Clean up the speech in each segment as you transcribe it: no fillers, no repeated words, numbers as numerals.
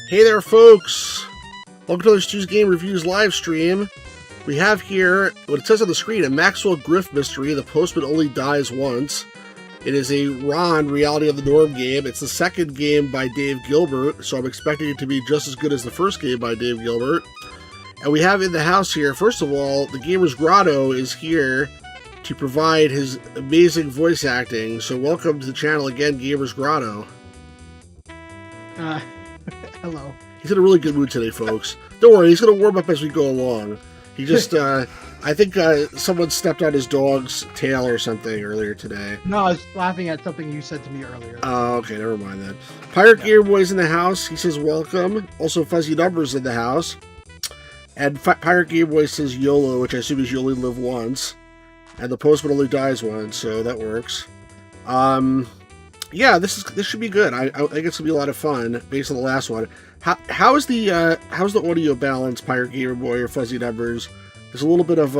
Hey there, folks! Welcome to this Tuesday Game Reviews live stream. We have here, what it says on the screen, a Maxwell Griff mystery, The Postman Only Dies Once. It is a Ron Reality of the Norm game. It's the second game by Dave Gilbert, so I'm expecting it to be just as good as the first game by Dave Gilbert. And we have in the house here, first of all, the gamer's Grotto is here to provide his amazing voice acting. So welcome to the channel again, Gamer's Grotto. Hello. He's in a really good mood today, folks. Don't worry, he's going to warm up as we go along. He just, I think someone stepped on his dog's tail or something earlier today. No, I was laughing at something you said to me earlier. Oh, okay, never mind then. Pirate Gear Boy's in the house. He says welcome. Also, Fuzzy Numbers in the house. And Pirate Gear Boy says YOLO, which I assume is you only live once. And the Postman Only Dies Once, so that works. Yeah, this should be good. I think it's gonna be a lot of fun based on the last one. How's the audio balance, Pirate Gamer Boy or Fuzzy Numbers? There's a little bit of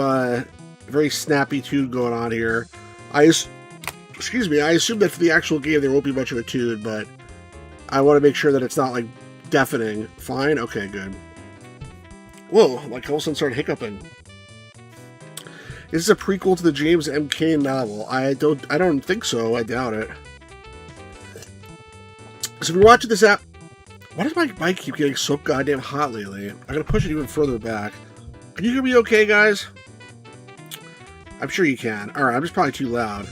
very snappy tune going on here. I assume that for the actual game there won't be much of a tune, but I want to make sure that it's not like deafening. Fine, okay, good. Whoa, like all of a sudden started hiccuping. Is this a prequel to the James M. Cain novel? I don't think so. I doubt it. So if you're watching this app, why does my mic keep getting so goddamn hot lately? I'm gonna push it even further back. Can you hear me okay, guys? I'm sure you can. Alright, I'm just probably too loud.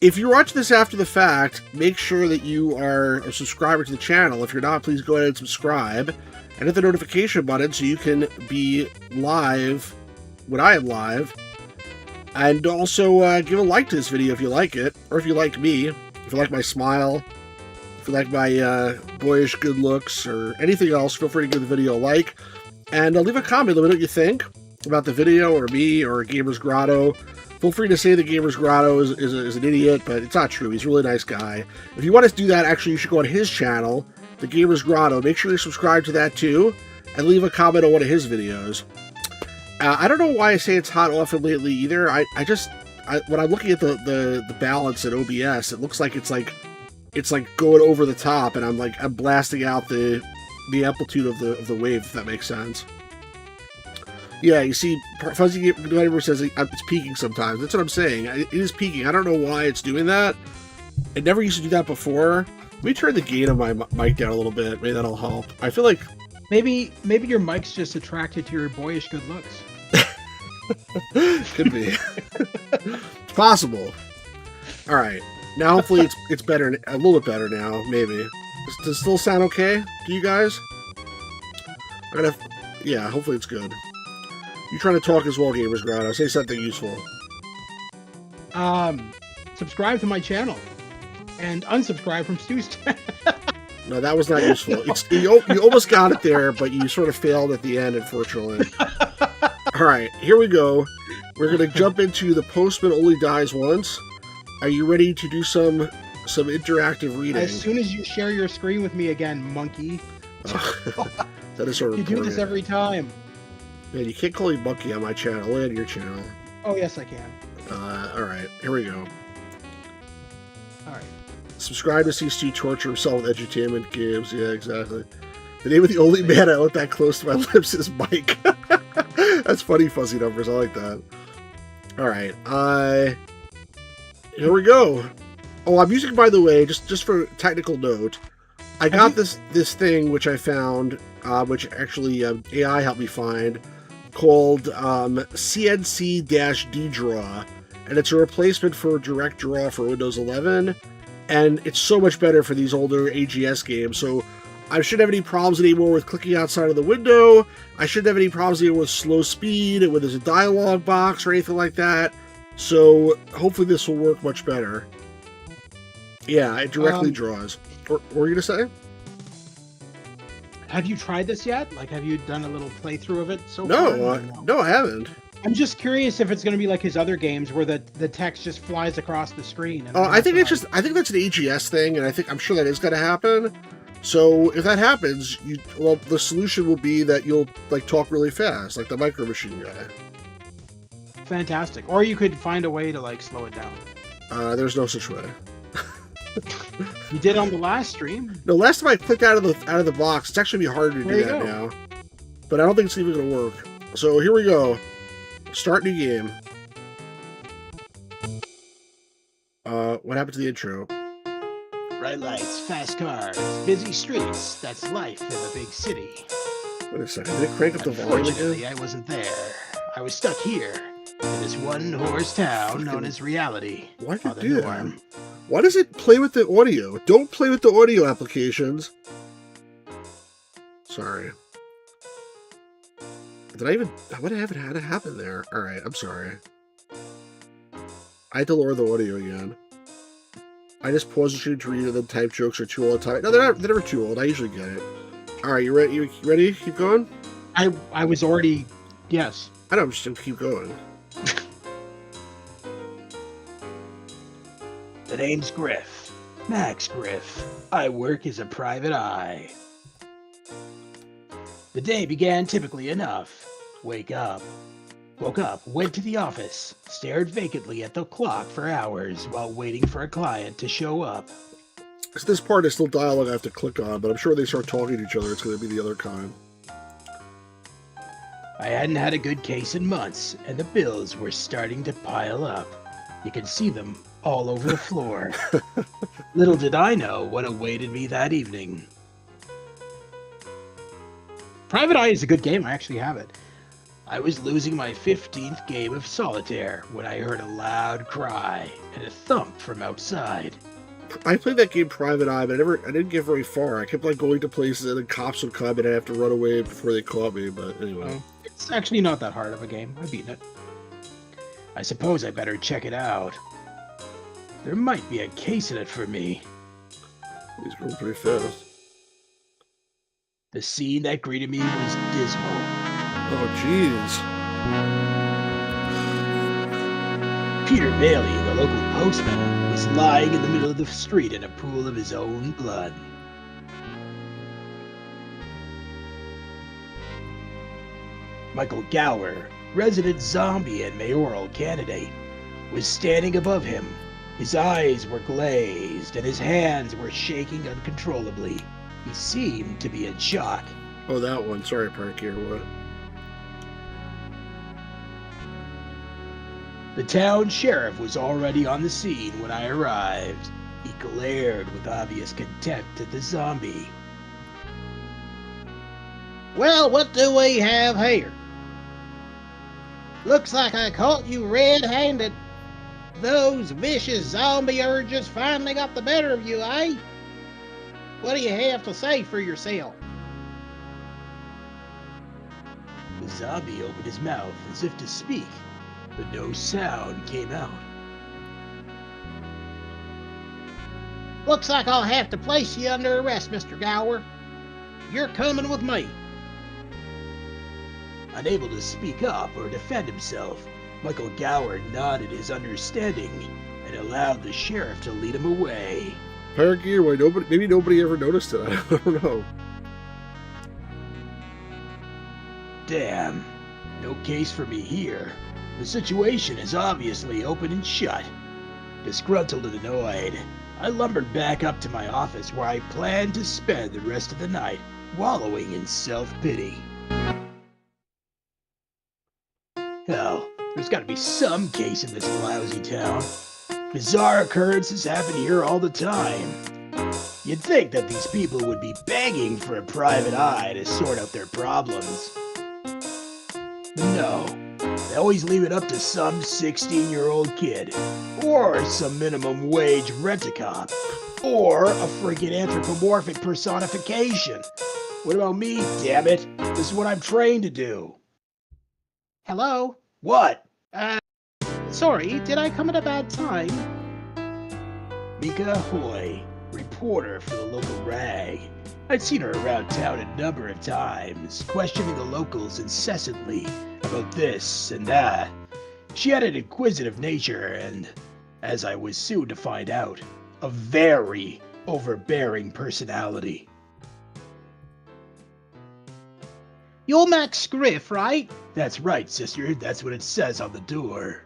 If you're watching this after the fact, make sure that you are a subscriber to the channel. If you're not, please go ahead and subscribe. And hit the notification button so you can be live when I am live. And also give a like to this video if you like it. Or if you like me. If you like my smile. If you like my boyish good looks or anything else, feel free to give the video a like. And leave a comment. Let me know what you think about the video or me or Gamer's Grotto. Feel free to say the Gamer's Grotto is an idiot, but it's not true. He's a really nice guy. If you want to do that, actually, you should go on his channel, the Gamer's Grotto. Make sure you subscribe to that too. And leave a comment on one of his videos. I don't know why I say it's hot often lately either. When I'm looking at the balance at OBS, it looks like it's like going over the top, and I'm blasting out the amplitude of the wave, if that makes sense. Yeah, you see, Fuzzy Gamer says it's peaking sometimes. That's what I'm saying. It is peaking. I don't know why it's doing that. It never used to do that before. Let me turn the gain of my mic down a little bit. Maybe that'll help. I feel like maybe your mic's just attracted to your boyish good looks. Could be. It's possible. All right. Now, hopefully, it's better, a little bit better now, maybe. Does it still sound okay to you guys? Yeah, hopefully it's good. You trying to talk as well, Gamers Grotto. Say something useful. Subscribe to my channel. And unsubscribe from Stu's channel. No, that was not useful. You almost got it there, but you sort of failed at the end, unfortunately. All right, here we go. We're going to jump into The Postman Only Dies Once. Are you ready to do some interactive reading? As soon as you share your screen with me again, monkey. That is sort of You do this every time. Man, you can't call me monkey on my channel. Only on your channel. Oh, yes, I can. Alright, here we go. Alright. Subscribe to see Stu torture himself with edutainment games. Yeah, exactly. The name of the only man I let that close to my lips is Mike. That's funny, Fuzzy Numbers. I like that. Alright, here we go. Oh, I'm using, by the way, just for technical note, I got this thing which I found, which actually AI helped me find, called CNC-DDraw, and it's a replacement for Direct Draw for Windows 11, and it's so much better for these older AGS games. So I shouldn't have any problems anymore with clicking outside of the window. I shouldn't have any problems anymore with slow speed, when there's a dialog box or anything like that. So hopefully this will work much better. Yeah, it directly draws. What were you going to say? Have you tried this yet? Like, have you done a little playthrough of it so far? No, I haven't. I'm just curious if it's going to be like his other games where the text just flies across the screen. And I think that's an AGS thing, and I'm sure that is going to happen. So if that happens, the solution will be that you'll talk really fast, like the Micro Machine guy. Fantastic. Or you could find a way to slow it down. There's no such way. You did on the last stream. No, last time I clicked out of the box, it's actually gonna be harder to There do you that go. now. But I don't think it's even gonna work. So here we go. Start new game. What happened to the intro? Bright lights, fast cars, busy streets. That's life in the big city. Wait a second. Did it crank up the volume Unfortunately, again? I wasn't there. I was stuck here in this one-horse town known as reality. Why did or it the do that? norm. Why does it play with the audio? Don't play with the audio applications. Sorry. Did I even... What had to happen there? Alright, I'm sorry. I had to lower the audio again. I just pause the stream to read and then type jokes are too old time. No, they're never too old. I usually get it. Alright, you ready? You ready? Keep going? I was already... Yes. I know, I'm just gonna keep going. The name's Griff. Max Griff. I work as a private eye. The day began typically enough. Woke up, went to the office, stared vacantly at the clock for hours while waiting for a client to show up. So this part is still dialogue I have to click on, but I'm sure they start talking to each other. It's going to be the other kind. I hadn't had a good case in months, and the bills were starting to pile up. You could see them all over the floor. Little did I know what awaited me that evening. Private Eye is a good game. I actually have it. I was losing my 15th game of solitaire when I heard a loud cry and a thump from outside. I played that game Private Eye, but I didn't get very far. I kept like going to places and then cops would come and I'd have to run away before they caught me, but anyway. It's actually not that hard of a game. I've beaten it. I suppose I better check it out. There might be a case in it for me. He's going pretty fast. The scene that greeted me was dismal. Oh, jeez. Peter Bailey, the local postman, was lying in the middle of the street in a pool of his own blood. Michael Gower, resident zombie and mayoral candidate, was standing above him. His eyes were glazed and his hands were shaking uncontrollably. He seemed to be in shock. Oh, that one. Sorry, Parky, or what? The town sheriff was already on the scene when I arrived. He glared with obvious contempt at the zombie. Well, what do we have here? Looks like I caught you red-handed. Those vicious zombie urges finally got the better of you, eh? What do you have to say for yourself? The zombie opened his mouth as if to speak, but no sound came out. Looks like I'll have to place you under arrest, Mr. Gower. You're coming with me. Unable to speak up or defend himself, Michael Gower nodded his understanding and allowed the sheriff to lead him away. Parky, or why maybe nobody ever noticed it. I don't know. Damn, no case for me here. The situation is obviously open and shut. Disgruntled and annoyed, I lumbered back up to my office where I planned to spend the rest of the night wallowing in self-pity. Hell, there's gotta be some case in this lousy town. Bizarre occurrences happen here all the time. You'd think that these people would be begging for a private eye to sort out their problems. No, they always leave it up to some 16-year-old kid, or some minimum wage rent-a-cop, or a freaking anthropomorphic personification. What about me, damn it? This is what I'm trained to do. Hello? What? Sorry, did I come at a bad time? Mika Hoy, reporter for the local rag. I'd seen her around town a number of times, questioning the locals incessantly about this and that. She had an inquisitive nature and, as I was soon to find out, a very overbearing personality. You're Max Griff, right? That's right, sister. That's what it says on the door.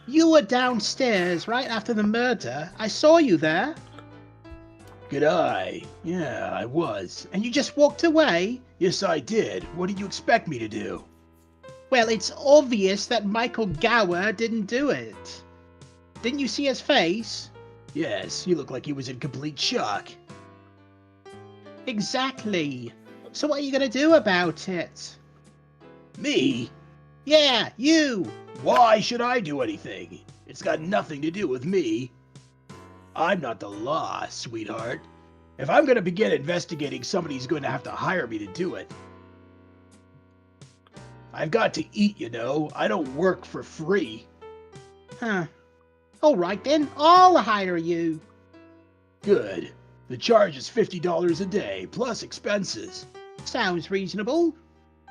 You were downstairs right after the murder. I saw you there. Good eye. Yeah, I was. And you just walked away? Yes, I did. What did you expect me to do? Well, it's obvious that Michael Gower didn't do it. Didn't you see his face? Yes, he looked like he was in complete shock. Exactly. So what are you going to do about it? Me? Yeah, you. Why should I do anything? It's got nothing to do with me. I'm not the law, sweetheart. If I'm going to begin investigating, somebody's going to have to hire me to do it. I've got to eat, you know. I don't work for free. Huh. All right then, I'll hire you. Good. The charge is $50 a day, plus expenses. Sounds reasonable.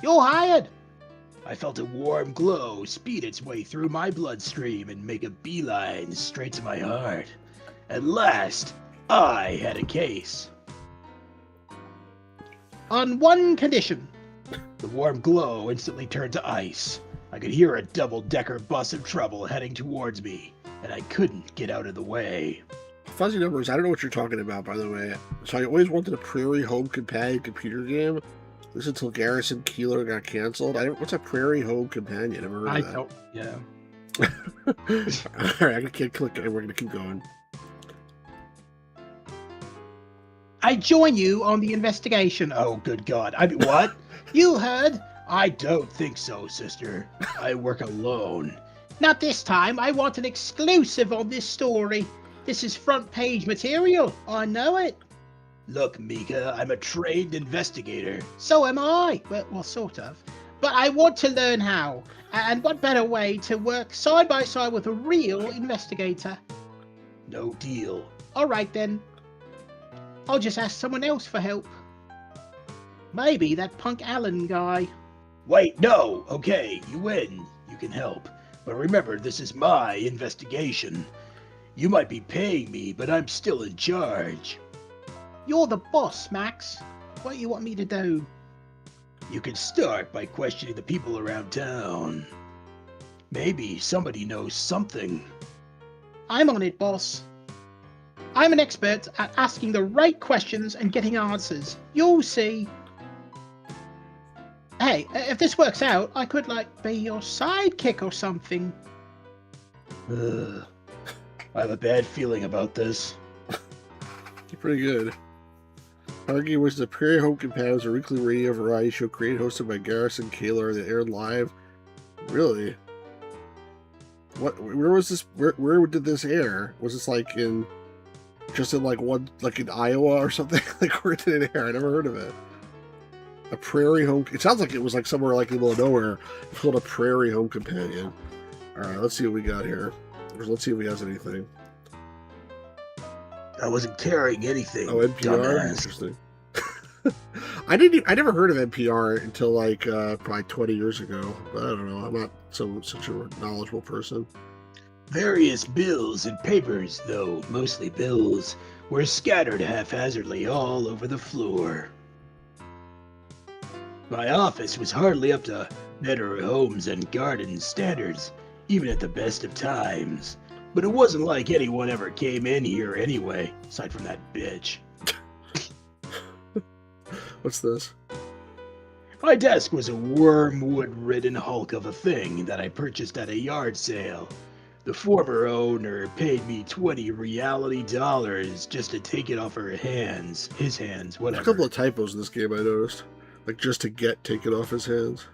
You're hired. I felt a warm glow speed its way through my bloodstream and make a beeline straight to my heart. At last, I had a case. On one condition. The warm glow instantly turned to ice. I could hear a double-decker bus of trouble heading towards me, and I couldn't get out of the way. Fuzzy Numbers, I don't know what you're talking about, by the way. So I always wanted a Prairie Home Companion computer game. This is until Garrison Keillor got canceled. What's a Prairie Home Companion? I've never heard of that. Yeah. Alright, I can't click it, and we're going to keep going. I join you on the investigation. Oh, good God. What? You heard. I don't think so, sister. I work alone. Not this time. I want an exclusive on this story. This is front page material. I know it. Look, Mika, I'm a trained investigator. So am I. Well, sort of. But I want to learn how. And what better way to work side by side with a real investigator? No deal. All right, then. I'll just ask someone else for help. Maybe that punk Allen guy. Wait, no. Okay, you win. You can help. But remember, this is my investigation. You might be paying me, but I'm still in charge. You're the boss, Max. What do you want me to do? You can start by questioning the people around town. Maybe somebody knows something. I'm on it, boss. I'm an expert at asking the right questions and getting answers. You'll see. Hey, if this works out, I could, be your sidekick or something. Ugh. I have a bad feeling about this. Pretty good. Target was the Prairie Home Companion was a weekly radio variety show created and hosted by Garrison Keillor that aired live. Really? Where was this? Where did this air? Was this in Iowa or something? Where did it air? I never heard of it. A Prairie Home. It sounds like it was somewhere in the middle of nowhere. It's called a Prairie Home Companion. All right, let's see what we got here. Let's see if he has anything. I wasn't carrying anything. Oh, NPR? Dumbass. Interesting. I never heard of NPR until probably 20 years ago. But I don't know. I'm not such a knowledgeable person. Various bills and papers, though mostly bills, were scattered haphazardly all over the floor. My office was hardly up to Better Homes and Gardens standards, even at the best of times. But it wasn't like anyone ever came in here anyway, aside from that bitch. What's this? My desk was a wormwood-ridden hulk of a thing that I purchased at a yard sale. The former owner paid me $20 reality dollars just to take it off his hands, whatever. There's a couple of typos in this game I noticed. Just to take it off his hands.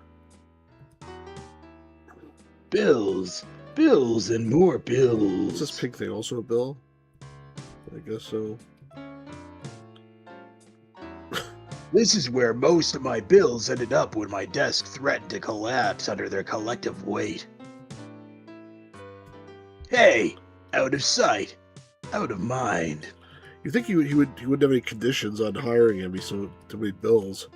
Bills and more bills. Is this pink thing also a bill? I guess so. This is where most of my bills ended up when my desk threatened to collapse under their collective weight. Hey, out of sight, out of mind. You think he wouldn't have any conditions on hiring him? He's so many bills.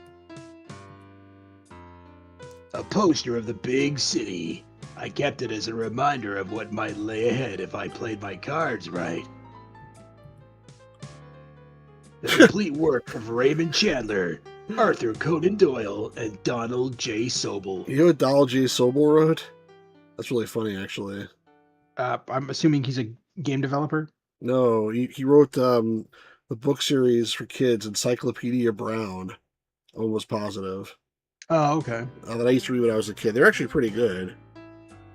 A poster of the big city. I kept it as a reminder of what might lay ahead if I played my cards right. The complete work of Raymond Chandler, Arthur Conan Doyle, and Donald J. Sobel. You know what Donald J. Sobel wrote? That's really funny, actually. I'm assuming he's a game developer. No, he wrote the book series for kids, Encyclopedia Brown. Almost positive. Oh, okay. That I used to read when I was a kid. They're actually pretty good.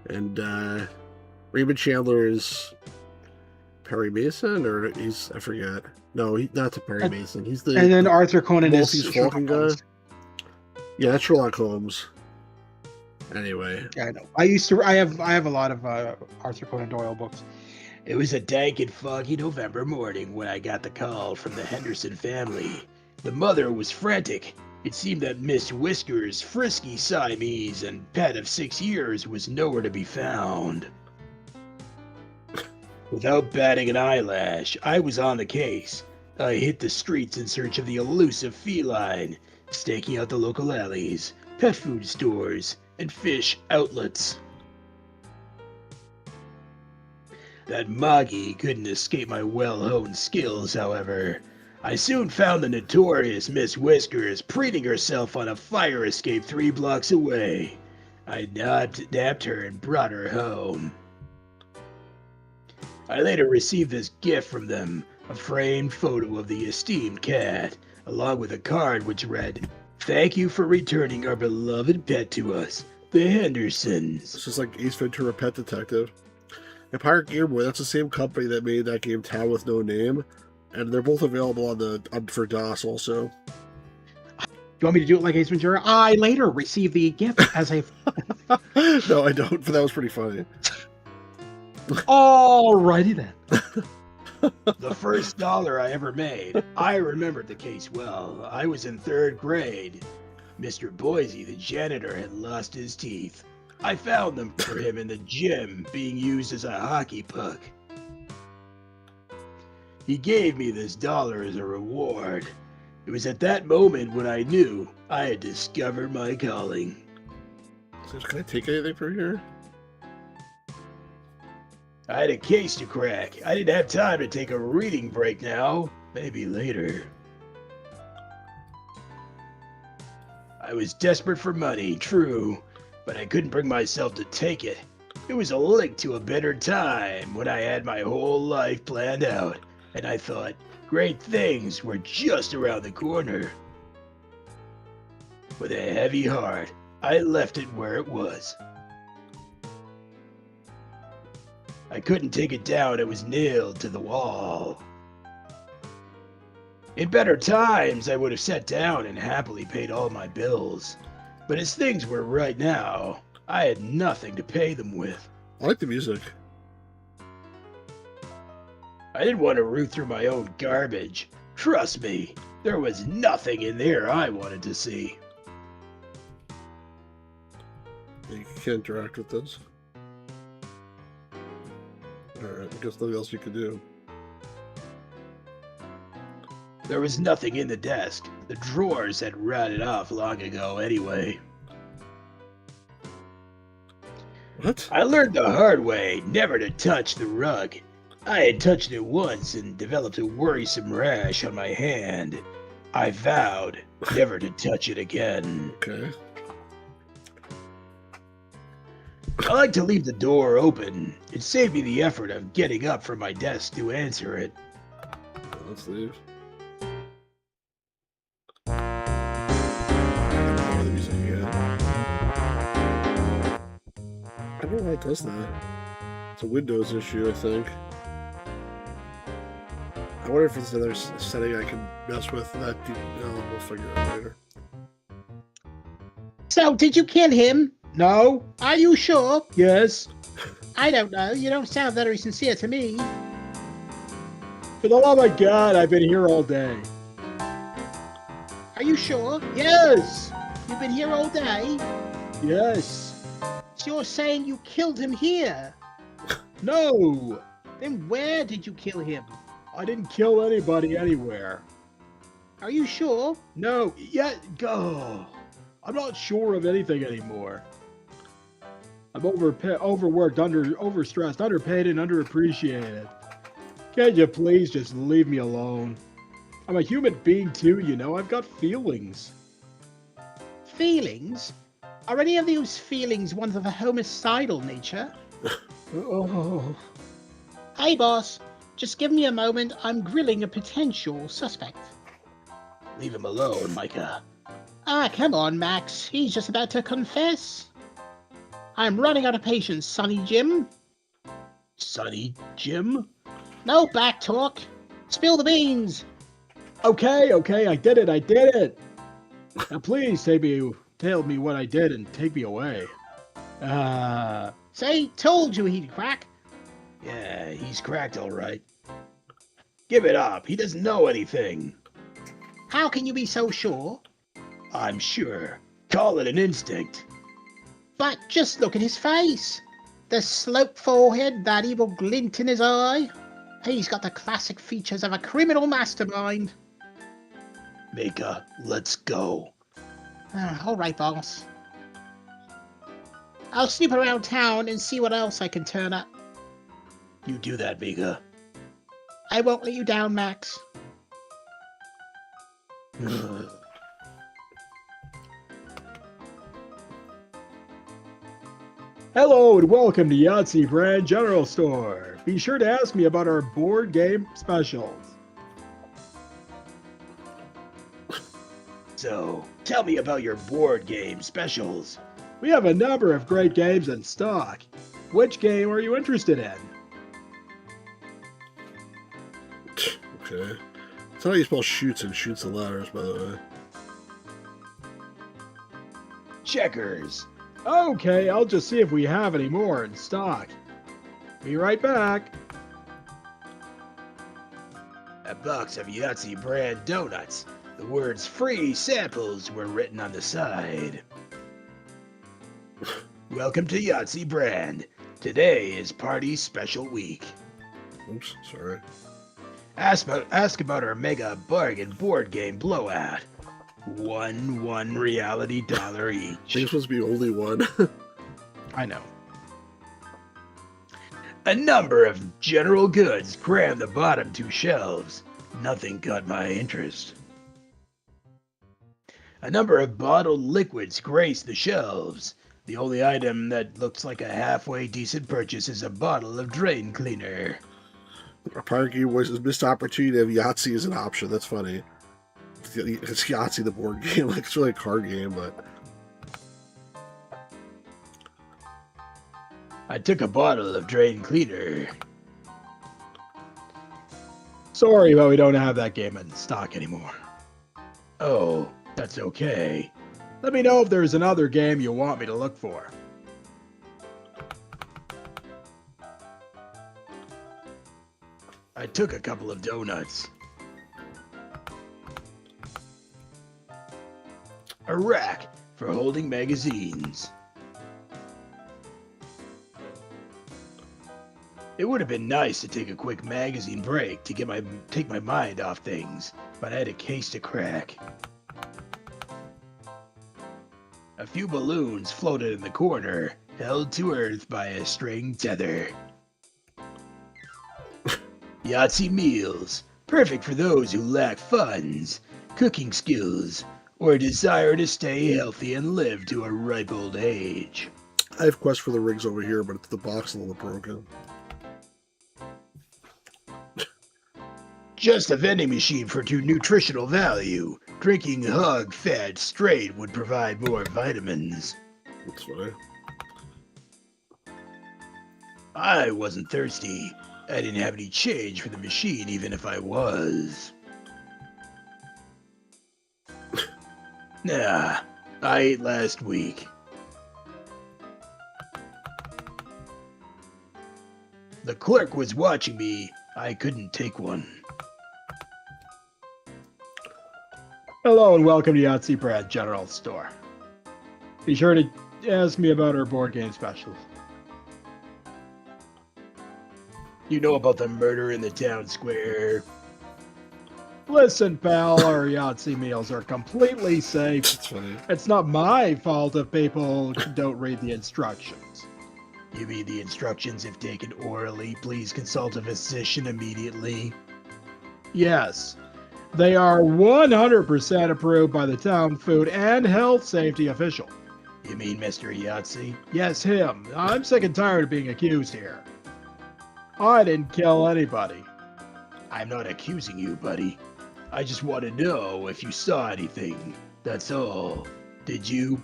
And Raymond Chandler is Perry Mason, or I forget. No, not the Perry Mason. He's the and then Arthur Conan Maltese is Falcon guy. Yeah, that's Sherlock Holmes. Anyway, yeah, I know. I have a lot of Arthur Conan Doyle books. It was a dank and foggy November morning when I got the call from the Henderson family. The mother was frantic. It seemed that Miss Whisker's frisky Siamese and pet of 6 years was nowhere to be found. Without batting an eyelash, I was on the case. I hit the streets in search of the elusive feline, staking out the local alleys, pet food stores, and fish outlets. That Moggy couldn't escape my well-honed skills, however. I soon found the notorious Miss Whiskers preening herself on a fire escape 3 blocks away. I nabbed her and brought her home. I later received this gift from them, a framed photo of the esteemed cat, along with a card which read, "Thank you for returning our beloved pet to us, the Hendersons." it's just like Ace Ventura: Pet Detective. And Pirate Game Boy, that's the same company that made that game Town with No Name, and they're both available on for DOS also. Do you want me to do it like Ace Ventura? I later received the gift as a. No, I don't. But that was pretty funny. Alrighty then. The first dollar I ever made. I remembered the case well. I was in 3rd grade. Mr. Boise, the janitor, had lost his teeth. I found them for him in the gym, being used as a hockey puck. He gave me this dollar as a reward. It was at that moment when I knew I had discovered my calling. So, can I take anything from here? I had a case to crack. I didn't have time to take a reading break now. Maybe later. I was desperate for money, true, but I couldn't bring myself to take it. It was a link to a better time when I had my whole life planned out, and I thought great things were just around the corner. With a heavy heart, I left it where it was. I couldn't take it down, it was nailed to the wall. In better times, I would have sat down and happily paid all my bills. But as things were right now, I had nothing to pay them with. I like the music. I didn't want to root through my own garbage. Trust me, there was nothing in there I wanted to see. You can't interact with this. Alright, I guess nothing else you can do. There was nothing in the desk. The drawers had rotted off long ago anyway. What? I learned the hard way never to touch the rug. I had touched it once and developed a worrisome rash on my hand. I vowed never to touch it again. Okay. I like to leave the door open. It saved me the effort of getting up from my desk to answer it. Let's leave. I don't know why it does that. It's a Windows issue, I think. I wonder if it's another setting I can mess with. No, we'll figure it out later. So, did you kill him? No. Are you sure? Yes. I don't know. You don't sound very sincere to me. For the love of God, I've been here all day. Are you sure? Yes. You've been here all day? Yes. So you're saying you killed him here? No. Then where did you kill him? I didn't kill anybody anywhere. Are you sure? No. Go. I'm not sure of anything anymore. I'm overworked, overstressed, underpaid, and underappreciated. Can't you please just leave me alone? I'm a human being too, you know. I've got feelings. Feelings? Are any of those feelings ones of a homicidal nature? Oh. Hey, boss. Just give me a moment. I'm grilling a potential suspect. Leave him alone, Micah. Ah, come on, Max. He's just about to confess. I'm running out of patience, Sonny Jim. Sonny Jim? No back talk. Spill the beans. Okay, I did it. Now please tell me what I did and take me away. Say, told you he'd crack. Yeah, he's cracked all right. Give it up. He doesn't know anything. How can you be so sure? I'm sure. Call it an instinct. But just look at his face. The sloped forehead, that evil glint in his eye. He's got the classic features of a criminal mastermind. Micah, let's go. All right, boss. I'll snoop around town and see what else I can turn up. You do that, Micah. I won't let you down, Max. Hello and welcome to Yahtzee Brand General Store. Be sure to ask me about our board game specials. So, tell me about your board game specials. We have a number of great games in stock. Which game are you interested in? Okay. That's how you spell shoots and shoots the letters, by the way. Checkers. Okay, I'll just see if we have any more in stock. Be right back. A box of Yahtzee brand donuts. The words free samples were written on the side. Welcome to Yahtzee brand. Today is party special week. Oops, sorry. Ask about our mega bargain board game blowout. One reality dollar I think it's each. supposed to be only one. I know. A number of general goods crammed the bottom two shelves. Nothing caught my interest. A number of bottled liquids grace the shelves. The only item that looks like a halfway decent purchase is a bottle of drain cleaner. Our pirate game voices missed opportunity to have Yahtzee as an option. That's funny. It's Yahtzee, the board game. Like, it's really a card game, but I took a bottle of drain cleaner. Sorry, but we don't have that game in stock anymore. Oh, that's okay. Let me know if there's another game you want me to look for. I took a couple of donuts. A rack for holding magazines. It would have been nice to take a quick magazine break to take my mind off things, but I had a case to crack. A few balloons floated in the corner, held to earth by a string tether. Yahtzee meals, perfect for those who lack funds, cooking skills, or a desire to stay healthy and live to a ripe old age. I have quests for the rigs over here, but it's the box a little broken. Just a vending machine for nutritional value. Drinking hog fed straight would provide more vitamins. That's funny. I wasn't thirsty. I didn't have any change for the machine, even if I was. Nah, I ate last week. The clerk was watching me. I couldn't take one. Hello and welcome to Yahtzee Brand General Store. Be sure to ask me about our board game specials. You know about the murder in the town square? Listen, pal, our Yahtzee meals are completely safe. That's funny. It's not my fault if people don't read the instructions. You mean the instructions if taken orally? Please consult a physician immediately. Yes, they are 100% approved by the town food and health safety official. You mean Mr. Yahtzee? Yes, him. I'm sick and tired of being accused here. I didn't kill anybody. I'm not accusing you, buddy. I just want to know if you saw anything. That's all. Did you?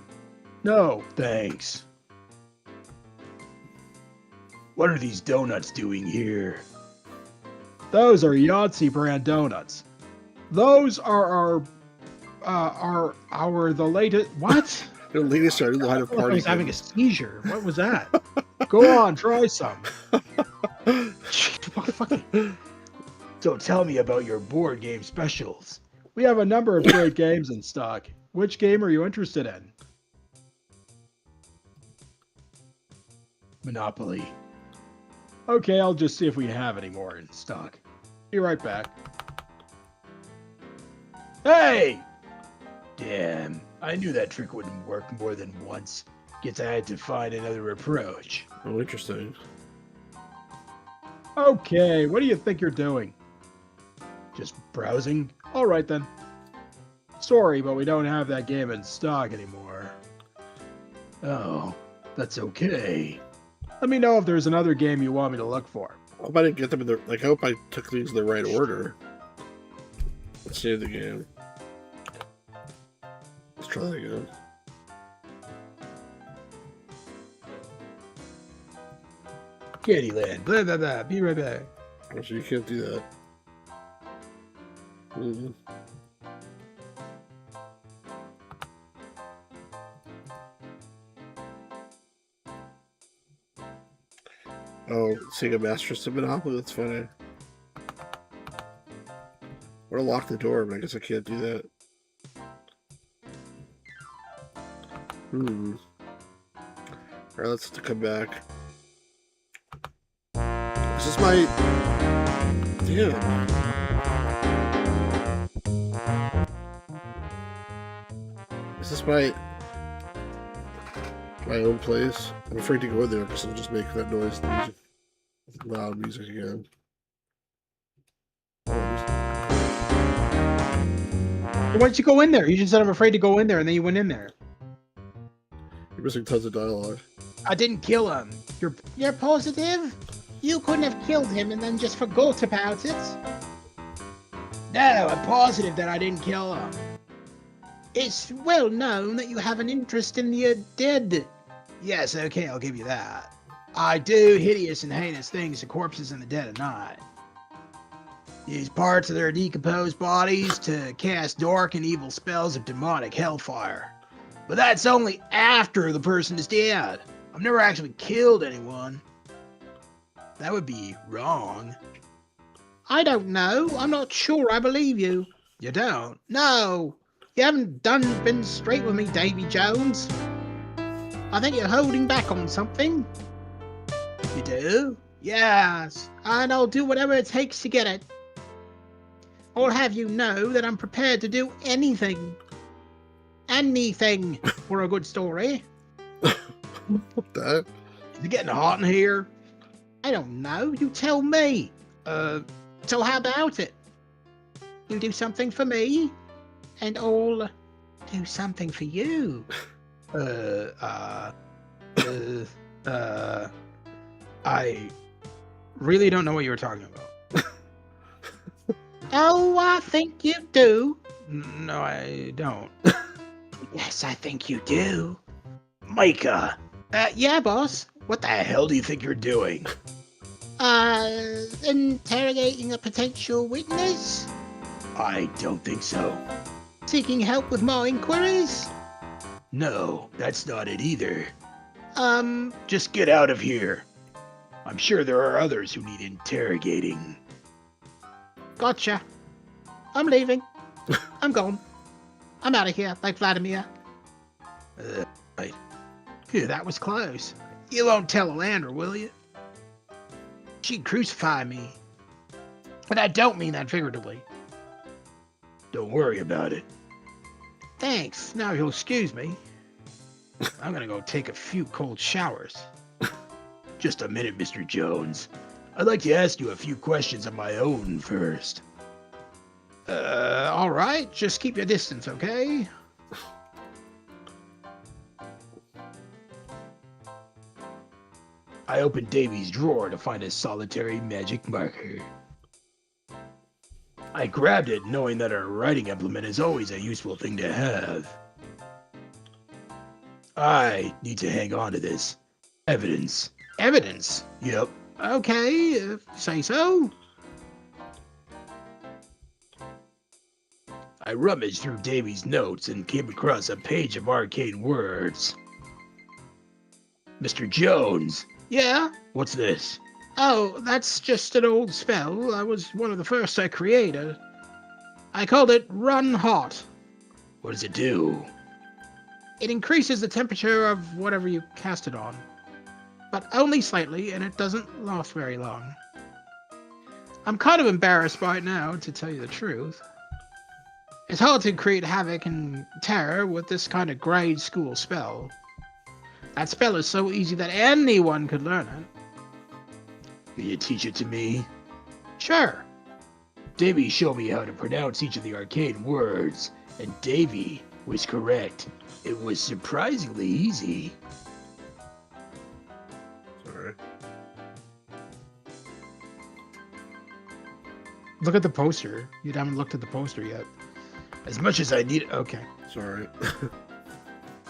No. Thanks. What are these donuts doing here? Those are Yahtzee brand donuts. Those are the latest. What? The latest started line of I party. was having a seizure. What was that? Go on, try some. Fucking. So tell me about your board game specials. We have a number of great games in stock. Which game are you interested in? Monopoly. Okay, I'll just see if we have any more in stock. Be right back. Hey! Damn, I knew that trick wouldn't work more than once. Guess I had to find another approach. Oh, interesting. Okay, what do you think you're doing? Just browsing? All right then. Sorry, but we don't have that game in stock anymore. Oh, that's okay. Let me know if there's another game you want me to look for. I hope I didn't get them in the I hope I took these in the right order. Let's save the game. Let's try that again. Candyland, blah blah blah, be right back. So you can't do that. Mhm. Oh, Sega Master System Monopoly? That's funny. I want to lock the door, but I guess I can't do that. Alright, let's have to come back. Is this my... Damn. Is this my own place? I'm afraid to go in there because it'll just make that noise. Loud music again. Why did you go in there? You just said I'm afraid to go in there, and then you went in there. You're missing tons of dialogue. I didn't kill him. You're positive? You couldn't have killed him and then just forgot about it. No, I'm positive that I didn't kill him. It's well known that you have an interest in the dead. Yes, okay, I'll give you that. I do hideous and heinous things to corpses in the dead of night. Use parts of their decomposed bodies to cast dark and evil spells of demonic hellfire. But that's only after the person is dead. I've never actually killed anyone. That would be wrong. I don't know. I'm not sure I believe you. You don't? No. You haven't been straight with me, Davy Jones. I think you're holding back on something. You do? Yes, and I'll do whatever it takes to get it. I'll have you know that I'm prepared to do anything. Anything for a good story. What the? Is it getting hot in here? I don't know. You tell me. So how about it? You do something for me, and I'll do something for you. I really don't know what you were talking about. Oh, I think you do. No, I don't. Yes, I think you do. Micah, Yeah, boss. what the hell do you think you're doing? Interrogating a potential witness? I don't think so. Seeking help with my inquiries? No, that's not it either. Just get out of here. I'm sure there are others who need interrogating. Gotcha. I'm leaving. I'm gone. I'm out of here, like Vladimir. Right. Phew, that was close. You won't tell Alandra, will you? She'd crucify me. But I don't mean that figuratively. Don't worry about it. Thanks. Now you'll excuse me. I'm gonna go take a few cold showers. Just a minute, Mr. Jones. I'd like to ask you a few questions of my own first. All right. Just keep your distance, okay? I opened Davy's drawer to find a solitary magic marker. I grabbed it knowing that a writing implement is always a useful thing to have. I need to hang on to this. Evidence. Evidence? Yep. Okay, if you say so. I rummaged through Davy's notes and came across a page of arcane words. Mr. Jones, Yeah? what's this? Oh, that's just an old spell. I was one of the first I created. I called it Run Hot. What does it do? It increases the temperature of whatever you cast it on. But only slightly, and it doesn't last very long. I'm kind of embarrassed by it now, to tell you the truth. It's hard to create havoc and terror with this kind of grade school spell. That spell is so easy that anyone could learn it. Can you teach it to me? Sure. Davy showed me how to pronounce each of the arcane words, and Davy was correct. It was surprisingly easy. Sorry. Look at the poster. You haven't looked at the poster yet. As much as I need Okay. Sorry.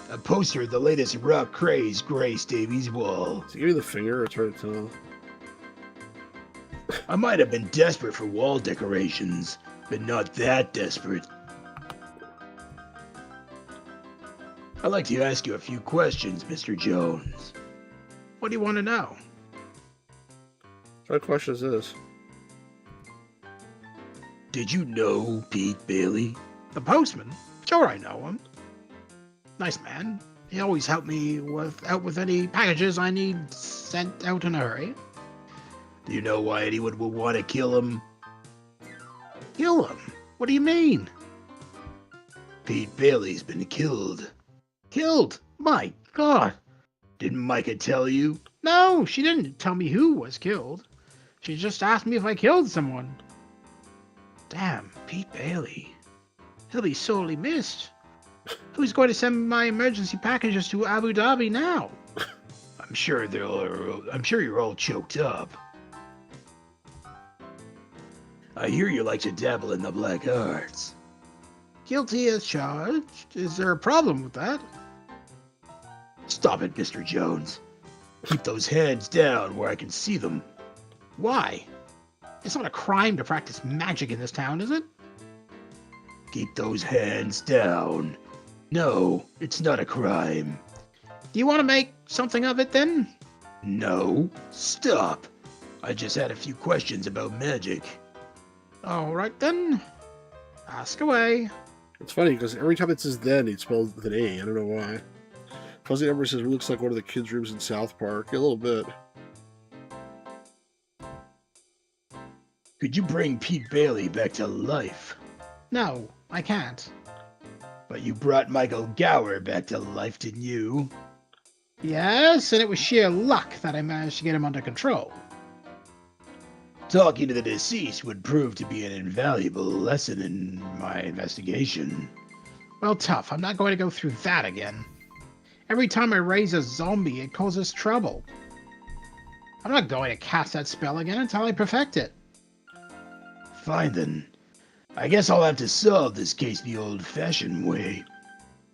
a poster of the latest rock craze grace Davy's wall. Does he give you the finger or it's hard to tell? I might have been desperate for wall decorations, but not that desperate. I'd like to ask you a few questions, Mr. Jones. What do you want to know? What question is this? Did you know Pete Bailey? The postman? Sure, I know him. Nice man. He always helped me out with any packages I need sent out in a hurry. Do you know why anyone would want to kill him? Kill him? What do you mean? Pete Bailey's been killed. Killed? My God. Didn't Micah tell you? No, she didn't tell me who was killed. She just asked me if I killed someone. Damn, Pete Bailey. He'll be sorely missed. Who's going to send my emergency packages to Abu Dhabi now? I'm sure you're all choked up. I hear you like to dabble in the black arts. Guilty as charged. Is there a problem with that? Stop it, Mr. Jones. Keep those hands down where I can see them. Why? It's not a crime to practice magic in this town, is it? Keep those hands down. No, it's not a crime. Do you want to make something of it then? No, stop. I just had a few questions about magic. All right then. Ask away. It's funny because every time it says then, it spells with an A. I don't know why. Fuzzy Number says it looks like one of the kids' rooms in South Park. Yeah, a little bit. Could you bring Pete Bailey back to life? No, I can't. But you brought Michael Gower back to life, didn't you? Yes, and it was sheer luck that I managed to get him under control. Talking to the deceased would prove to be an invaluable lesson in my investigation. Well, tough. I'm not going to go through that again. Every time I raise a zombie, it causes trouble. I'm not going to cast that spell again until I perfect it. Fine then. I guess I'll have to solve this case the old-fashioned way.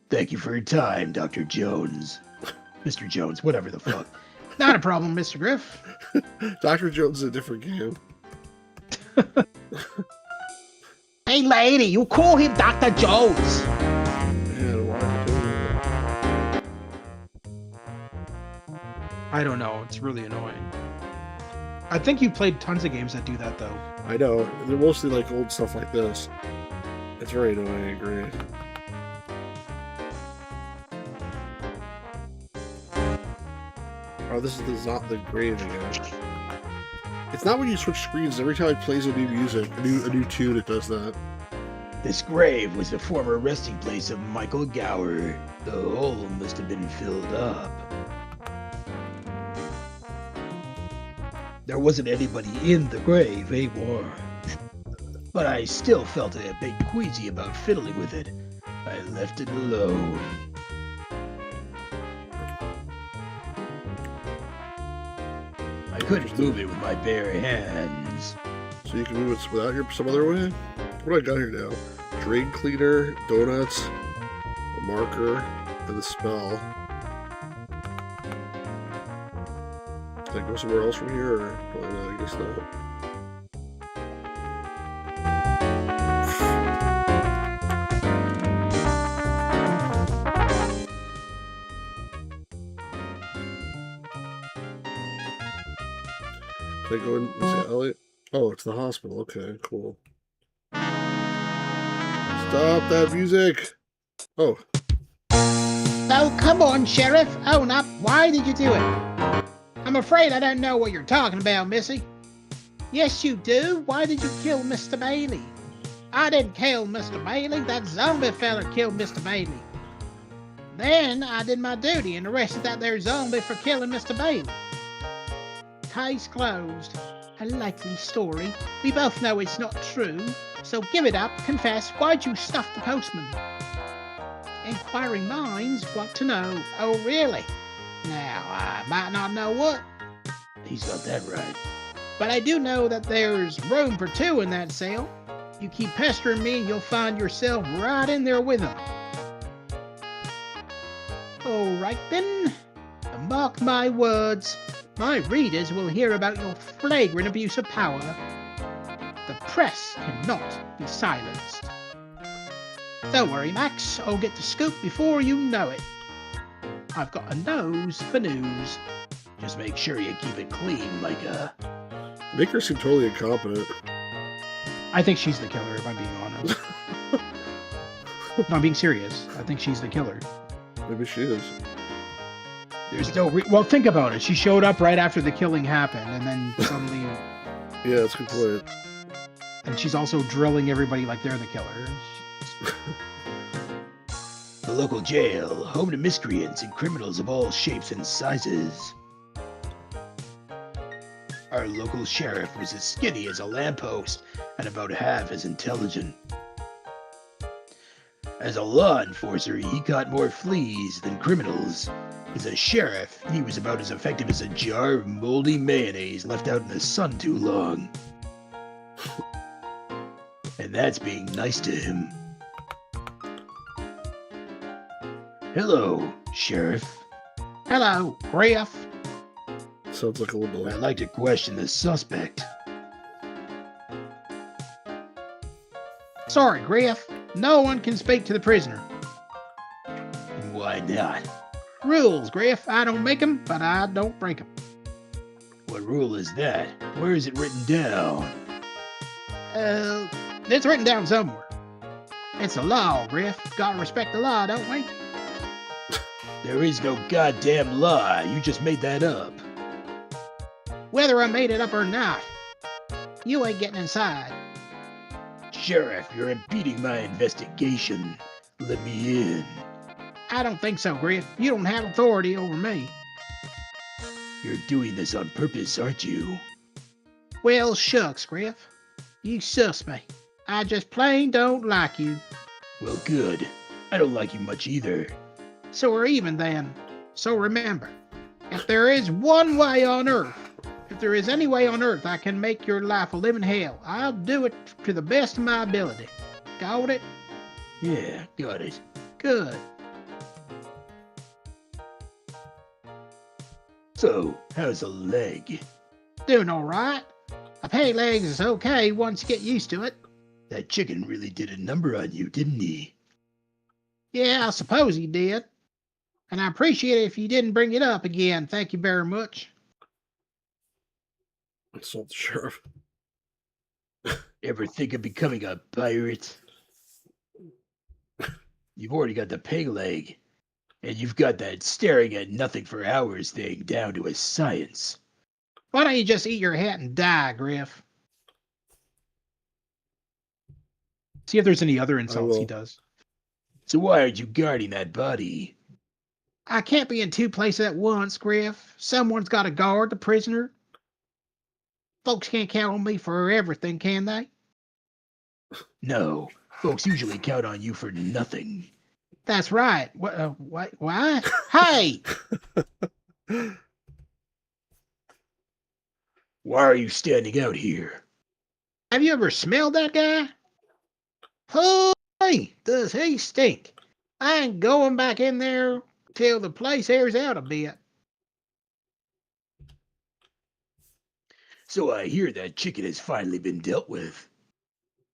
Thank you for your time, Dr. Jones. Mr. Jones, whatever the fuck. Not a problem, Mr. Griff. Dr. Jones is a different game. Hey, lady, you call him Dr. Jones. Man, why are you doing that? I don't know. It's really annoying. I think you played tons of games that do that, though. I know. They're mostly like old stuff like this. It's very annoying, I agree. Oh, this is not the grave again. It's not when you switch screens. Every time it plays a new music, a new tune, it does that. This grave was the former resting place of Michael Gower. The hole must have been filled up. There wasn't anybody in the grave, War. But I still felt a bit queasy about fiddling with it. I left it alone. couldn't move it with my bare hands. So you can move it without some other way? What do I got here now? Drain cleaner, donuts, a marker, and the spell. Can I go somewhere else from here, or probably not? I guess not. Can I go in and see Elliot? Oh, it's the hospital. Okay, cool. Stop that music! Oh. Oh, come on, Sheriff. Own up. Why did you do it? I'm afraid I don't know what you're talking about, Missy. Yes, you do. Why did you kill Mr. Bailey? I didn't kill Mr. Bailey. That zombie fella killed Mr. Bailey. Then I did my duty and arrested that there zombie for killing Mr. Bailey. Case closed. A likely story. We both know it's not true. So give it up, confess, why'd you stuff the postman? Inquiring minds want to know. Oh, really? Now, I might not know what. He's got that right. But I do know that there's room for two in that cell. You keep pestering me, you'll find yourself right in there with them. All right then. Mark my words. My readers will hear about your flagrant abuse of power. The press cannot be silenced. Don't worry, Max. I'll get the scoop before you know it. I've got a nose for news. Just make sure you keep it clean, Micah. Make her seem totally incompetent. I think she's the killer, if I'm being honest. No, I'm being serious. I think she's the killer. Maybe she is. There's no well, think about it. She showed up right after the killing happened, and then suddenly... Yeah, that's a good point. And she's also drilling everybody like they're the killer. The local jail, home to miscreants and criminals of all shapes and sizes. Our local sheriff was as skinny as a lamppost and about half as intelligent. As a law enforcer, he caught more fleas than criminals. As a sheriff, he was about as effective as a jar of moldy mayonnaise left out in the sun too long. And that's being nice to him. Hello, Sheriff. Hello, Griff. Sounds like a little... I'd like to question the suspect. Sorry, Griff. No one can speak to the prisoner. Why not? Rules, Griff. I don't make 'em, but I don't break 'em. What rule is that? Where is it written down? It's written down somewhere. It's a law, Griff. Gotta respect the law, don't we? There is no goddamn law. You just made that up. Whether I made it up or not, you ain't getting inside. Sheriff, you're impeding my investigation. Let me in. I don't think so, Griff. You don't have authority over me. You're doing this on purpose, aren't you? Well, shucks, Griff. You sus me. I just plain don't like you. Well, good. I don't like you much either. So we're even then. So remember, if there is one way on Earth, if there is any way on Earth I can make your life a living hell, I'll do it to the best of my ability. Got it? Yeah, got it. Good. So, how's the leg? Doing all right. A peg leg is okay once you get used to it. That chicken really did a number on you, didn't he? Yeah, I suppose he did. And I appreciate it if you didn't bring it up again. Thank you very much. Insult the sheriff. Ever think of becoming a pirate? You've already got the peg leg. And you've got that staring at nothing for hours thing down to a science. Why don't you just eat your hat and die, Griff? See if there's any other insults he does. So why aren't you guarding that body? I can't be in two places at once, Griff. Someone's got to guard the prisoner. Folks can't count on me for everything, can they? No, folks usually count on you for nothing. That's right. What? Hey! Why are you standing out here? Have you ever smelled that guy? Holy, does he stink? I ain't going back in there till the place airs out a bit. So I hear that chicken has finally been dealt with.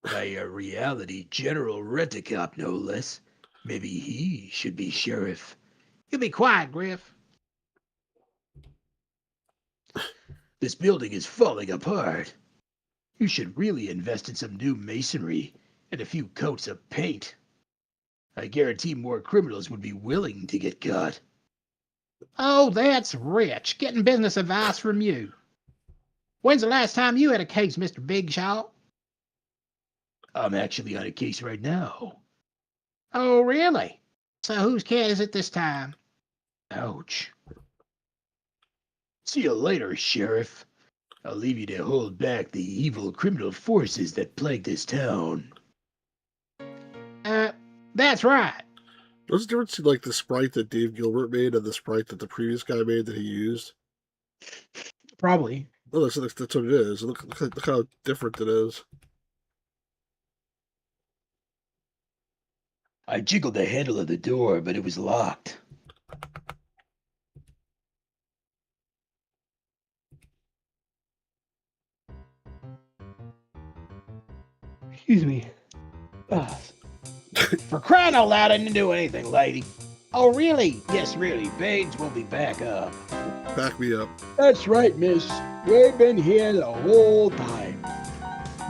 By a reality General Rent-A-Cop, no less. Maybe he should be sheriff. You be quiet, Griff. This building is falling apart. You should really invest in some new masonry and a few coats of paint. I guarantee more criminals would be willing to get caught. Oh, that's rich. Getting business advice from you. When's the last time you had a case, Mr. Big Shot? I'm actually on a case right now. Oh, really? So whose cat is it this time? Ouch. See you later, Sheriff. I'll leave you to hold back the evil criminal forces that plague this town. That's right. What's the difference between like the sprite that Dave Gilbert made and the sprite that the previous guy made that he used? Probably. Oh, that's what it is. Look how different it is. I jiggled the handle of the door, but it was locked. Excuse me. For crying out loud, I didn't do anything, lady. Oh, really? Yes, really. Baines will be back up. Back me up. That's right, miss. We've been here the whole time.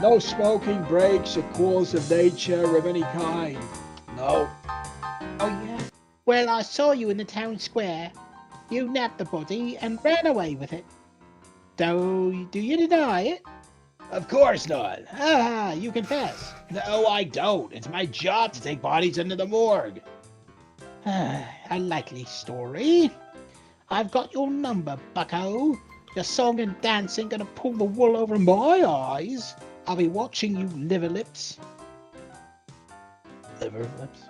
No smoking breaks or calls of nature of any kind. No. Oh, yeah? Well, I saw you in the town square. You nabbed the body and ran away with it. Do you deny it? Of course not. Ah, you confess. No, I don't. It's my job to take bodies into the morgue. A likely story. I've got your number, bucko. Your song and dance ain't gonna pull the wool over my eyes. I'll be watching you, liver lips. Liver lips?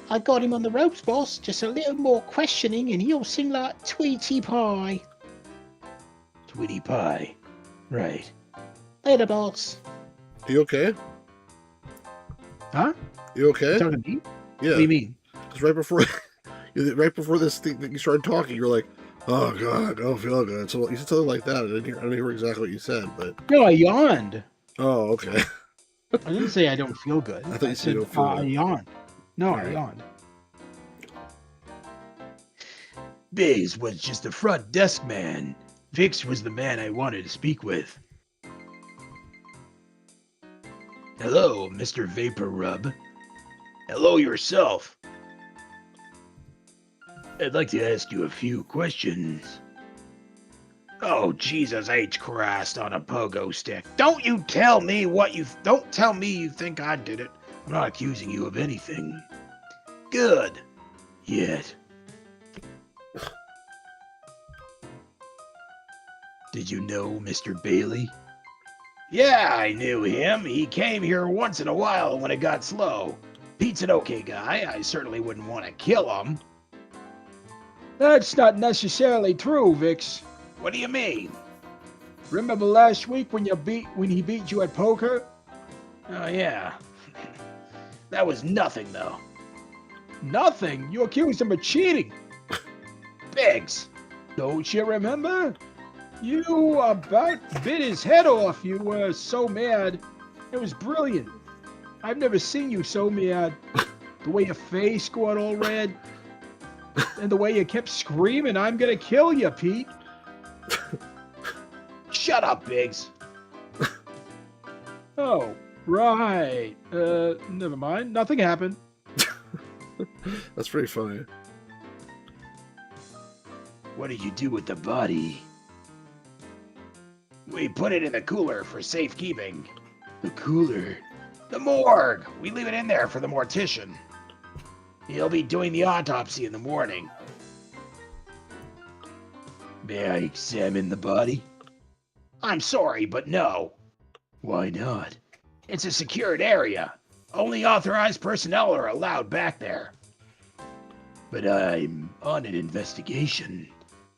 I got him on the ropes, boss. Just a little more questioning and he'll sing like Tweety Pie. Tweety Pie. Right. Later, boss. You okay? Huh? You okay? Talking to me? Yeah. What do you mean? Because right before this thing that you started talking, you're like, "Oh God, I don't feel good." So you said something like that. I didn't hear exactly what you said, but No, I yawned. oh, okay. I didn't say I don't feel good. I thought you said you don't feel I good. yawned. No, I Alright. yawned. Biz was just the front desk man. Vix was the man I wanted to speak with. Hello, Mr. Vapor Rub. Hello yourself. I'd like to ask you a few questions. Oh, Jesus H. Christ on a pogo stick. Don't tell me you think I did it. I'm not accusing you of anything. Good. Yet. Did you know Mr. Bailey? Yeah, I knew him. He came here once in a while when it got slow. Pete's an okay guy. I certainly wouldn't want to kill him. That's not necessarily true, Vix. What do you mean? Remember last week when he beat you at poker? Oh, yeah. That was nothing, though. Nothing. You accused him of cheating. Biggs. Don't you remember? You about bit his head off. You were so mad. It was brilliant. I've never seen you so mad. The way your face got all red. And the way you kept screaming, "I'm gonna kill you, Pete." Shut up, Biggs. Oh, right. Never mind. Nothing happened. That's pretty funny. What did you do with the body? We put it in the cooler for safekeeping. The cooler? The morgue. We leave it in there for the mortician. He'll be doing the autopsy in the morning. May I examine the body? I'm sorry, but no. Why not? It's a secured area. Only authorized personnel are allowed back there. But I'm on an investigation.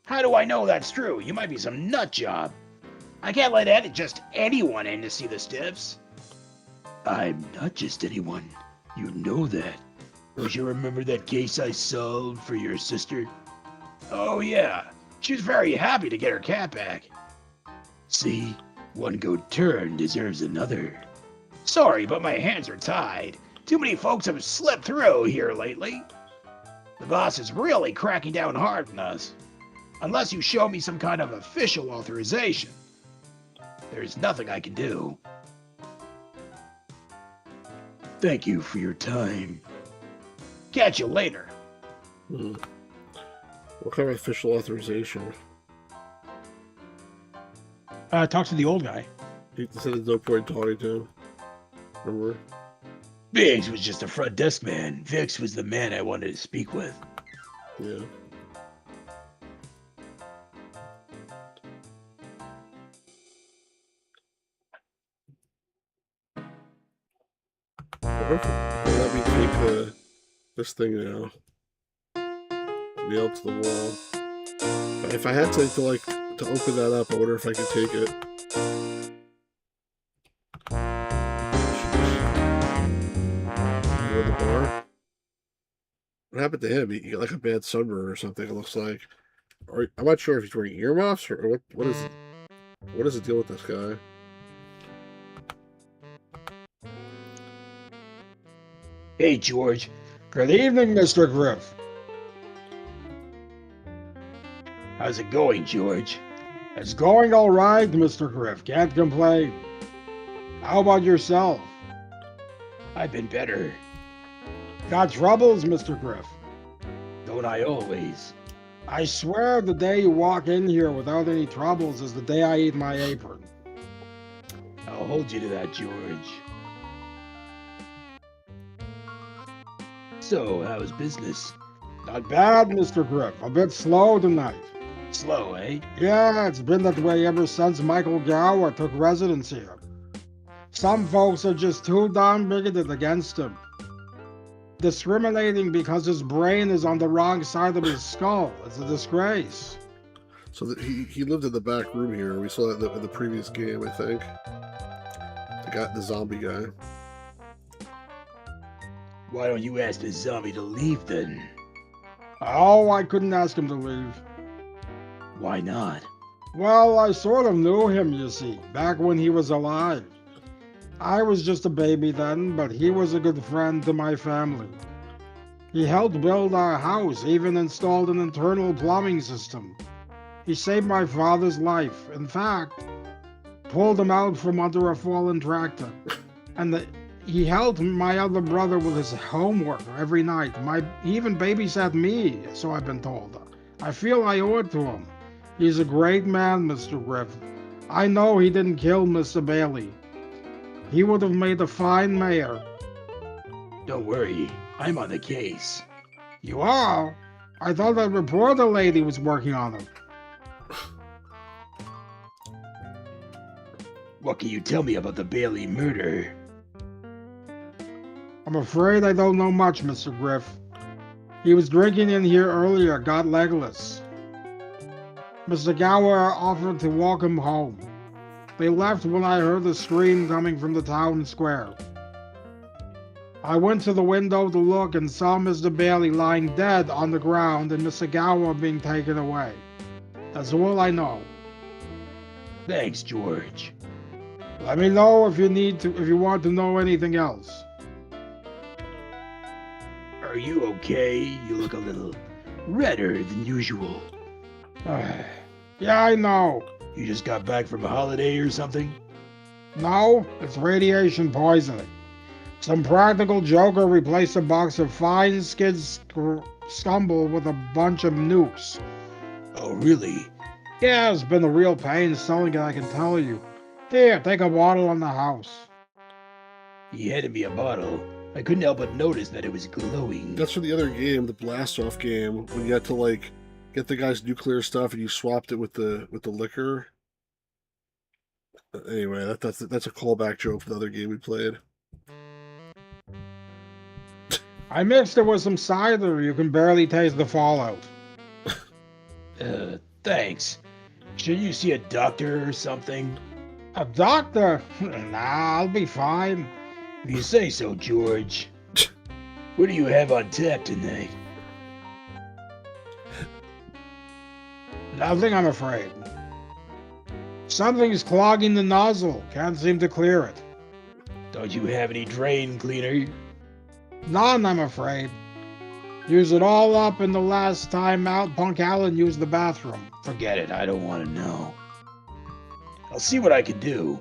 How do I know that's true? You might be some nut job. I can't let just anyone in to see the stiffs. I'm not just anyone. You know that. Don't you remember that case I solved for your sister? Oh yeah, she was very happy to get her cat back. See, one good turn deserves another. Sorry, but my hands are tied. Too many folks have slipped through here lately. The boss is really cracking down hard on us. Unless you show me some kind of official authorization, there's nothing I can do. Thank you for your time. Catch you later. What kind of official authorization? Talk to the old guy. He said there's no point talking to him. Remember? Biggs was just a front desk man. Vix was the man I wanted to speak with. Yeah. Let me take this thing now. Nail to the wall. If I had to open that up, I wonder if I could take it. The bar. What happened to him? He got like a bad sunburn or something. It looks like. Or, I'm not sure if he's wearing earmuffs or what. What is the deal with this guy? Hey, George. Good evening, Mr. Griff. How's it going, George? It's going all right, Mr. Griff. Can't complain. How about yourself? I've been better. Got troubles, Mr. Griff? Don't I always? I swear the day you walk in here without any troubles is the day I eat my apron. I'll hold you to that, George. So, how's business? Not bad, Mr. Griff. A bit slow tonight. Slow, eh? Yeah, it's been that way ever since Michael Gower took residence here. Some folks are just too darn bigoted against him. Discriminating because his brain is on the wrong side of his skull. It's a disgrace. So he lived in the back room here. We saw that in the previous game, I think. The zombie guy. Why don't you ask the zombie to leave then? Oh, I couldn't ask him to leave. Why not? Well, I sort of knew him, you see, back when he was alive. I was just a baby then, but he was a good friend to my family. He helped build our house, even installed an internal plumbing system. He saved my father's life. In fact, pulled him out from under a fallen tractor. And he helped my other brother with his homework every night. He even babysat me, so I've been told. I feel I owe it to him. He's a great man, Mr. Griff. I know he didn't kill Mr. Bailey. He would have made a fine mayor. Don't worry, I'm on the case. You are? I thought that reporter lady was working on him. What can you tell me about the Bailey murder? I'm afraid I don't know much, Mr. Griff. He was drinking in here earlier, got legless. Mr. Gower offered to walk him home. They left when I heard the scream coming from the town square. I went to the window to look and saw Mr. Bailey lying dead on the ground and Mr. Gower being taken away. That's all I know. Thanks, George. Let me know if you want to know anything else. Are you okay? You look a little redder than usual. Yeah, I know. You just got back from a holiday or something? No, it's radiation poisoning. Some practical joker replaced a box of fine skid scumble with a bunch of nukes. Oh, really? Yeah, it's been a real pain selling it, I can tell you. Here, take a bottle on the house. He handed me a bottle. I couldn't help but notice that it was glowing. That's from the other game, the blast-off game, when you had to get the guy's nuclear stuff and you swapped it with the liquor. Anyway, that's a callback joke from the other game we played. I mixed it with some cider. You can barely taste the fallout. Thanks. Should you see a doctor or something? A doctor? Nah, I'll be fine. If you say so, George. What do you have on tap tonight? Nothing, I'm afraid. Something's clogging the nozzle. Can't seem to clear it. Don't you have any drain cleaner? None, I'm afraid. Use it all up in the last time out Punk Allen used the bathroom. Forget it, I don't want to know. I'll see what I can do.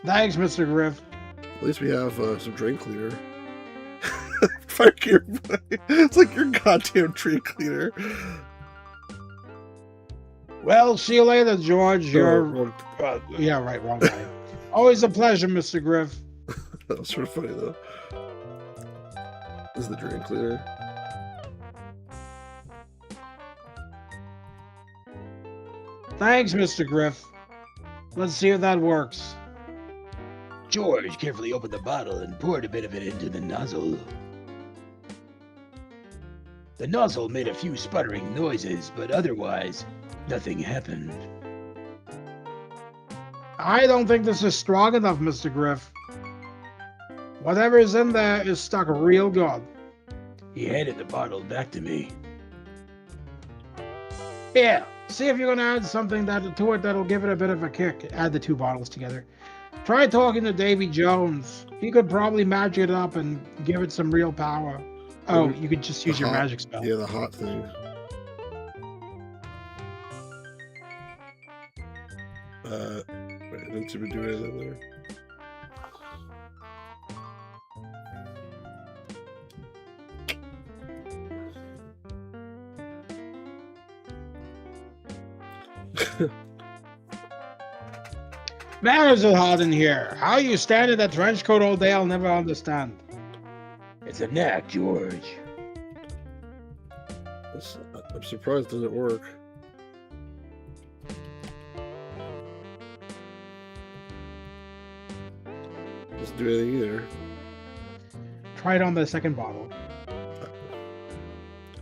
Thanks, Mr. Griff. At least we have some drain cleaner. Fire gear. It's like your goddamn drain cleaner. Well, see you later, George. Wrong. Yeah, right, wrong guy. Always a pleasure, Mr. Griff. That was sort of funny, though. This is the drain cleaner. Thanks, Mr. Griff. Let's see if that works. George carefully opened the bottle and poured a bit of it into the nozzle. The nozzle made a few sputtering noises, but otherwise, nothing happened. I don't think this is strong enough, Mr. Griff. Whatever is in there is stuck real good. He handed the bottle back to me. Yeah, see if you're going to add something to it that'll give it a bit of a kick. Add the two bottles together. Try talking to Davy Jones. He could probably magic it up and give it some real power. Oh, you could just use your magic spell. Yeah, the hot thing. Wait, I didn't see me do anything there. Man, is it hot in here. How you stand in that trench coat all day, I'll never understand. It's a knack, George. I'm surprised it doesn't work. Doesn't do anything either. Try it on the second bottle.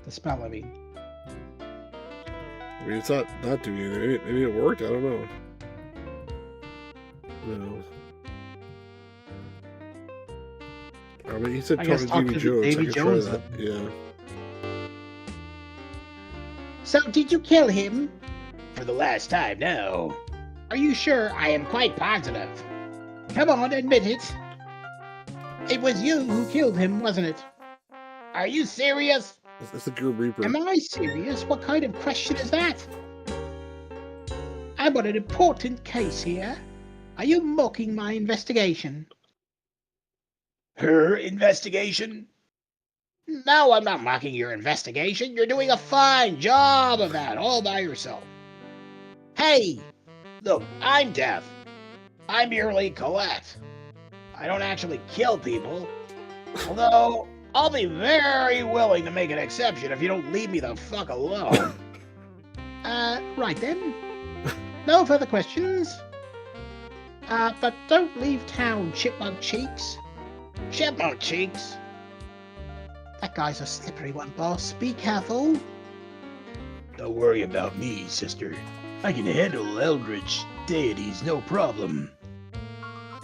The spell, I mean. I mean, it's not doing anything. Maybe it worked. I don't know. No. I mean, he said I talk guess to Davy Jones. Davy I could Jones, try that. Yeah. So, did you kill him? For the last time now. Are you sure? I am quite positive. Come on, admit it. It was you who killed him, wasn't it? Are you serious? That's the Grim Reaper. Am I serious? What kind of question is that? I'm on an important case here. Are you mocking my investigation? Her investigation? No, I'm not mocking your investigation. You're doing a fine job of that all by yourself. Hey, look, I'm deaf. I merely collect. I don't actually kill people. Although, I'll be very willing to make an exception if you don't leave me the fuck alone. Right then. No further questions. But don't leave town, Chipmunk Cheeks. Chipmunk Cheeks? That guy's a slippery one, boss. Be careful. Don't worry about me, sister. I can handle eldritch deities, no problem.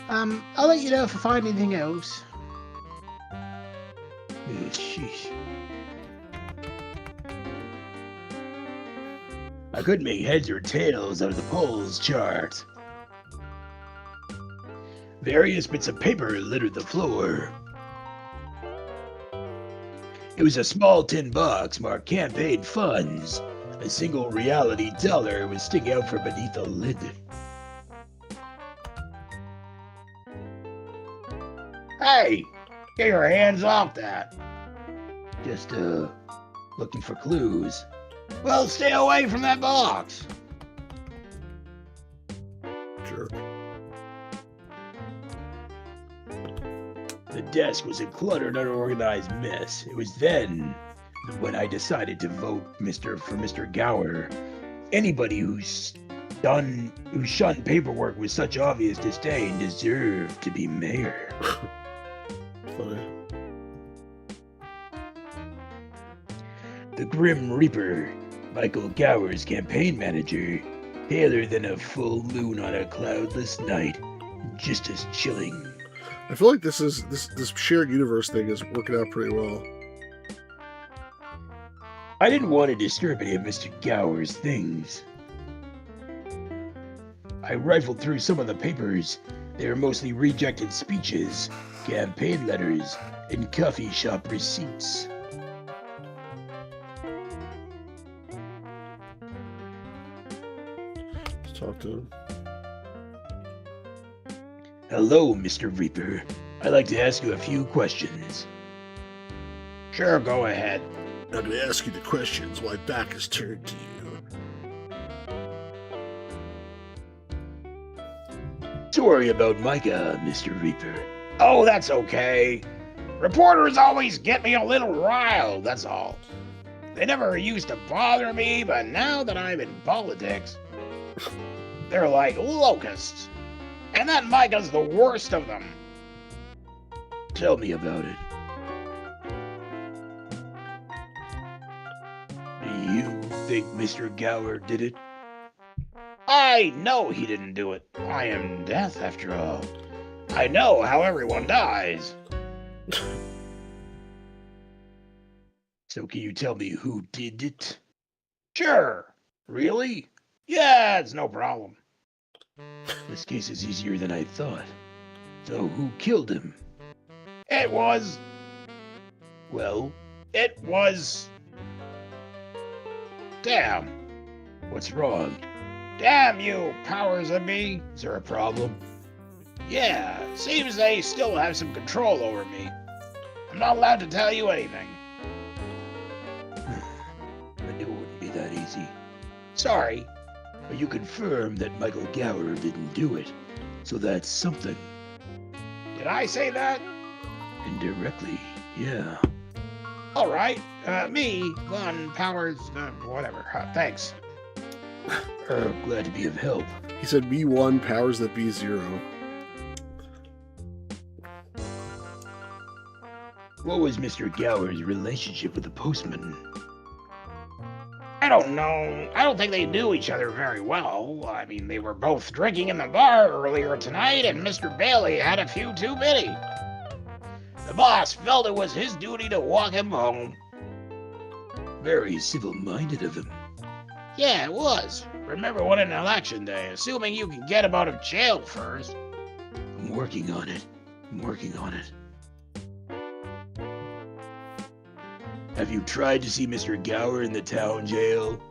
I'll let you know if I find anything else. Sheesh. I couldn't make heads or tails out of the polls chart. Various bits of paper littered the floor. It was a small tin box marked campaign funds. A single reality dollar was sticking out from beneath the lid. Hey, get your hands off that. Just, looking for clues. Well, stay away from that box. Jerk. The desk was a cluttered, unorganized mess. It was then when I decided to vote for Mr. Gower. Anybody who shunned paperwork with such obvious disdain deserved to be mayor. Funny. The Grim Reaper, Michael Gower's campaign manager, paler than a full moon on a cloudless night, just as chilling. I feel like this shared universe thing is working out pretty well. I didn't want to disturb any of Mr. Gower's things. I rifled through some of the papers. They were mostly rejected speeches, campaign letters, and coffee shop receipts. Let's talk to him. Hello, Mr. Reaper. I'd like to ask you a few questions. Sure, go ahead. I'm going to ask you the questions while my back is turned to you. Sorry about Micah, Mr. Reaper. Oh, that's okay. Reporters always get me a little riled, that's all. They never used to bother me, but now that I'm in politics, they're like locusts. And that Micah's the worst of them. Tell me about it. Do you think Mr. Gower did it? I know he didn't do it. I am death, after all. I know how everyone dies. So can you tell me who did it? Sure. Really? Yeah, it's no problem. This case is easier than I thought. So who killed him? It was... Well, It was... Damn. what's wrong? Damn you, powers that be. Is there a problem? Yeah, seems they still have some control over me. I'm not allowed to tell you anything. I knew it wouldn't be that easy. Sorry. But you confirm that Michael Gower didn't do it. So that's something. Did I say that? Indirectly, yeah. All right. Me, Glenn, Powers, whatever. Thanks. Glad to be of help. He said B1 powers that B0. What was Mr. Gower's relationship with the postman? I don't know. I don't think they knew each other very well. I mean, they were both drinking in the bar earlier tonight, and Mr. Bailey had a few too many. The boss felt it was his duty to walk him home. Very civil-minded of him. Yeah, it was. Remember what an election day, assuming you can get him out of jail first. I'm working on it. Have you tried to see Mr. Gower in the town jail?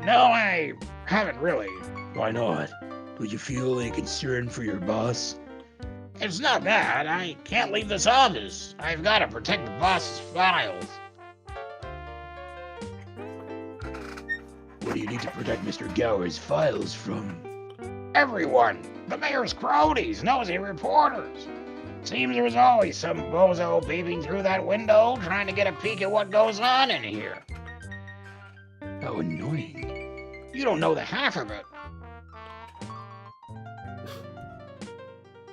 No, I haven't really. Why not? Would you feel any concern for your boss? It's not that. I can't leave this office. I've got to protect the boss's files. What do you need to protect Mr. Gower's files from? Everyone. The mayor's cronies, nosy reporters. Seems there's always some bozo peeping through that window trying to get a peek at what goes on in here. How annoying. You don't know the half of it.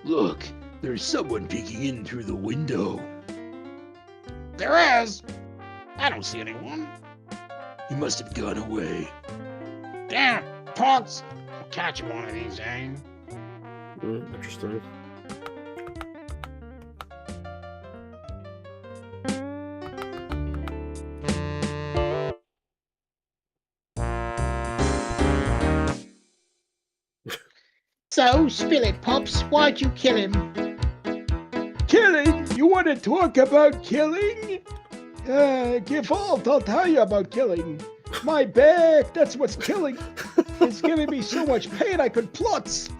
Look, there's someone peeking in through the window. There is. I don't see anyone. He must have gone away. Damn, punks. I'll catch him one of these days. Interesting. So, spill it, Pops. Why'd you kill him? Killing? You want to talk about killing? Default, I'll tell you about killing. My back, that's what's killing. It's giving me so much pain I could plutz.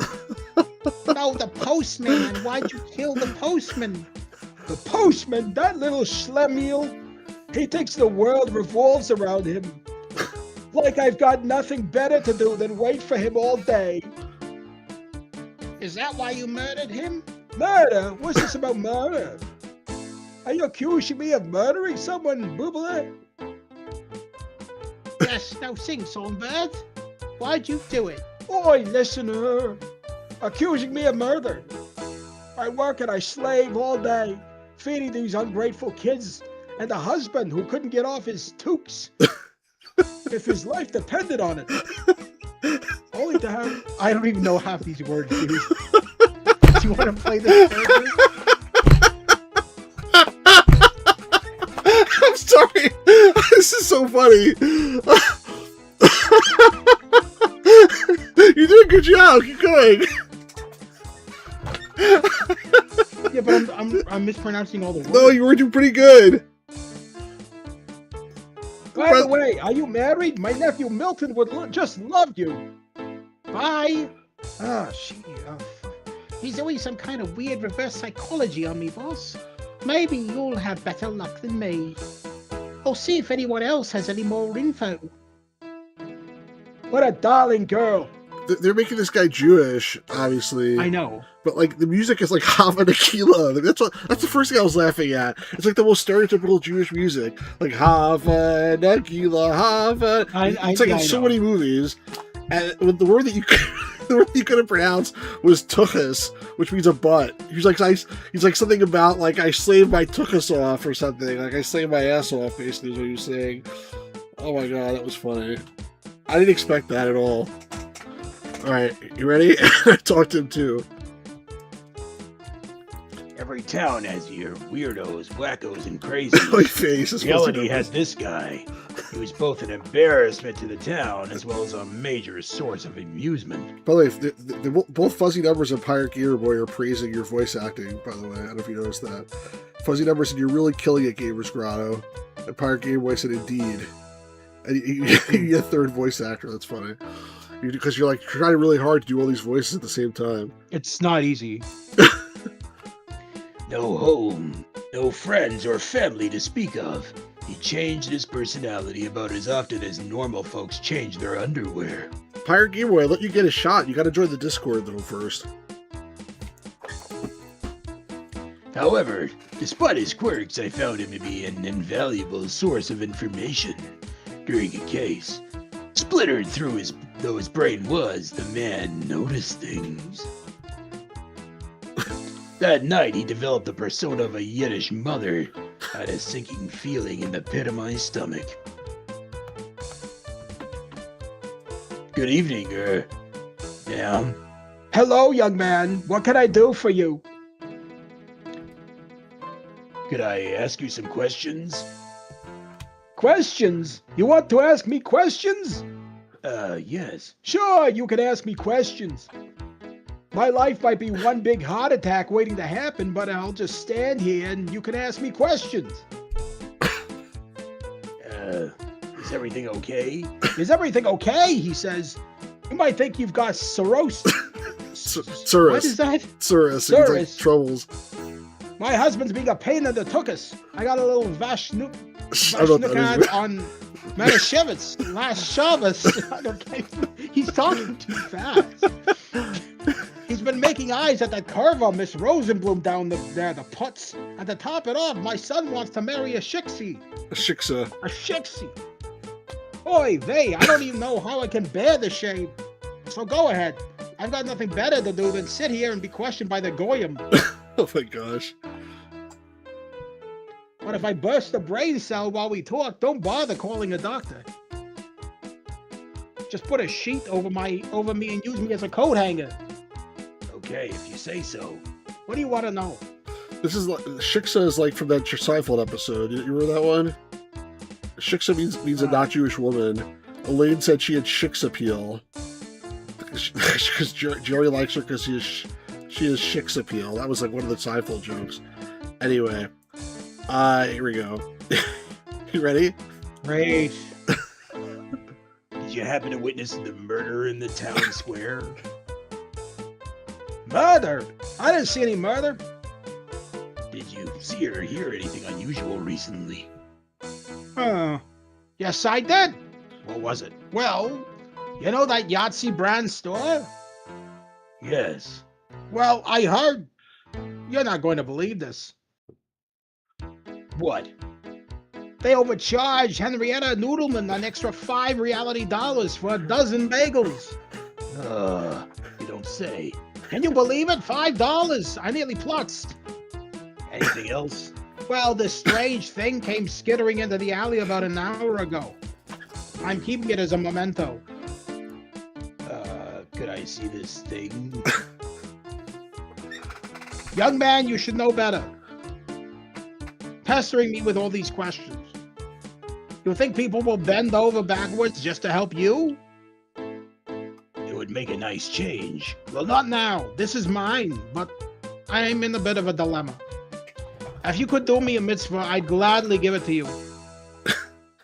No, the postman. Why'd you kill the postman? The postman, that little schlemiel, he thinks the world revolves around him. Like I've got nothing better to do than wait for him all day. Is that why you murdered him? Murder? What's this about murder? Are you accusing me of murdering someone, Boobler? Yes, now sing, Songbird. Why'd you do it? Oi, listener! Accusing me of murder. I work and I slave all day, feeding these ungrateful kids and a husband who couldn't get off his toques if his life depended on it. Only to have... I don't even know half these words, dude. Do you want to play this character? I'm sorry. This is so funny. You did a good job. Keep going. Yeah, but I'm mispronouncing all the words. No, you were doing pretty good. By the way, are you married? My nephew Milton would just love you. Bye. Oh, he's doing some kind of weird reverse psychology on me, boss. Maybe you'll have better luck than me. I'll see if anyone else has any more info. What a darling girl. They're making this guy Jewish, obviously. I know. But like the music is like Hava Tequila. Like, that's the first thing I was laughing at. It's like the most stereotypical Jewish music, like Hava Tequila, Hava. It's like in so many movies. And the word that you couldn't pronounce was tuchus, which means a butt. He's like something about like I slaved my tuchus off or something. Like I slaved my ass off, basically is what he was saying. Oh my god, that was funny. I didn't expect that at all. Alright, you ready? I talked to him too. Every town has your weirdos, wackos, and crazies. My face is Reality has this guy, who is both an embarrassment to the town as well as a major source of amusement. By the way, both Fuzzy Numbers and Pirate Gamer Boy are praising your voice acting, by the way. I don't know if you noticed that. Fuzzy Numbers said, "You're really killing it, Gamers Grotto." And Pirate Gamer Boy said, "Indeed." And you're a third voice actor. That's funny. Because you're like trying really hard to do all these voices at the same time. It's not easy. No home, no friends or family to speak of. He changed his personality about as often as normal folks change their underwear. Pirate Gamer Boy, I let you get a shot. You gotta join the Discord though first. However, despite his quirks, I found him to be an invaluable source of information. During a case, splintered through though his brain was, the man noticed things. That night, he developed the persona of a Yiddish mother. I had a sinking feeling in the pit of my stomach. Good evening, ma'am. Hello, young man. What can I do for you? Could I ask you some questions? Questions? You want to ask me questions? Yes. Sure, you can ask me questions. My life might be one big heart attack waiting to happen, but I'll just stand here and you can ask me questions. Is everything okay? Is everything okay? He says. You might think you've got cirrhosis. Cirrus. What is that? Cirrus. It's like troubles. My husband's being a pain in the tuchus. I got a little Vashnukan on Manischewitz last Shabbos. He's talking too fast. He's been making eyes at that curva, Miss Rosenblum down there, the putz. And to top it off, my son wants to marry a shixie. A shiksa. A shixie. Oy vey, I don't even know how I can bear the shame. So go ahead. I've got nothing better to do than sit here and be questioned by the goyim. Oh my gosh. But if I burst a brain cell while we talk, don't bother calling a doctor. Just put a sheet over me and use me as a coat hanger. Okay, if you say so. What do you want to know? This is like Shiksa is like from that Seinfeld episode. You remember that one? Shiksa means a not Jewish woman. Elaine said she had Shiksa appeal. Because Joey likes her because she has Shiksa appeal. That was like one of the Seinfeld jokes. Anyway, here we go. You ready? Great. Did you happen to witness the murder in the town square? Murder? I didn't see any murder. Did you see or hear anything unusual recently? Yes, I did. What was it? Well, you know that Yahtzee brand store? Yes. Well, I heard. You're not going to believe this. What? They overcharged Henrietta Noodleman an extra $5 reality dollars for a dozen bagels. You don't say. Can you believe it? $5. I nearly plutzed. Anything else? Well, this strange thing came skittering into the alley about an hour ago. I'm keeping it as a memento. I see this thing? Young man, you should know better. Pestering me with all these questions. You think people will bend over backwards just to help you? It would make a nice change. Well, not now. This is mine, but I'm in a bit of a dilemma. If you could do me a mitzvah, I'd gladly give it to you.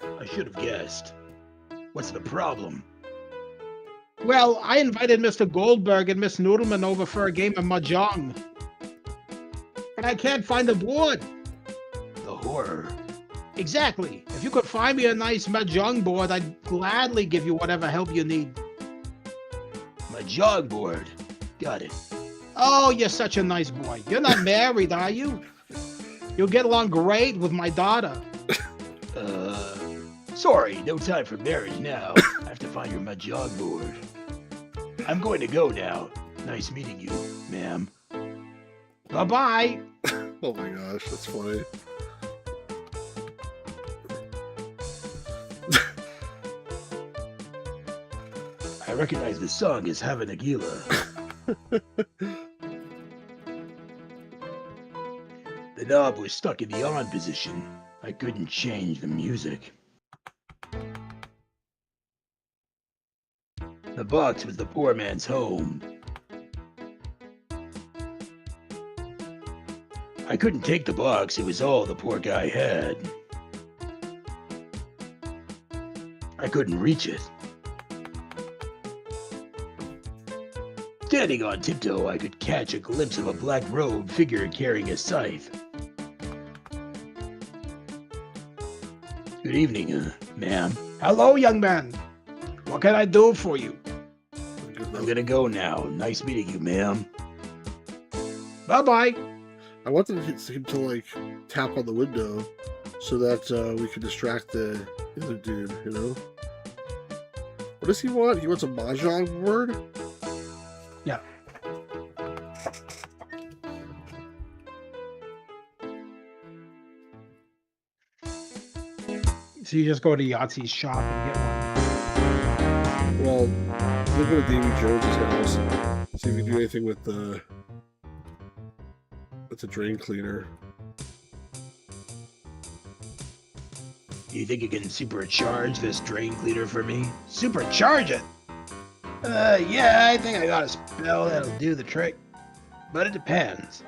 I should have guessed. What's the problem? Well, I invited Mr. Goldberg and Miss Noodleman over for a game of mahjong. But I can't find a board. The horror. Exactly. If you could find me a nice mahjong board, I'd gladly give you whatever help you need. My jog board. Got it. Oh, you're such a nice boy. You're not married, are you? You'll get along great with my daughter. Sorry, no time for marriage now. I have to find your mahjong board. I'm going to go now. Nice meeting you, ma'am. Bye-bye. Oh my gosh, that's funny. I recognize the song as Have a Nagila. The knob was stuck in the on position. I couldn't change the music. The box was the poor man's home. I couldn't take the box, it was all the poor guy had. I couldn't reach it. Standing on tiptoe, I could catch a glimpse of a black-robed figure carrying a scythe. Good evening, ma'am. Hello, young man. What can I do for you? I'm gonna go now. Nice meeting you, ma'am. Bye-bye. I wanted him to like tap on the window so that we could distract the other dude, you know? What does he want? He wants a mahjong board? Yeah. So you just go to Yahtzee's shop and get one. Well, look at Davy Jones's house. See if we can do anything with the drain cleaner. Do you think you can supercharge this drain cleaner for me? Supercharge it? Yeah, I think I got a spell that'll do the trick. But it depends.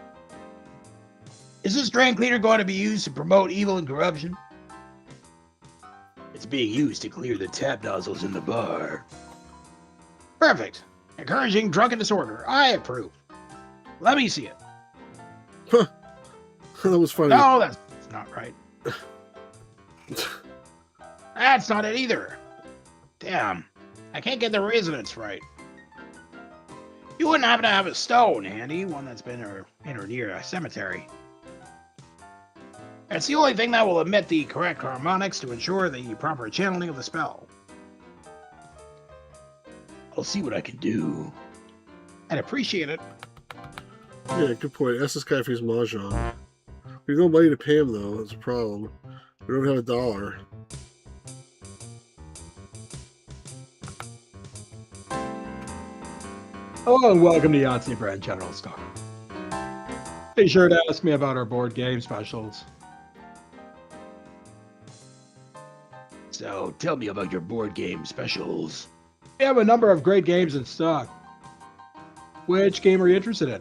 Is this drain cleaner going to be used to promote evil and corruption? It's being used to clear the tap nozzles in the bar. Perfect. Encouraging drunken disorder. I approve. Let me see it. Huh. That was funny. No, that's not right. That's not it either. Damn. I can't get the resonance right. You wouldn't happen to have a stone handy, one that's been in or near a cemetery. It's the only thing that will emit the correct harmonics to ensure the proper channeling of the spell. I'll see what I can do. I'd appreciate it. Yeah, good point. Ask this guy if he's mahjong. We have no money to pay him, though. That's a problem. We don't have $1. Hello and welcome to Yahtzee Brand General Store. Be sure to ask me about our board game specials. So, tell me about your board game specials. We have a number of great games in stock. Which game are you interested in?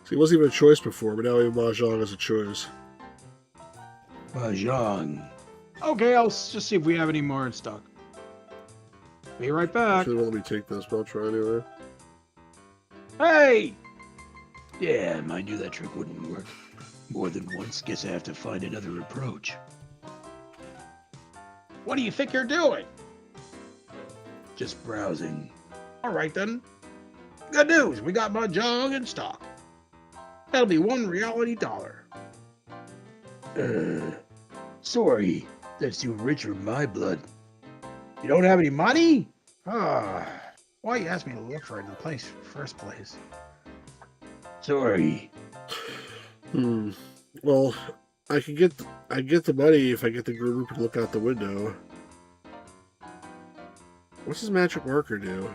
See, it wasn't even a choice before, but now we have mahjong as a choice. Mahjong. Okay, I'll just see if we have any more in stock. Be right back. Actually, won't let me take this, but I'll try anyway. Hey! Damn, I knew that trick wouldn't work. More than once, guess I have to find another approach. What do you think you're doing? Just browsing. All right, then. Good news. We got mahjong in stock. That'll be $1 reality dollar. Sorry. That's too rich for my blood. You don't have any money? Ah, why you asked me to look for it in the first place? Sorry. Well, I get the money if I get the group to look out the window. What's his magic marker do?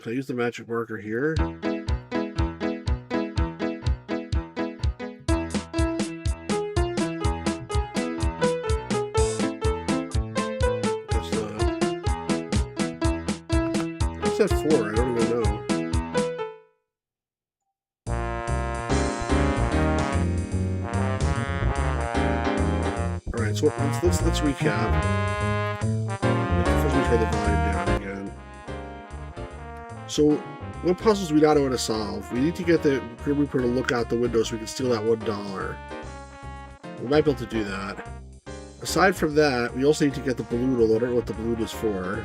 Can I use the magic marker here? Guess not. What's that for? I don't even know. Alright, so let's recap. First we turn the volume down again. So, what puzzles we not know how to solve? We need to get the Grim Reaper to look out the window so we can steal that $1. We might be able to do that. Aside from that, we also need to get the balloon, although I don't know what the balloon is for.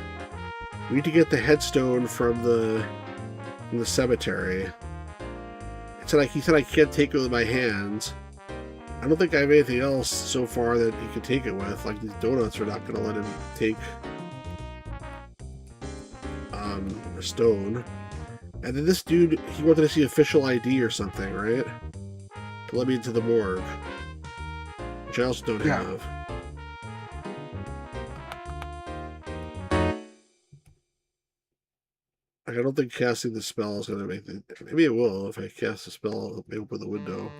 We need to get the headstone from the cemetery. He said I can't take it with my hands. I don't think I have anything else so far that he can take it with. Like, these donuts are not going to let him take a stone. And then this dude, he wanted to see official ID or something, right? To let me into the morgue. Which I also don't have. Like, I don't think casting the spell is going to make it. Maybe it will. If I cast the spell, it'll open the window.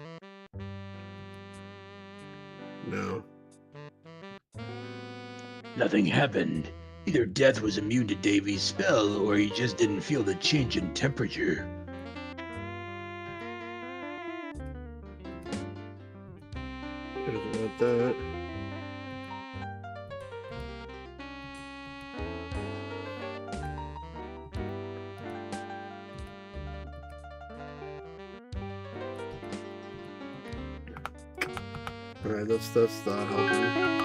No. Nothing happened. Either Death was immune to Davy's spell, or he just didn't feel the change in temperature. He doesn't want that. Alright, that's not helping.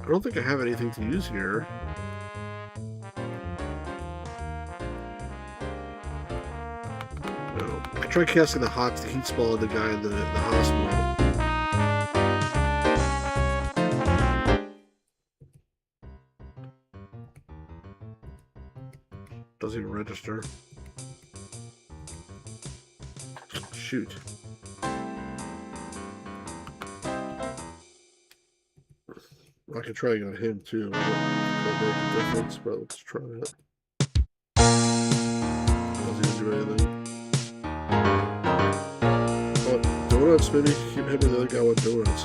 I don't think I have anything to use here. No. I tried casting the heat spell on the guy in the hospital. Doesn't even register. Shoot. I could try on him too. I don't make a difference, but let's try it. Doesn't even do anything. Oh, donuts, maybe keep him and the other guy with donuts.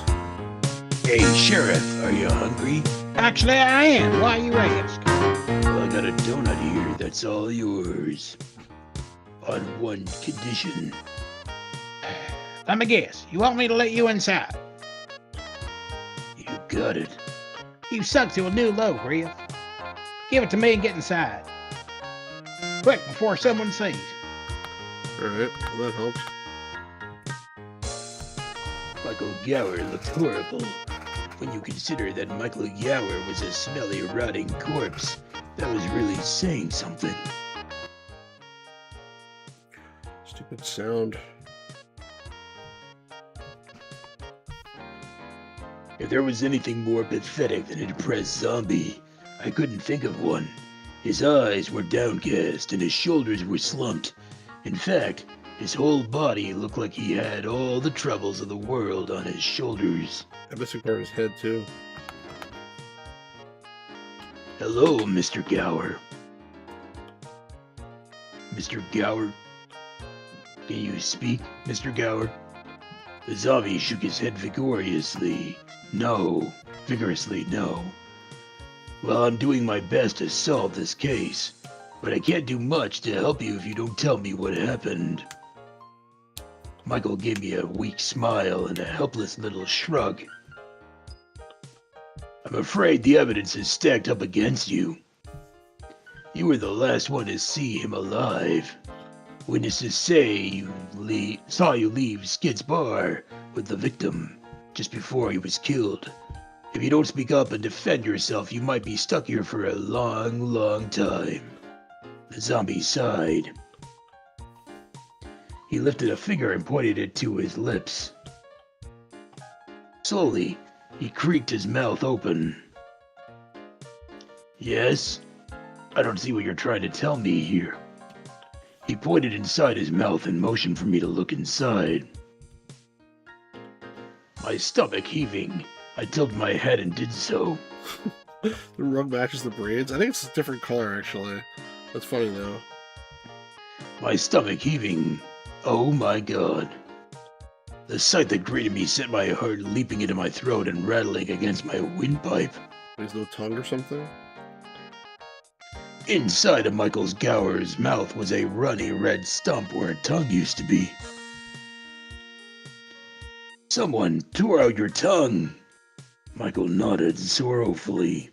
Hey, Sheriff, are you hungry? Actually, I am. Why you ask? Well, I got a donut here that's all yours. On one condition. Let me guess. You want me to let you inside? You got it. You sunk to a new low, Griff. Give it to me and get inside. Quick, before someone sees. Alright, well that helps. Michael Gower looked horrible. When you consider that Michael Gower was a smelly, rotting corpse, that was really saying something. Stupid sound. If there was anything more pathetic than a depressed zombie, I couldn't think of one. His eyes were downcast and his shoulders were slumped. In fact, his whole body looked like he had all the troubles of the world on his shoulders. I'm missing part of his head too. Hello, Mr. Gower. Mr. Gower? Can you speak, Mr. Gower? The zombie shook his head vigorously. No. Vigorously, no. Well, I'm doing my best to solve this case, but I can't do much to help you if you don't tell me what happened. Michael gave me a weak smile and a helpless little shrug. I'm afraid the evidence is stacked up against you. You were the last one to see him alive. Witnesses say you saw you leave Skid's bar with the victim just before he was killed. If you don't speak up and defend yourself, you might be stuck here for a long, long time. The zombie sighed. He lifted a finger and pointed it to his lips. Slowly, he creaked his mouth open. Yes? I don't see what you're trying to tell me here. He pointed inside his mouth and motioned for me to look inside. My stomach heaving. I tilted my head and did so. The rug matches the braids. I think it's a different color, actually. That's funny, though. My stomach heaving. Oh my god. The sight that greeted me sent my heart leaping into my throat and rattling against my windpipe. There's no tongue or something? Inside of Michael's Gower's mouth was a runny red stump where a tongue used to be. Someone tore out your tongue. Michael nodded sorrowfully.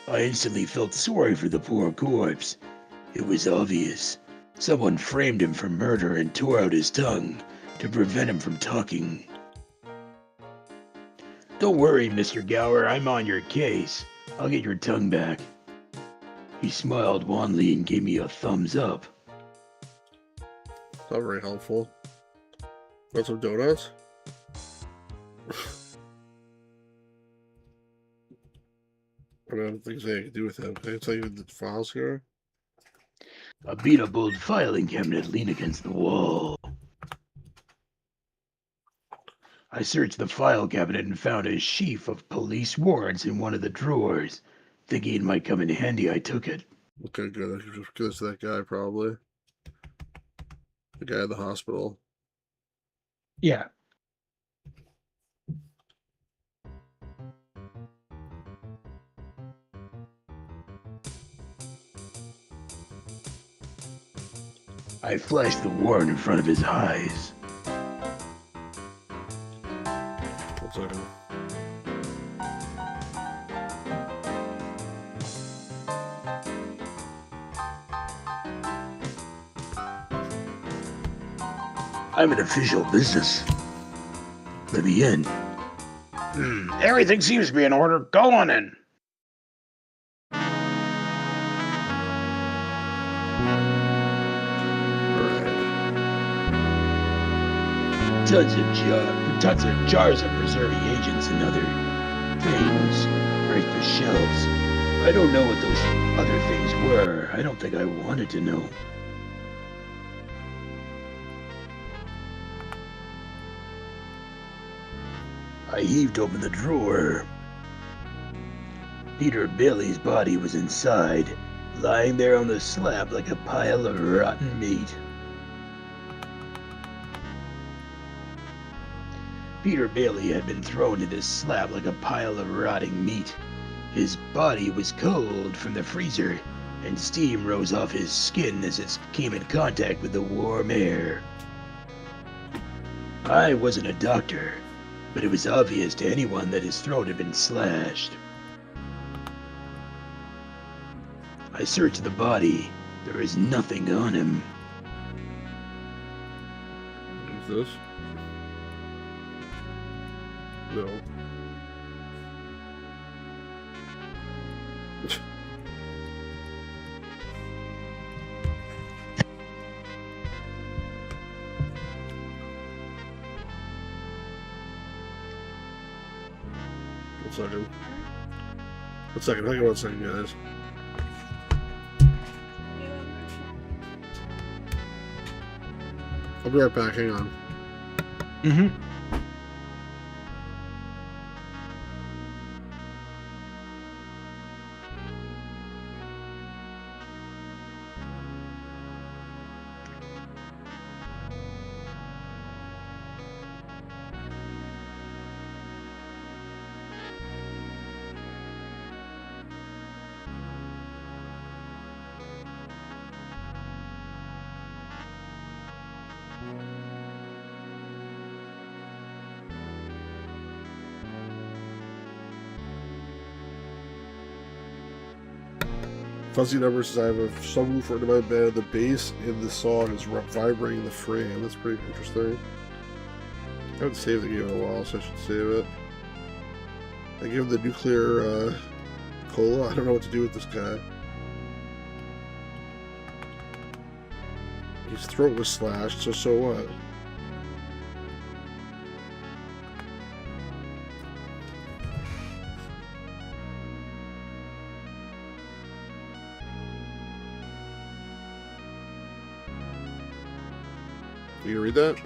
I instantly felt sorry for the poor corpse. It was obvious. Someone framed him for murder and tore out his tongue to prevent him from talking. Don't worry, Mr. Gower, I'm on your case. I'll get your tongue back. He smiled wanly and gave me a thumbs up. Not very helpful. Want some donuts? I don't think there's anything I can do with them. Can I tell you the files here? A beat-up old filing cabinet leaned against the wall. I searched the file cabinet and found a sheaf of police warrants in one of the drawers. Thinking it might come in handy, I took it. Okay, good. I should just give this to that guy, probably. The guy at the hospital. Yeah. I flashed the warrant in front of his eyes. 1 second. I'm an official business. Let me in. Everything seems to be in order. Go on in. Tons of jars of preserving agents and other things right for shelves. I don't know what those other things were. I don't think I wanted to know. I heaved open the drawer. Peter Bailey's body was inside, lying there on the slab like a pile of rotten meat. Peter Bailey had been thrown into this slab like a pile of rotting meat. His body was cold from the freezer, and steam rose off his skin as it came in contact with the warm air. I wasn't a doctor, but it was obvious to anyone that his throat had been slashed. I searched the body. There was nothing on him. Who's this? No. One second. Hang on 1 second, guys. I'll be right back. Hang on. Mm-hmm. Fuzzy Number says I have a subwoofer under my bed. The bass in the song is vibrating the frame. That's pretty interesting. I haven't saved the game in a while, so I should save it. I give him the nuclear cola. I don't know what to do with this guy. His throat was slashed, so what? You read that?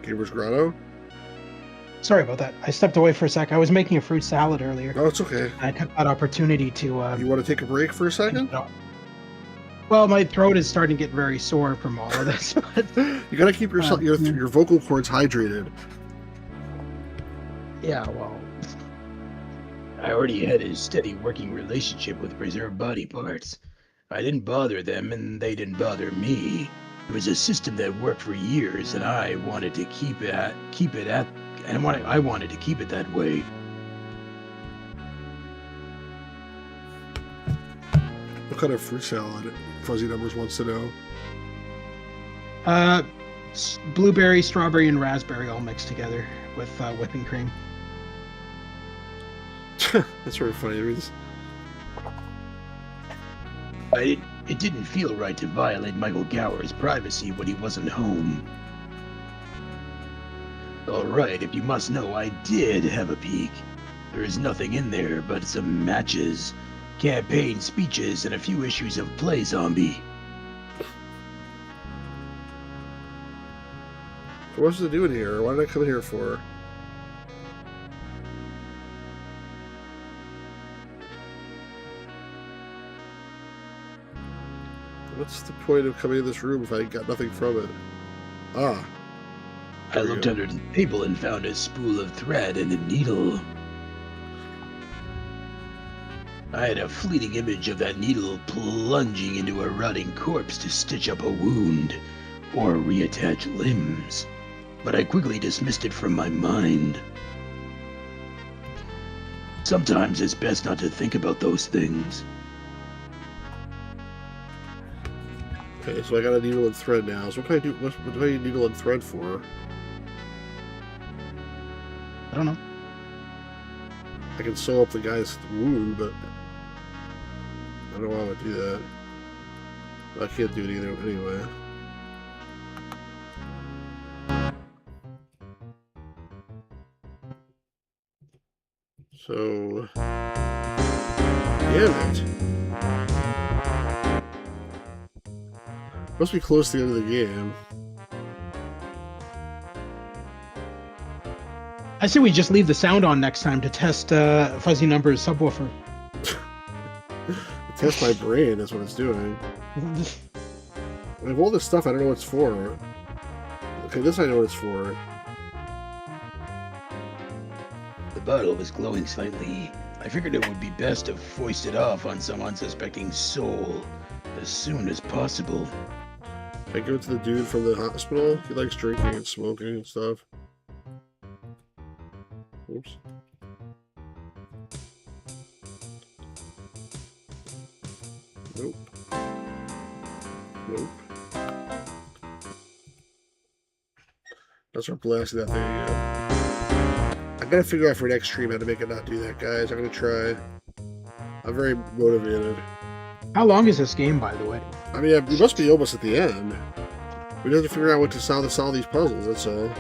Gamer's Grotto. Sorry about that. I stepped away for a sec. I was making a fruit salad earlier. Oh, it's okay. I took that opportunity to. You want to take a break for a second? Well, my throat is starting to get very sore from all of this. But, You gotta keep your vocal cords hydrated. yeah, well, I already had a steady working relationship with reserve body parts. I didn't bother them, and they didn't bother me. It was a system that worked for years, and I wanted to keep it that way. What kind of fruit salad? Fuzzy Numbers wants to know. blueberry, strawberry, and raspberry all mixed together with whipping cream. That's very funny. It didn't feel right to violate Michael Gower's privacy when he wasn't home. Alright, if you must know, I did have a peek. There is nothing in there but some matches, campaign speeches, and a few issues of Play Zombie. What's it doing here? What did I come here for? What's the point of coming in this room if I got nothing from it? Ah. I looked under the table and found a spool of thread and a needle. I had a fleeting image of that needle plunging into a rotting corpse to stitch up a wound or reattach limbs, but I quickly dismissed it from my mind. Sometimes it's best not to think about those things. Okay, so I got a needle and thread now. So what can I do? What do I need needle and thread for? I don't know. I can sew up the guy's wound, but I don't know why I would do that. I can't do it either anyway. So, damn it. Must be close to the end of the game. I say we just leave the sound on next time to test Fuzzy Numbers subwoofer. Test my brain, that's what it's doing. I have all this stuff, I don't know what it's for. Okay, this I know what it's for. The bottle was glowing slightly. I figured it would be best to foist it off on some unsuspecting soul as soon as possible. I go to the dude from the hospital. He likes drinking and smoking and stuff. Oops. Nope. Nope. I'll start blasting that thing again. I gotta figure out for next stream how to make it not do that, guys. I'm gonna try. I'm very motivated. How long is this game, by the way? I mean, we must be almost at the end. We have to figure out what to solve these puzzles, that's all.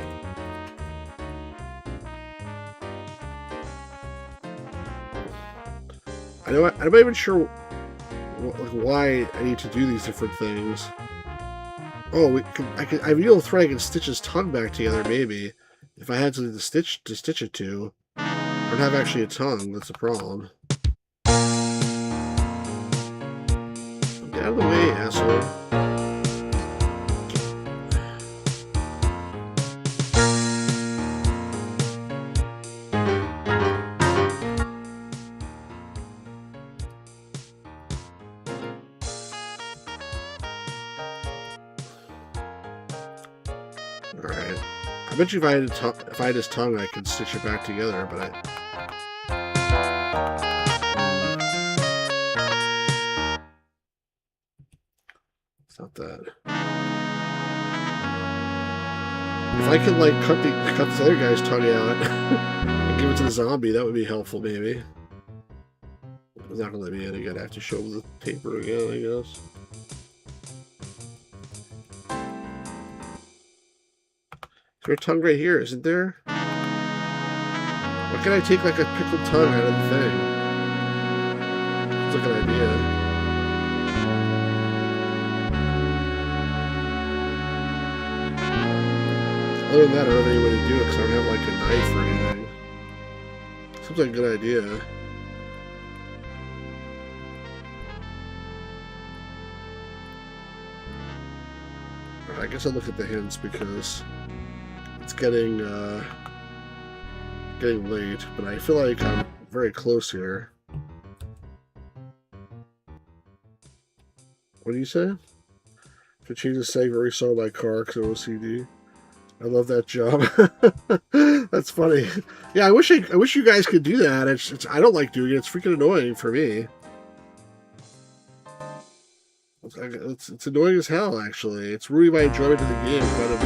I'm not even sure why I need to do these different things. Oh, I have needle thread. I can stitch his tongue back together. Maybe if I had something to stitch it to, I don't have actually a tongue. That's the problem. Get out of the way, asshole. Alright. I bet you if I had his tongue, I could stitch it back together, but it's not that. If I could, like, cut this other guy's tongue out and give it to the zombie, that would be helpful, maybe. It's not gonna let me in again. I have to show the paper again, I guess. There's a tongue right here, isn't there? Why can't I take like a pickled tongue out of the thing? It's like an idea. Other than that, I don't have any way to do it because I don't have like a knife or anything. Seems like a good idea. I guess I'll look at the hints because it's getting late, but I feel like I'm very close here. What do you say? To change the segment every song by car because of OCD. I love that job. That's funny. Yeah, I wish you guys could do that. It's I don't like doing it. It's freaking annoying for me. It's annoying as hell, actually. It's ruining my enjoyment of the game quite a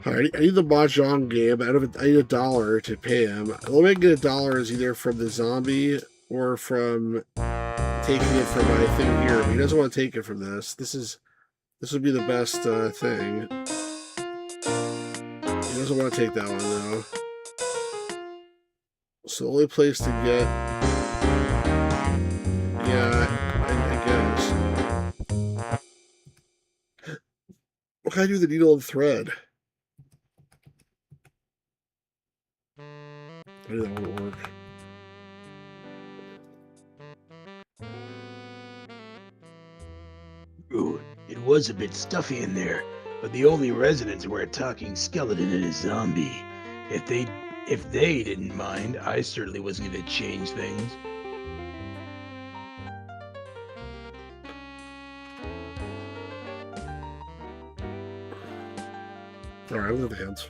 bit. Alright, I need the Mahjong game. I need $1 to pay him. The only way I can get $1 is either from the zombie or from taking it from my thing here. But he doesn't want to take it from this. This would be the best thing. He doesn't want to take that one, though. So the only place to get... Yeah, I guess. What can I do with the needle and thread? I knew that wouldn't work. Ooh, it was a bit stuffy in there, but the only residents were a talking skeleton and a zombie. If they didn't mind, I certainly wasn't going to change things. Alright, I'll leave the hands.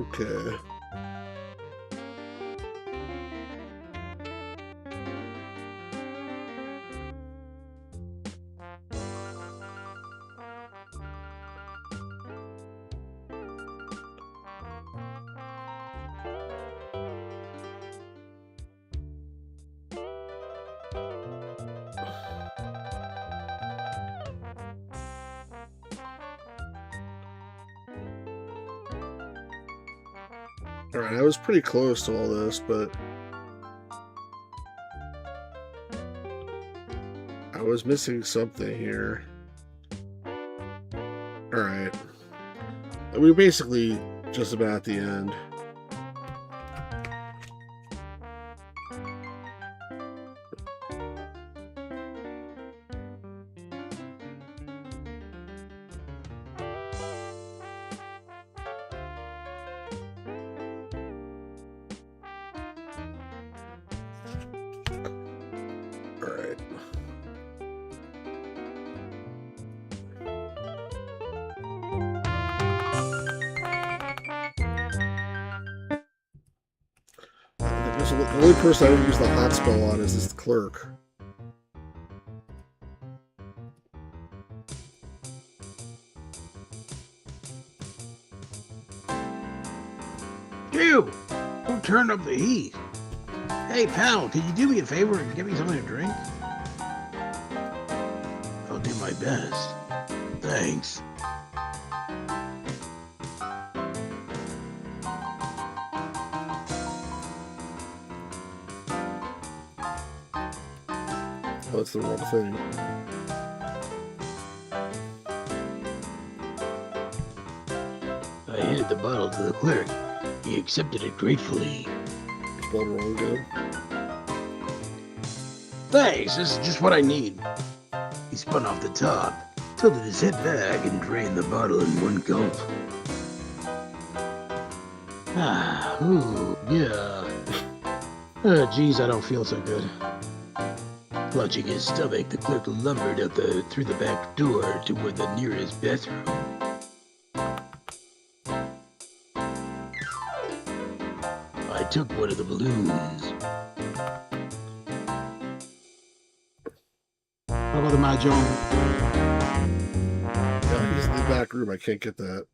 Okay. Alright, I was pretty close to all this, but I was missing something here. Alright. We were basically just about at the end. Alright. The only person I would use the hot spell on is this clerk. You! Who turned up the heat? Hey, pal, can you do me a favor and get me something to drink? I'll do my best. Thanks. Oh, that's the wrong thing. I handed the bottle to the clerk. He accepted it gratefully. Spelled wrong again. Thanks, this is just what I need. He spun off the top, tilted his head back, and drained the bottle in one gulp. Ah, ooh, yeah. Geez, I don't feel so good. Clutching his stomach, the clerk lumbered out through the back door toward the nearest bathroom. I took one of the balloons. How about the Mahjong? Yeah, he's in the back room. I can't get that.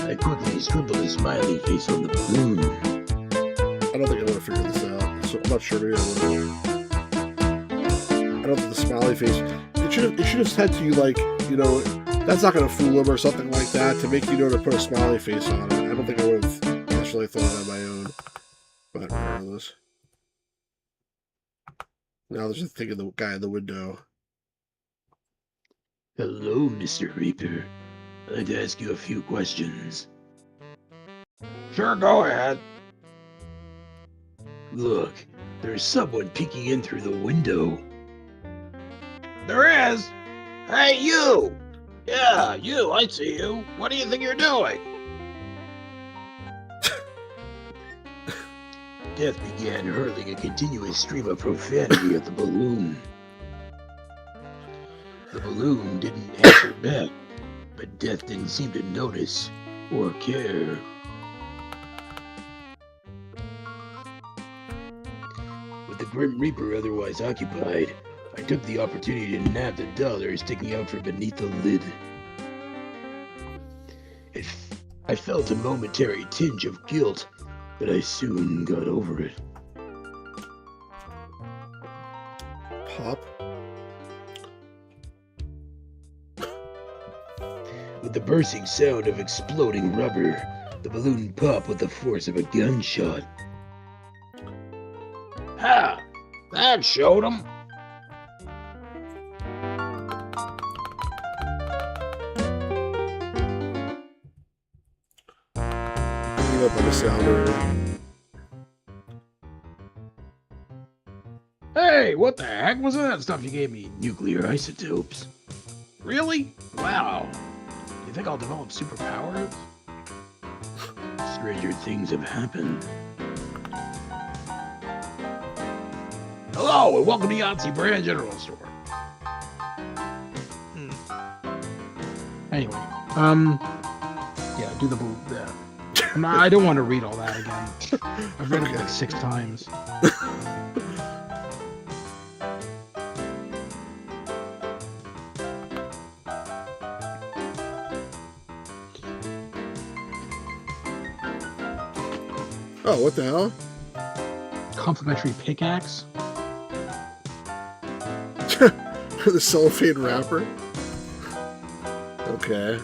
I I quickly scribbled a smiley face on the balloon. I don't think I'm gonna figure this out. So I'm not sure. Maybe I don't think the smiley face. It should have said to you like, you know, that's not gonna fool him or something like that to make you know to put a smiley face on it. I don't think I would have necessarily thought of that on my own. But regardless. Now there's a thing of the guy in the window. Hello, Mr. Reaper. I'd like to ask you a few questions. Sure, go ahead. Look, there's someone peeking in through the window. There is. Hey, you! Yeah, you, I see you. What do you think you're doing? Death began hurling a continuous stream of profanity at the balloon. The balloon didn't answer back, but Death didn't seem to notice or care. With the Grim Reaper otherwise occupied, I took the opportunity to nab the dollar sticking out from beneath the lid. I felt a momentary tinge of guilt, but I soon got over it. Pop. With the bursting sound of exploding rubber, the balloon popped with the force of a gunshot. Ha! That showed him. Picking up on the sounder. Hey, what the heck was that stuff you gave me? Nuclear isotopes. Really? Wow. You think I'll develop superpowers? Stranger things have happened. Hello, and welcome to Yahtzee Brand General Store. Anyway, yeah, do the blue. I don't want to read all that again. I've read it like 6 times. Oh, what the hell? Complimentary pickaxe. The cellophane wrapper. Okay.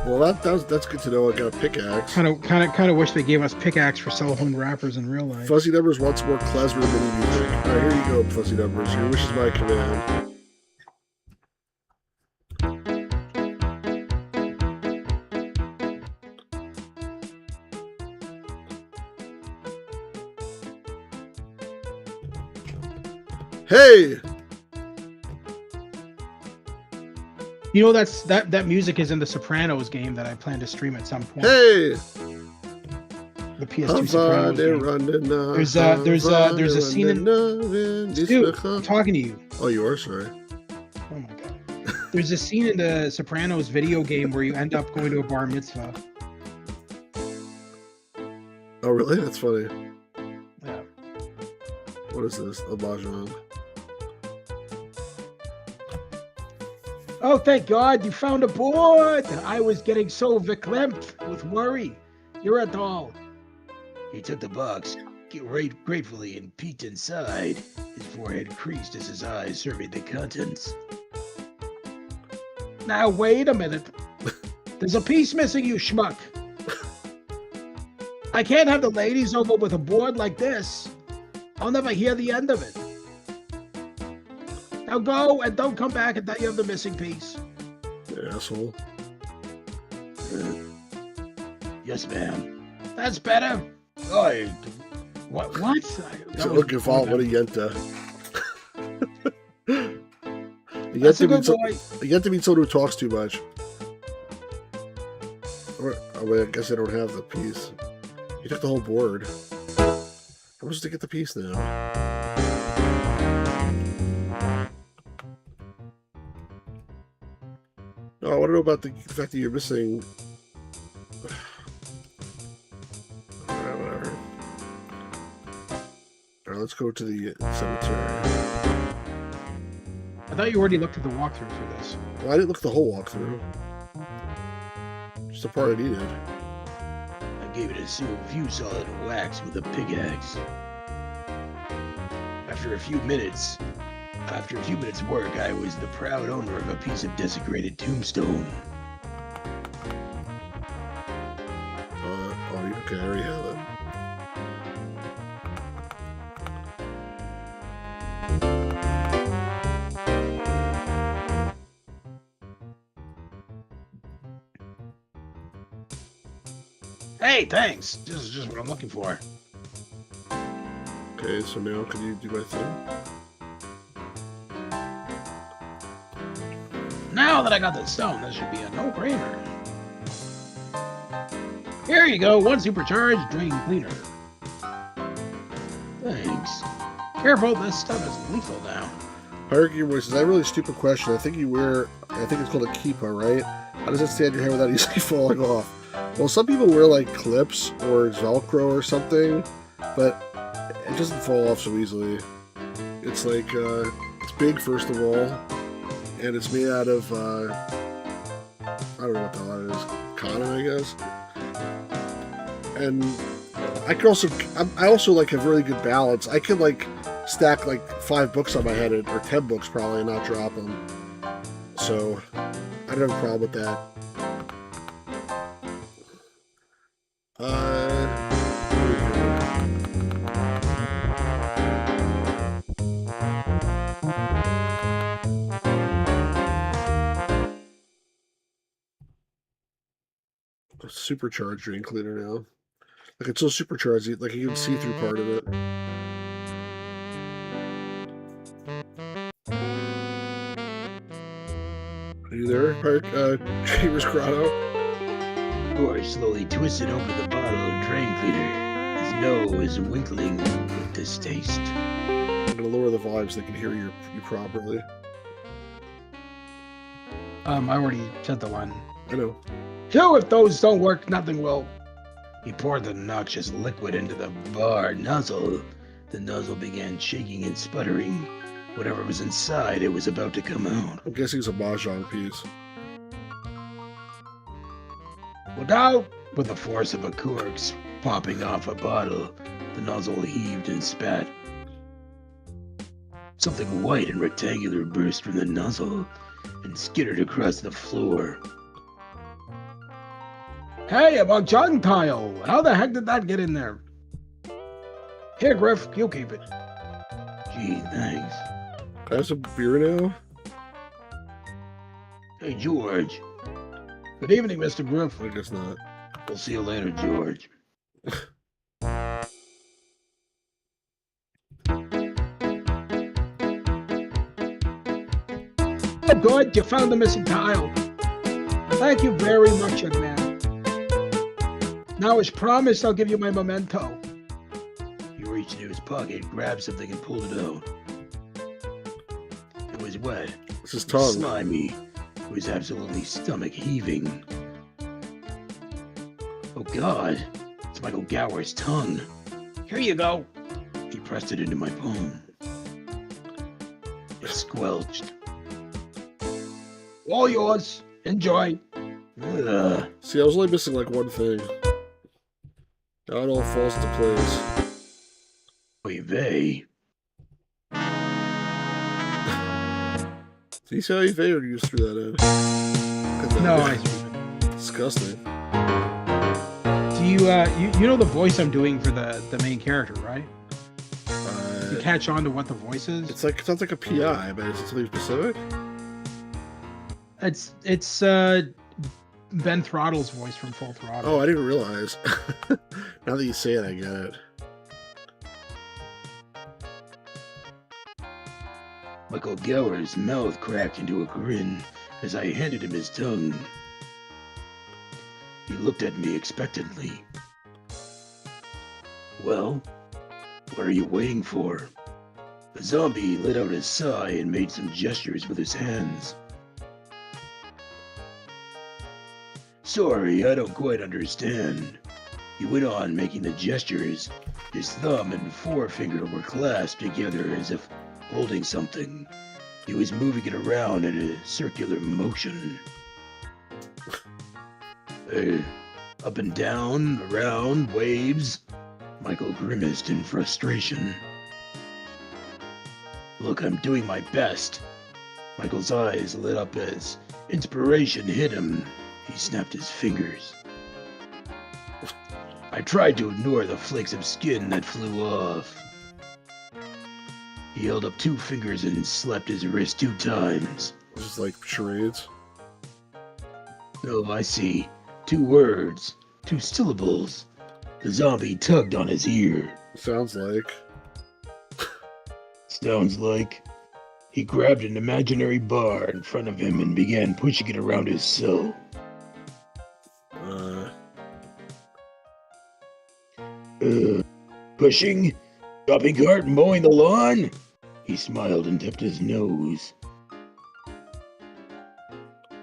Well, that's good to know. I got a pickaxe. Kind of wish they gave us pickaxe for cellophane wrappers in real life. Fuzzy Numbers wants more klezmer mini music. All right, here you go, Fuzzy Numbers. Your wish is my command. Hey! You know that music is in the Sopranos game that I plan to stream at some point. Hey! The PS2 Sopranos game. There's a scene in Stu, I'm talking to you. Oh, you are? Sorry. Oh my god. There's a scene in the Sopranos video game where you end up going to a bar mitzvah. Oh, really? That's funny. Yeah. What is this? A mahjong. Oh, thank God you found a board. I was getting so verklempt with worry. You're a doll. He took the box gratefully and peeked inside. His forehead creased as his eyes surveyed the contents. Now, wait a minute. There's a piece missing, you schmuck. I can't have the ladies over with a board like this. I'll never hear the end of it. Now go and don't come back until you have the missing piece. Asshole. Yes, ma'am. That's better. Oh, What? So look, if all what a yenta. That's a good boy. You have to meet someone who talks too much. Or, oh, wait, I guess I don't have the piece. You took the whole board. I'm supposed to get the piece now. Oh, I want to know about the fact that you're missing. Alright, whatever. Alright, let's go to the cemetery. I thought you already looked at the walkthrough for this. Well, I didn't look at the whole walkthrough. Just the part I needed. gave it a few solid whacks with a pickaxe. After a few minutes work, I was the proud owner of a piece of desecrated tombstone. Okay, I already have it. Hey, thanks. This is just what I'm looking for. Okay, so now can you do my thing? Now that I got the stone, this should be a no-brainer. Here you go, 1 supercharged drain cleaner. Thanks. Careful, this stuff is lethal now. Hierarchy voice, is that a really stupid question? I think it's called a keepa, right? How does that stay on your hair without easily falling off? Well, some people wear like clips or Velcro or something, but it doesn't fall off so easily. It's like, it's big first of all, and it's made out of, I don't know what the hell it is, cotton, I guess. And I also like have really good balance. I can like stack like 5 books on my head, or 10 books probably, and not drop them. So I don't have a problem with that. Supercharged drain cleaner now. Like it's so supercharged, like you can see through part of it. Are you there, Chambers Grotto? George slowly twisted open the bottle of drain cleaner, his nose winkling with distaste. I'm gonna lower the volume so they can hear you properly. I already said the one. I know. So if those don't work, nothing will. He poured the noxious liquid into the bar nozzle. The nozzle began shaking and sputtering. Whatever was inside, it was about to come out. I'm guessing it's a mahjong piece. Without, with the force of a cork popping off a bottle, the nozzle heaved and spat. Something white and rectangular burst from the nozzle and skittered across the floor. Hey, a mahjong tile! How the heck did that get in there? Here, Griff, you keep it. Gee, thanks. Can I have some beer now? Hey, George. Good evening, Mr. Griff. I guess not. We'll see you later, George. Oh, good, you found the missing tile. Thank you very much, young man. Now, as promised, I'll give you my memento. He reached into his pocket, grabbed something, and pulled it out. It was wet. It's his tongue. Slimy. It was absolutely stomach heaving. Oh God, it's Michael Gower's tongue. Here you go. He pressed it into my palm. It squelched. All yours. Enjoy. Ugh. See, I was only missing like one thing. Now it all falls into place. Oy vey. Do you see how you favored you just threw that in? No, I. Disgusting. Do you know the voice I'm doing for the main character, right? You catch on to what the voice is? It sounds like a PI, but is it something specific? It's Ben Throttle's voice from Full Throttle. Oh, I didn't realize. Now that you say it, I get it. Michael Gower's mouth cracked into a grin as I handed him his tongue. He looked at me expectantly. Well, what are you waiting for? The zombie let out a sigh and made some gestures with his hands. Sorry, I don't quite understand. He went on making the gestures. His thumb and forefinger were clasped together as if holding something. He was moving it around in a circular motion. Up and down, around, waves. Michael grimaced in frustration. Look, I'm doing my best. Michael's eyes lit up as inspiration hit him. He snapped his fingers. I tried to ignore the flakes of skin that flew off. He held up 2 fingers and slapped his wrist 2 times. This is like charades. Oh, I see. 2 words. 2 syllables. The zombie tugged on his ear. Sounds like. Sounds like. He grabbed an imaginary bar in front of him and began pushing it around his cell. Pushing? Shopping cart mowing the lawn? He smiled and dipped his nose.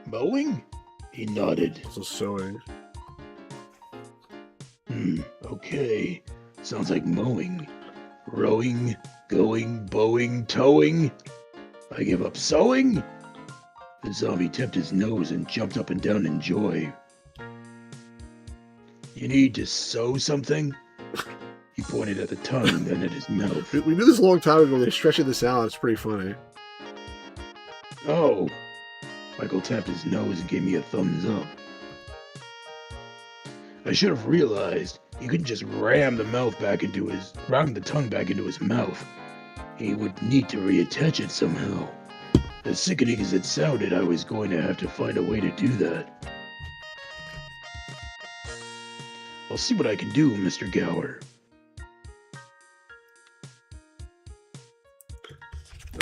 Mowing? He nodded. So sewing. Okay. Sounds like mowing. Rowing, going, bowing, towing. I give up sewing? The zombie tipped his nose and jumped up and down in joy. You need to sew something? He pointed at the tongue, then at his mouth. We knew this a long time ago. They're stretching this out. It's pretty funny. Oh. Michael tapped his nose and gave me a thumbs up. I should have realized he couldn't just ram the tongue back into his mouth. He would need to reattach it somehow. As sickening as it sounded, I was going to have to find a way to do that. I'll see what I can do, Mr. Gower.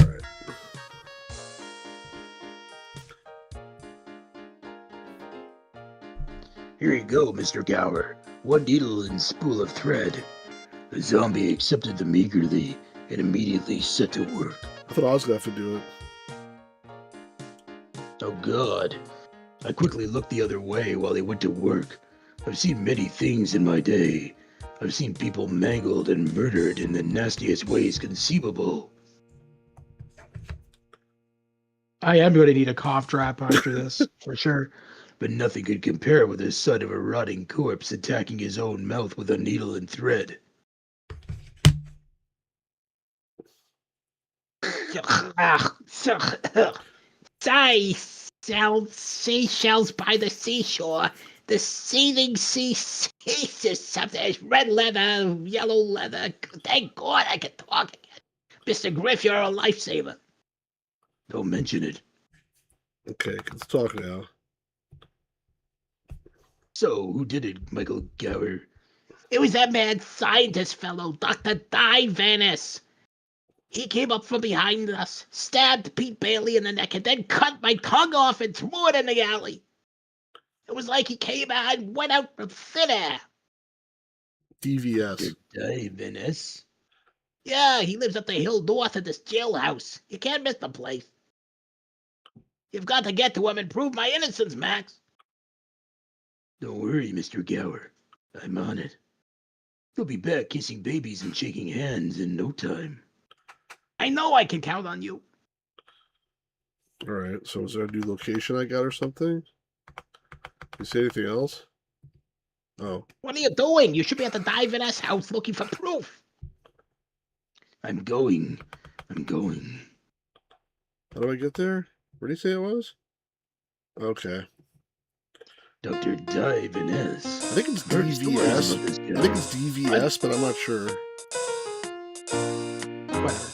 Alright. Here you go, Mr. Gower. 1 needle and spool of thread. The zombie accepted them eagerly and immediately set to work. I thought I was going to have to do it. Oh God. I quickly looked the other way while he went to work. I've seen many things in my day. I've seen people mangled and murdered in the nastiest ways conceivable. I am going to need a cough drop after this, for sure. But nothing could compare with the sight of a rotting corpse attacking his own mouth with a needle and thread. Seashells by the seashore. The seething sea ceases. Something red leather, yellow leather. Thank God I can talk again. Mr. Griff, you're a lifesaver. Don't mention it. Okay, let's talk now. So, who did it, Michael Gower? It was that mad scientist fellow, Dr. Dave Venice. He came up from behind us, stabbed Pete Bailey in the neck, and then cut my tongue off and threw it in the alley. It was like he came out and went out from thin air. DVS. Dave Venice? Yeah, he lives up the hill north of this jailhouse. You can't miss the place. You've got to get to him and prove my innocence, Max. Don't worry, Mr. Gower. I'm on it. He'll be back kissing babies and shaking hands in no time. I know I can count on you. Alright, so is there a new location I got or something? You say anything else? Oh. What are you doing? You should be at the Dave Venice house looking for proof. I'm going. How do I get there? Where did he say it was? Okay. Dr. Dave Venice. I think it's Heard stories DVS. about this guy. I think it's DVS, but I'm not sure. Whatever.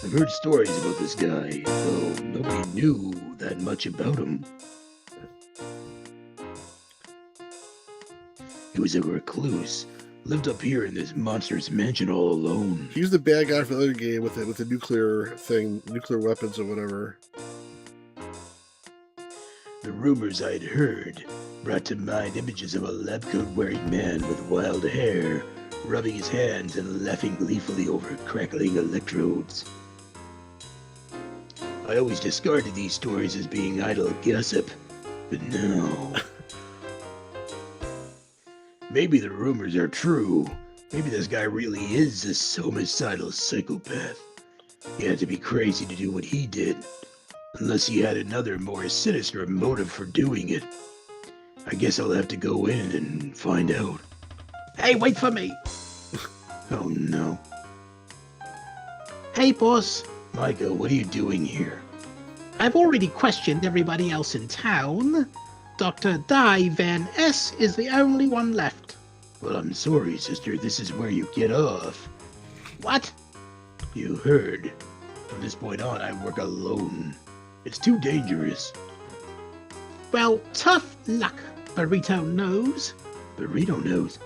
I've heard stories about this guy, though nobody knew that much about him. He was a recluse, lived up here in this monstrous mansion all alone. He was the bad guy from the other game with the nuclear thing, nuclear weapons or whatever. The rumors I'd heard brought to mind images of a lab coat-wearing man with wild hair, rubbing his hands and laughing gleefully over crackling electrodes. I always discarded these stories as being idle gossip, but now... Maybe the rumors are true. Maybe this guy really is a homicidal psychopath. He had to be crazy to do what he did. Unless he had another, more sinister motive for doing it. I guess I'll have to go in and find out. Hey, wait for me. Oh no. Hey, boss. Micah, what are you doing here? I've already questioned everybody else in town. Dr. Di Van S is the only one left. Well, I'm sorry, sister. This is where you get off. What? You heard. From this point on, I work alone. It's too dangerous. Well, tough luck, Burrito Nose. Burrito knows.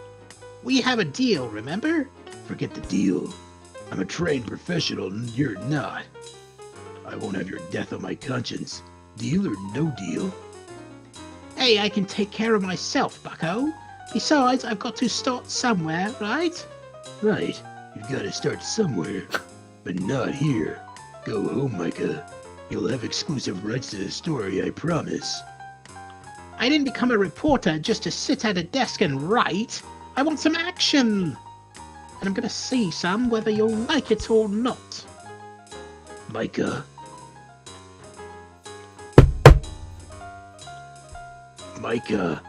We have a deal, remember? Forget the deal. I'm a trained professional and you're not. I won't have your death on my conscience. Deal or no deal? Hey, I can take care of myself, bucko. Besides, I've got to start somewhere, right? Right. You've got to start somewhere. But not here. Go home, Micah. You'll have exclusive rights to the story, I promise. I didn't become a reporter just to sit at a desk and write. I want some action. And I'm gonna see some whether you'll like it or not. Micah. Micah.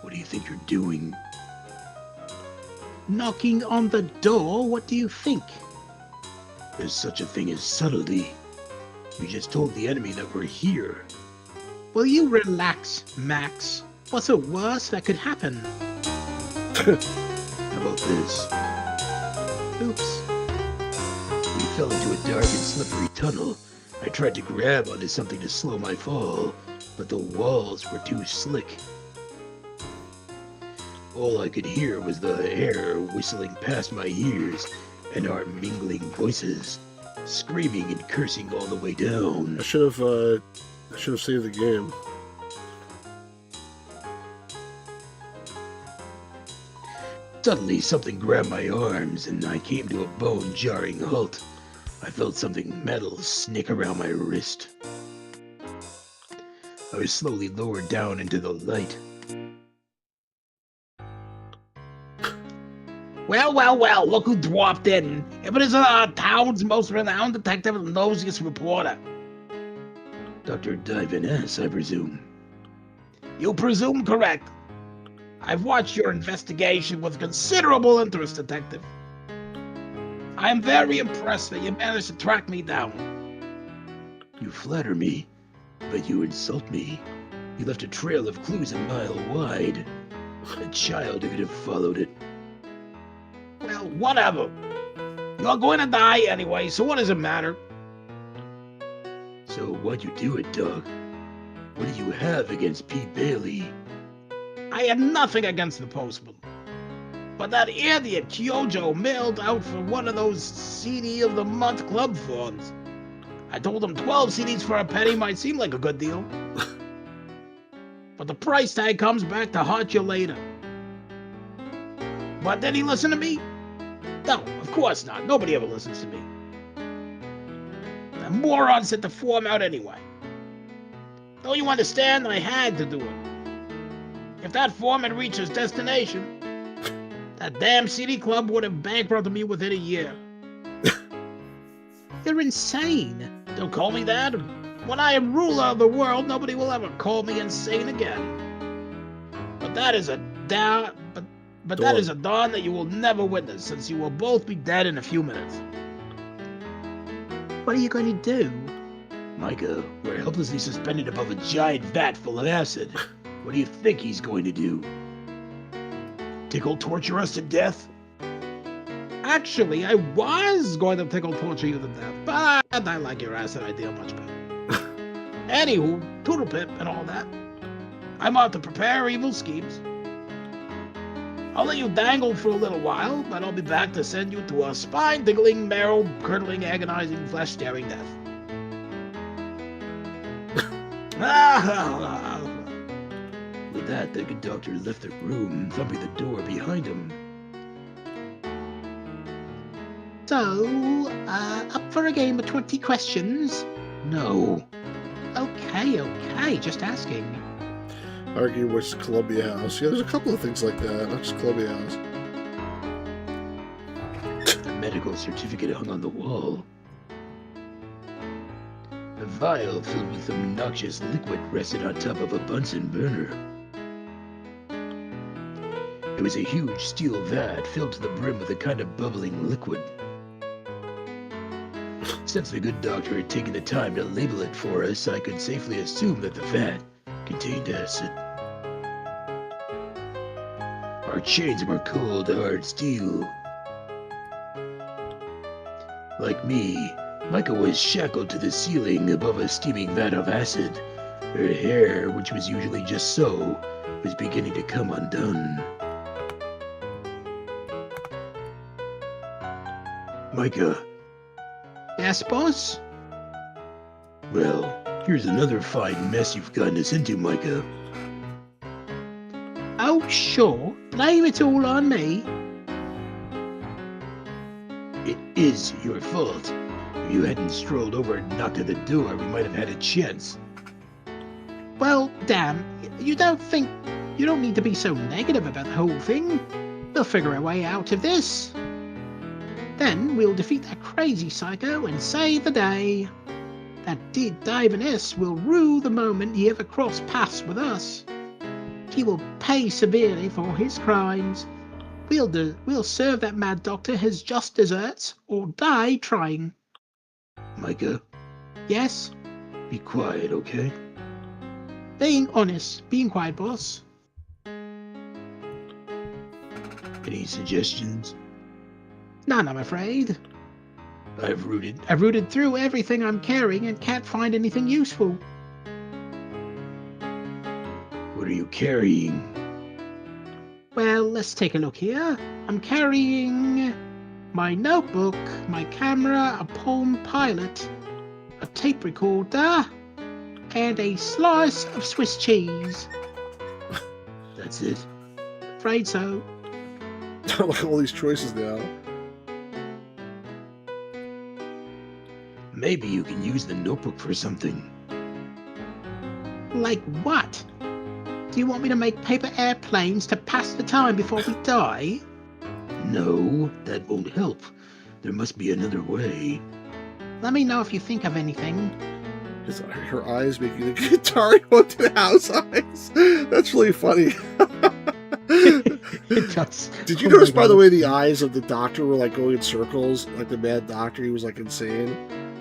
What do you think you're doing? Knocking on the door, what do you think? There's such a thing as subtlety. You just told the enemy that we're here. Will you relax, Max? What's the worst that could happen? How about this? Oops. We fell into a dark and slippery tunnel. I tried to grab onto something to slow my fall, but the walls were too slick. All I could hear was the air whistling past my ears and our mingling voices, screaming and cursing all the way down. I should have saved the game. Suddenly, something grabbed my arms, and I came to a bone-jarring halt. I felt something metal snick around my wrist. I was slowly lowered down into the light. Well, look who dropped in. If it isn't our town's most renowned detective and nosiest reporter. Dr. Divan S., I presume. You presume correct. I've watched your investigation with considerable interest, Detective. I am very impressed that you managed to track me down. You flatter me, but you insult me. You left a trail of clues a mile wide. A child could have followed it. Well, whatever. You're going to die anyway, so what does it matter? So why'd you do it, Doug? What do you have against Pete Bailey? I had nothing against the postman. But that idiot Kyojo mailed out for one of those CD of the Month club funds. I told him 12 CDs for a penny might seem like a good deal. But the price tag comes back to haunt you later. But did he listen to me? No, of course not. Nobody ever listens to me. The moron sent the form out anyway. Don't you understand? I had to do it. If that form had reached its destination, that damn CD club would have bankrupted me within a year. You're insane. Don't call me that. When I am ruler of the world, nobody will ever call me insane again. But that is a dawn that you will never witness, since you will both be dead in a few minutes. What are you going to do? Micah, we're helplessly suspended above a giant vat full of acid. What do you think he's going to do? Tickle torture us to death? Actually, I was going to tickle torture you to death, but I like your acid idea much better. Anywho, Toodle Pip and all that. I'm out to prepare evil schemes. I'll let you dangle for a little while, but I'll be back to send you to a spine-tingling, marrow-curdling, agonizing, flesh-tearing death. With that, the good doctor left the room, thumping the door behind him. So, up for a game of 20 questions? No. Okay, just asking. Argue which Columbia House. Yeah, there's a couple of things like that, not just Columbia House. A medical certificate hung on the wall. A vial filled with some noxious liquid rested on top of a Bunsen burner. It was a huge steel vat filled to the brim with a kind of bubbling liquid. Since the good doctor had taken the time to label it for us, I could safely assume that the vat contained acid. Our chains were cold, hard steel. Like me, Micah was shackled to the ceiling above a steaming vat of acid. Her hair, which was usually just so, was beginning to come undone. Micah, Yes, boss? well, here's another fine mess you've gotten us into, Micah. Oh, sure. Blame it all on me. It is your fault. If you hadn't strolled over and knocked at the door, we might have had a chance. Well, damn. You don't need to be so negative about the whole thing. We'll figure a way out of this. Then we'll defeat that crazy psycho and save the day. That Dave and S will rue the moment he ever crossed paths with us. He will pay severely for his crimes. We'll serve that mad doctor his just desserts or die trying. Micah, Yes? be quiet, okay? Being honest. Being quiet, boss. Any suggestions? None, I'm afraid. I've rooted. I've rooted through everything I'm carrying and can't find anything useful. What are you carrying? Well, let's take a look here. I'm carrying my notebook, my camera, a Palm Pilot, a tape recorder, and a slice of Swiss cheese. That's it? Afraid so. I like all these choices now. Maybe you can use the notebook for something. Like what? Do you want me to make paper airplanes to pass the time before we die? No, that won't help. There must be another way. Let me know if you think of anything. Her eyes making the guitar go into the house eyes. That's really funny. It does. Did you Oh notice, my by the God. way, the eyes of the doctor were like going in circles? Like the mad doctor, he was like insane.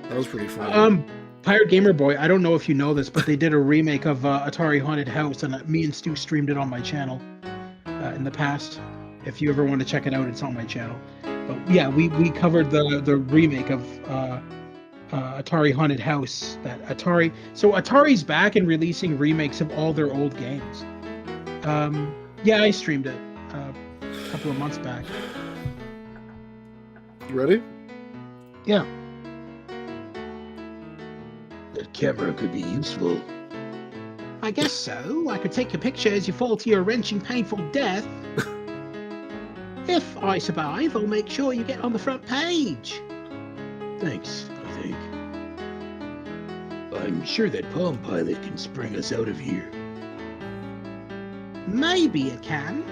That was pretty funny. Pirate Gamer Boy, I don't know if you know this, but they did a remake of Atari Haunted House, and me and Stu streamed it on my channel in the past. If you ever want to check it out, it's on my channel. But yeah, we covered the remake of Atari Haunted House. So Atari's back and releasing remakes of all their old games. Yeah, I streamed it a couple of months back. You ready? Yeah. That camera could be useful. I guess so. I could take a picture as you fall to your wrenching, painful death. If I survive, I'll make sure you get on the front page. Thanks, I think. I'm sure that Palm Pilot can spring us out of here. Maybe it can.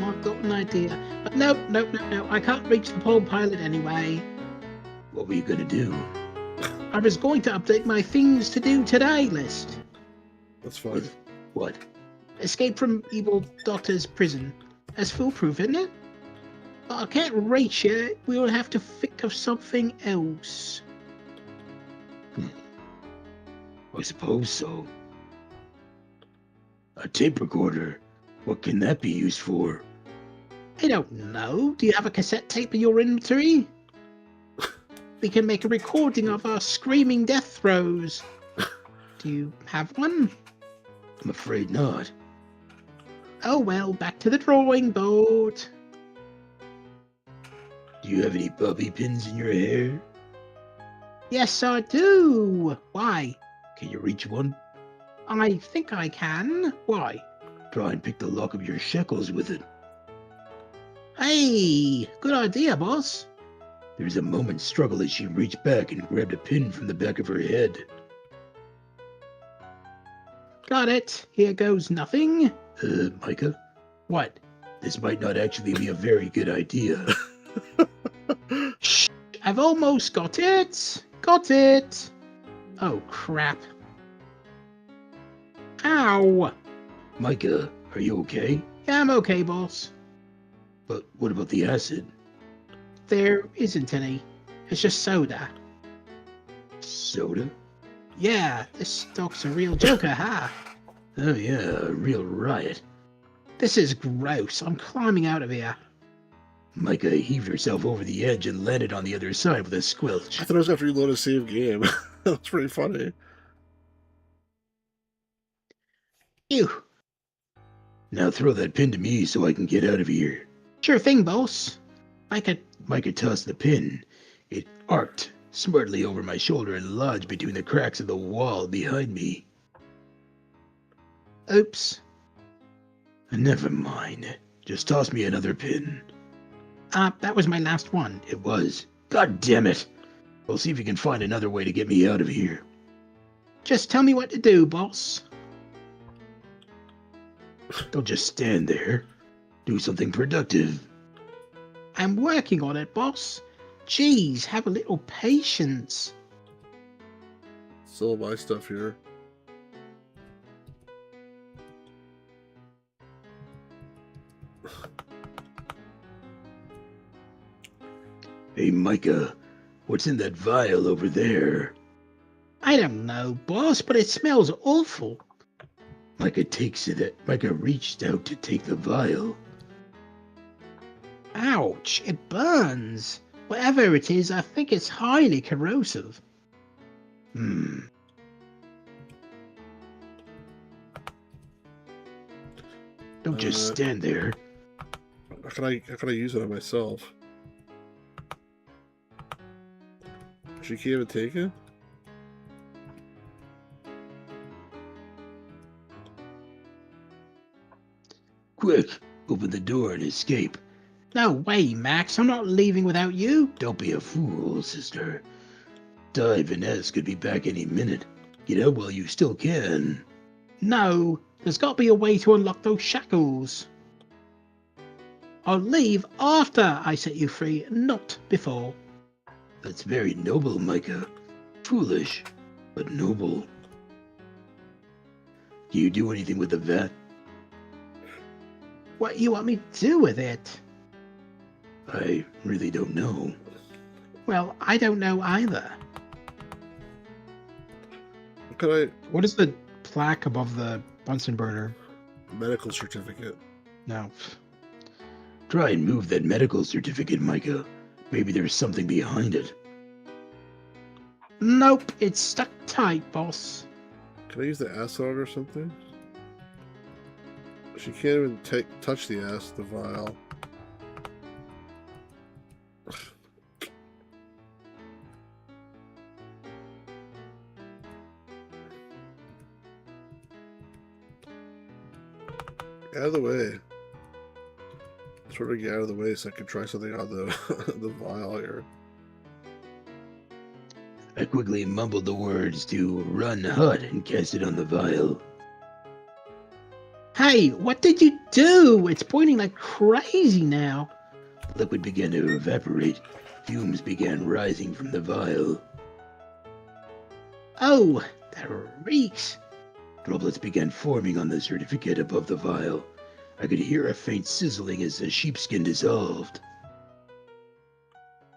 I've got an idea. But no. I can't reach the Palm Pilot anyway. What were you gonna do? I was going to update my things to do today list. That's fine. What? Escape from evil doctor's prison. That's foolproof, isn't it? But I can't reach it. We'll have to think of something else. I suppose so. A tape recorder. What can that be used for? I don't know. Do you have a cassette tape in your inventory? We can make a recording of our screaming death throes. Do you have one? I'm afraid not. Oh well, back to the drawing board. Do you have any bobby pins in your hair? Yes, I do. Why? Can you reach one? I think I can. Why? Try and pick the lock of your shackles with it. Hey, good idea, boss. There was a moment's struggle as she reached back and grabbed a pin from the back of her head. Got it. Here goes nothing. Micah, What? this might not actually be a very good idea. Shh, I've almost got it. Got it. Oh, crap. Ow. Micah, are you okay? Yeah, I'm okay, boss. But what about the acid? There isn't any. It's just soda. Soda? Yeah, this dog's a real joker, huh? Oh yeah, a real riot. This is gross. I'm climbing out of here. Micah heaved herself over the edge and landed on the other side with a squelch. I thought I was going to have to reload a save game. That's pretty funny. Ew. Now throw that pin to me so I can get out of here. Sure thing, boss. Micah tossed the pin. It arced smartly over my shoulder and lodged between the cracks of the wall behind me. Oops. Never mind. Just toss me another pin. That was my last one. It was. God damn it. We'll see if you can find another way to get me out of here. Just tell me what to do, boss. Don't just stand there. Do something productive. I'm working on it, boss. Jeez, have a little patience. Still my stuff here. Hey, Micah, what's in that vial over there? I don't know, boss, but it smells awful. Micah reached out to take the vial. Ouch, it burns. Whatever it is, I think it's highly corrosive. Don't just stand there. How can I use it on myself? She can't even take it? Quick, open the door and escape. No way, Max. I'm not leaving without you. Don't be a fool, sister. Dive and S could be back any minute. Get out while you still can. No, there's got to be a way to unlock those shackles. I'll leave after I set you free, not before. That's very noble, Micah. Foolish, but noble. Do you do anything with the vat? What you want me to do with it? I really don't know. Well, I don't know either. What can I... What is the plaque above the Bunsen burner? Medical certificate. No. Try and move that medical certificate, Micah. Maybe there's something behind it. Nope, it's stuck tight, boss. Can I use the acid on it or something? She can't even touch the acid, the vial. Out of the way. Sort of get out of the way so I can try something on the the vial here. I quickly mumbled the words to run hot and cast it on the vial. Hey, what did you do? It's boiling like crazy now. The liquid began to evaporate. Fumes began rising from the vial. Oh, that reeks. Droplets began forming on the certificate above the vial. I could hear a faint sizzling as the sheepskin dissolved.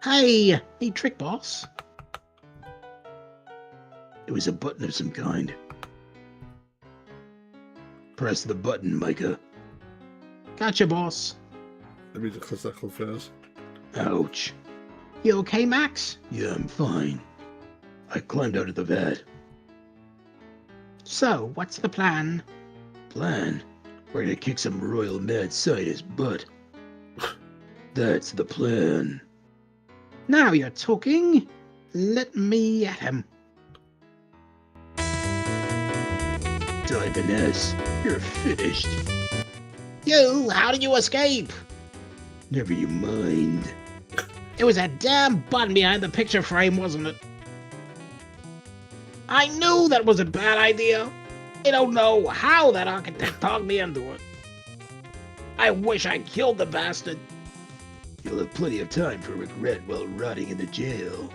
Hey, need trick, boss? It was a button of some kind. Press the button, Micah. Gotcha, boss. Let me just that close fast. Ouch. You okay, Max? Yeah, I'm fine. I climbed out of the vat. So, what's the plan? Plan? We're gonna kick some royal mad scientist butt. That's the plan. Now you're talking. Let me at him. Dive and S, you're finished. You, how did you escape? Never you mind. It was that damn button behind the picture frame, wasn't it? I knew that was a bad idea. I don't know how that architect talked me into it. I wish I killed the bastard. You'll have plenty of time for regret while rotting in the jail.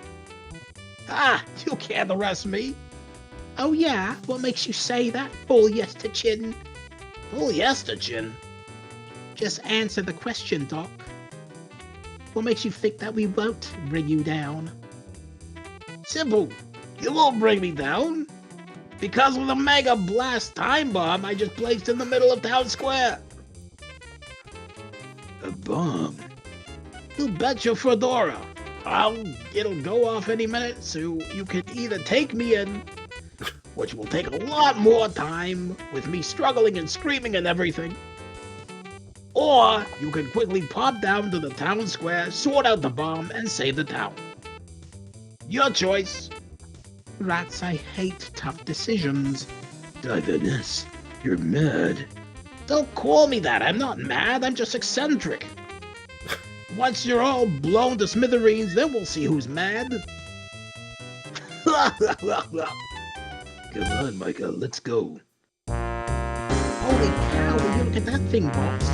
Ah, you can't arrest me. Oh yeah? What makes you say that, Full Yesterchin? Full Yesterchin? Just answer the question, Doc. What makes you think that we won't bring you down? Simple. You won't bring me down. Because of the Mega Blast time bomb I just placed in the middle of town square. A bomb? You bet your fedora. It'll go off any minute, so you can either take me in, which will take a lot more time, with me struggling and screaming and everything, or you can quickly pop down to the town square, sort out the bomb, and save the town. Your choice. Rats, I hate tough decisions. Divinus, you're mad. Don't call me that. I'm not mad. I'm just eccentric. Once you're all blown to smithereens, then we'll see who's mad. Come on, Micah, let's go. Holy cow, will you look at that thing, boss?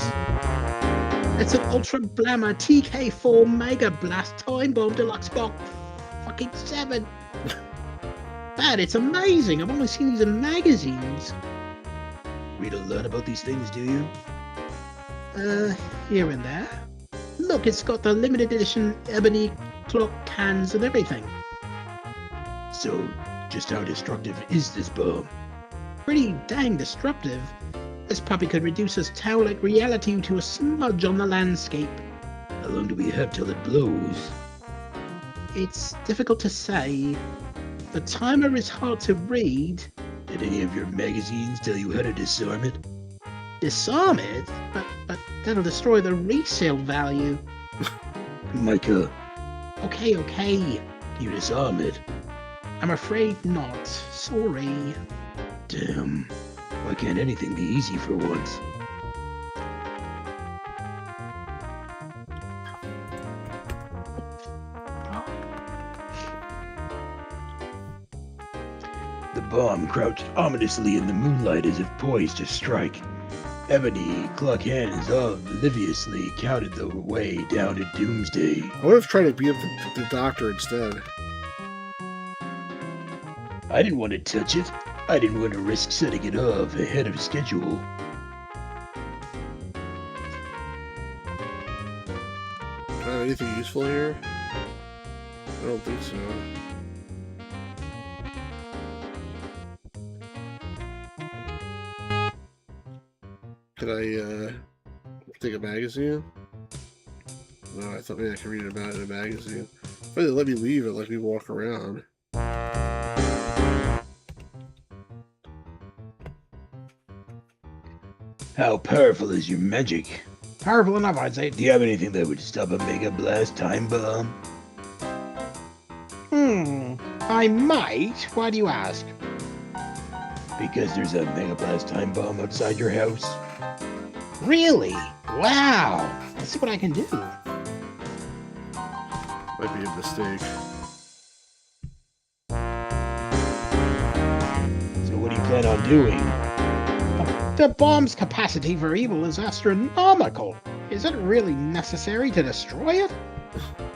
It's an Ultra Glamour TK4 Mega Blast Time Bomb Deluxe Box fucking 7. Man, it's amazing. I've only seen these in magazines. Read a lot about these things, do you? Here and there. Look, it's got the limited edition ebony clock cans and everything. So, just how destructive is this bomb? Pretty dang destructive. This puppy could reduce us tower-like reality to a smudge on the landscape. How long do we have till it blows? It's difficult to say. The timer is hard to read. Did any of your magazines tell you how to disarm it? Disarm it? But that'll destroy the resale value. Micah. Okay. You disarm it? I'm afraid not. Sorry. Damn. Why can't anything be easy for once? The bomb crouched ominously in the moonlight as if poised to strike. Ebony clock hands obliviously counted the way down to doomsday. I would have tried to beat up the doctor instead. I didn't want to touch it. I didn't want to risk setting it off ahead of schedule. Do I have anything useful here? I don't think so. Could I take a magazine? No, I thought maybe I could read about it in a magazine. If they let me leave it, let me walk around. How powerful is your magic? Powerful enough, I'd say. Do you have anything that would stop a Mega Blast time bomb? I might. Why do you ask? Because there's a Mega Blast time bomb outside your house. Really? Wow. Let's see what I can do. Might be a mistake. So what do you plan on doing? The bomb's capacity for evil is astronomical. Is it really necessary to destroy it?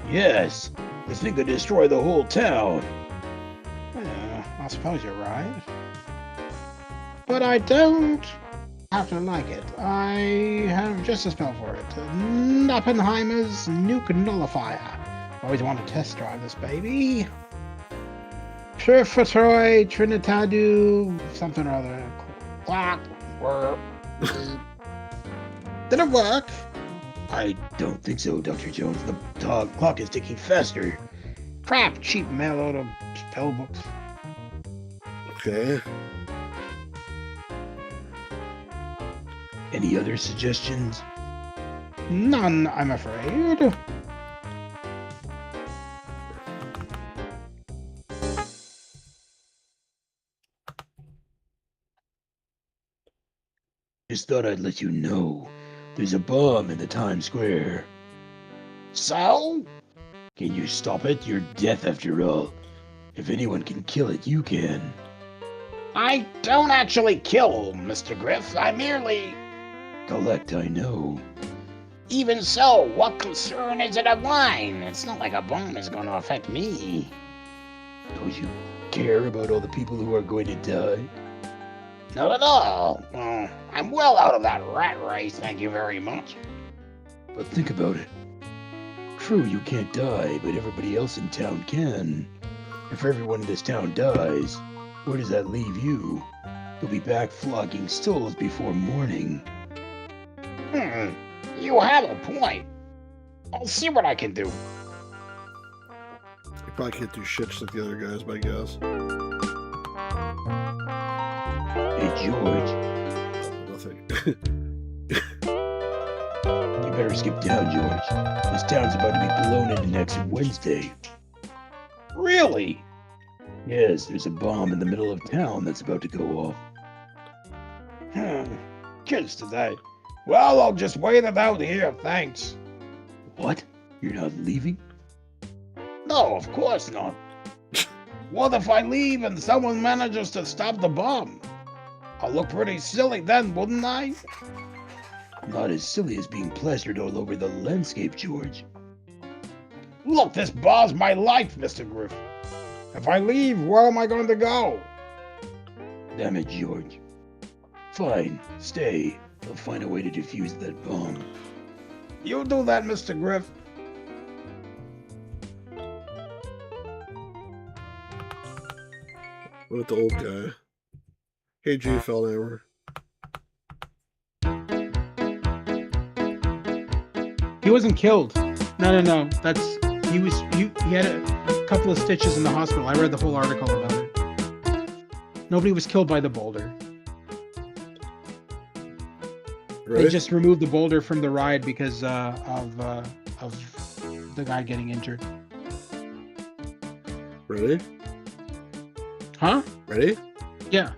Yes. This thing could destroy the whole town. I suppose you're right. But I don't have to like it. I have just a spell for it. Oppenheimer's Nuke Nullifier. Always want to test drive this baby. Purifitroy Trinitadu something or other. Quack. Did it work? I don't think so, Dr. Jones. The clock is ticking faster. Crap, cheap mail order spell books. Okay. Any other suggestions? None, I'm afraid. Just thought I'd let you know. There's a bomb in the Times Square. So? Can you stop it? You're deaf after all. If anyone can kill it, you can. I don't actually kill, Mr. Griff. I merely... Collect, I know. Even so, what concern is it of mine? It's not like a bomb is going to affect me. Don't you care about all the people who are going to die? Not at all. I'm well out of that rat race, thank you very much. But think about it. True, you can't die, but everybody else in town can. If everyone in this town dies, where does that leave you? You'll be back flogging souls before morning. You have a point. I'll see what I can do. You probably can't do shit just like the other guys, my guess. Hey, George, Nothing. you better skip town, George. This town's about to be blown into next Wednesday. Really? Yes, there's a bomb in the middle of town that's about to go off. Kids today. Well, I'll just wait it out here, thanks. What? You're not leaving? No, of course not. What if I leave and someone manages to stop the bomb? I'll look pretty silly then, wouldn't I? Not as silly as being plastered all over the landscape, George. Look, this bar's my life, Mr. Griff. If I leave, where am I going to go? Damn it, George. Fine, stay. I'll find a way to defuse that bomb. You do that, Mr. Griff. What about the old guy? Hey, G. Feldhammer. He wasn't killed. No. He had a couple of stitches in the hospital. I read the whole article about it. Nobody was killed by the boulder. Right? They just removed the boulder from the ride because of the guy getting injured. Ready? Huh? Ready? Yeah.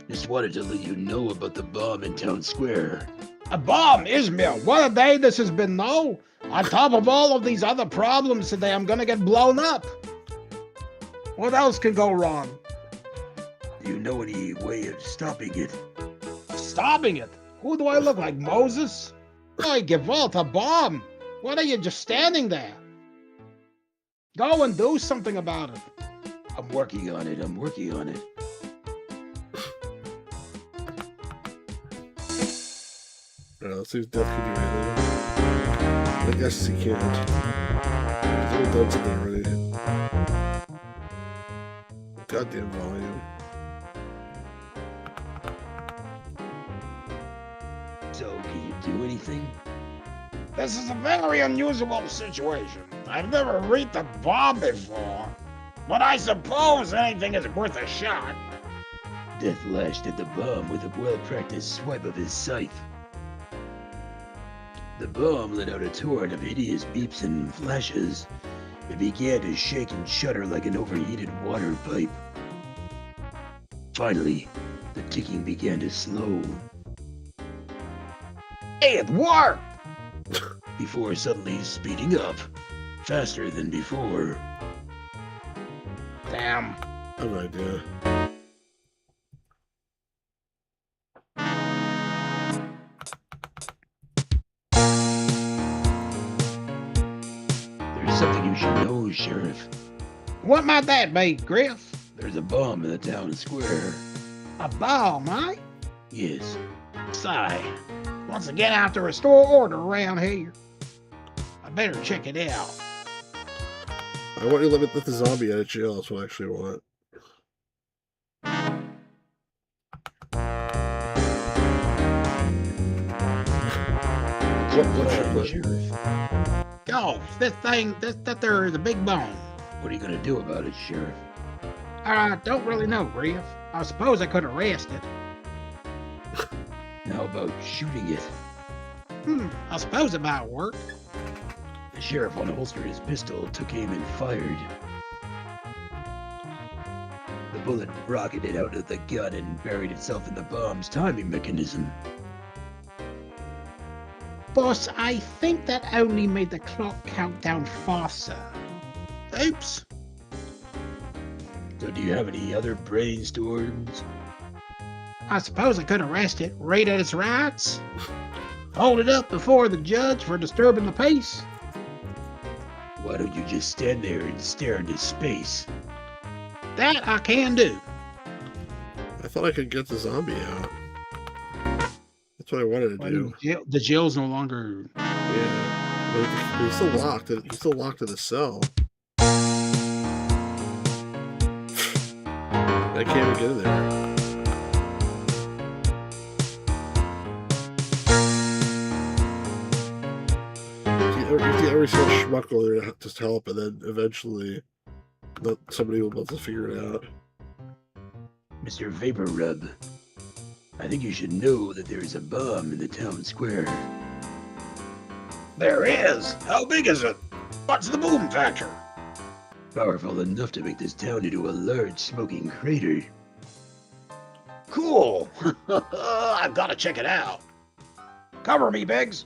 Just wanted to let you know about the bomb in town square. A bomb, Ishmael! What a day this has been, though! On top of all of these other problems today, I'm gonna get blown up! What else can go wrong? Do you know any way of stopping it? Stopping it? Who do I look like, Moses? I give out a bomb! What are you just standing there? Go and do something about it. I'm working on it. Alright, let's see if Death can do anything. I guess he can't. He's already done something already. Goddamn volume. So, can you do anything? This is a very unusual situation. I've never read the bomb before, but I suppose anything is worth a shot. Death lashed at the bomb with a well-practiced swipe of his scythe. The bomb let out a torrent of hideous beeps and flashes. It began to shake and shudder like an overheated water pipe. Finally, the ticking began to slow. It worked! Before suddenly speeding up, faster than before. Damn. I have no idea. There's something you should know, Sheriff. What might that be, Griff? There's a bomb in the town square. A bomb, eh? Yes. Say, once again I have to restore order around here. I better check it out. I want you to let the zombie out of jail. That's what I actually want. Oh, that there is a big bomb. What are you gonna do about it, Sheriff? I don't really know, Griff. I suppose I could arrest it. How about shooting it? I suppose it might work. The sheriff unholstered his pistol, took aim, and fired. The bullet rocketed out of the gun and buried itself in the bomb's timing mechanism. Boss, I think that only made the clock count down faster. Oops. So do you have any other brainstorms? I suppose I could arrest it right at its rights. Hold it up before the judge for disturbing the peace. Why don't you just stand there and stare into space? That I can do. I thought I could get the zombie out. That's what I wanted to do. The jail's no longer. Yeah. But he's still locked. He's still locked in the cell. I can't even get in there. You ever see a schmuck over there to just help, and then eventually somebody will be able to figure it out. Mr. Vapor Rub, I think you should know that there is a bomb in the town square. There is? How big is it? What's the boom factor? Powerful enough to make this town into a large smoking crater. Cool. I've got to check it out. Cover me, Biggs.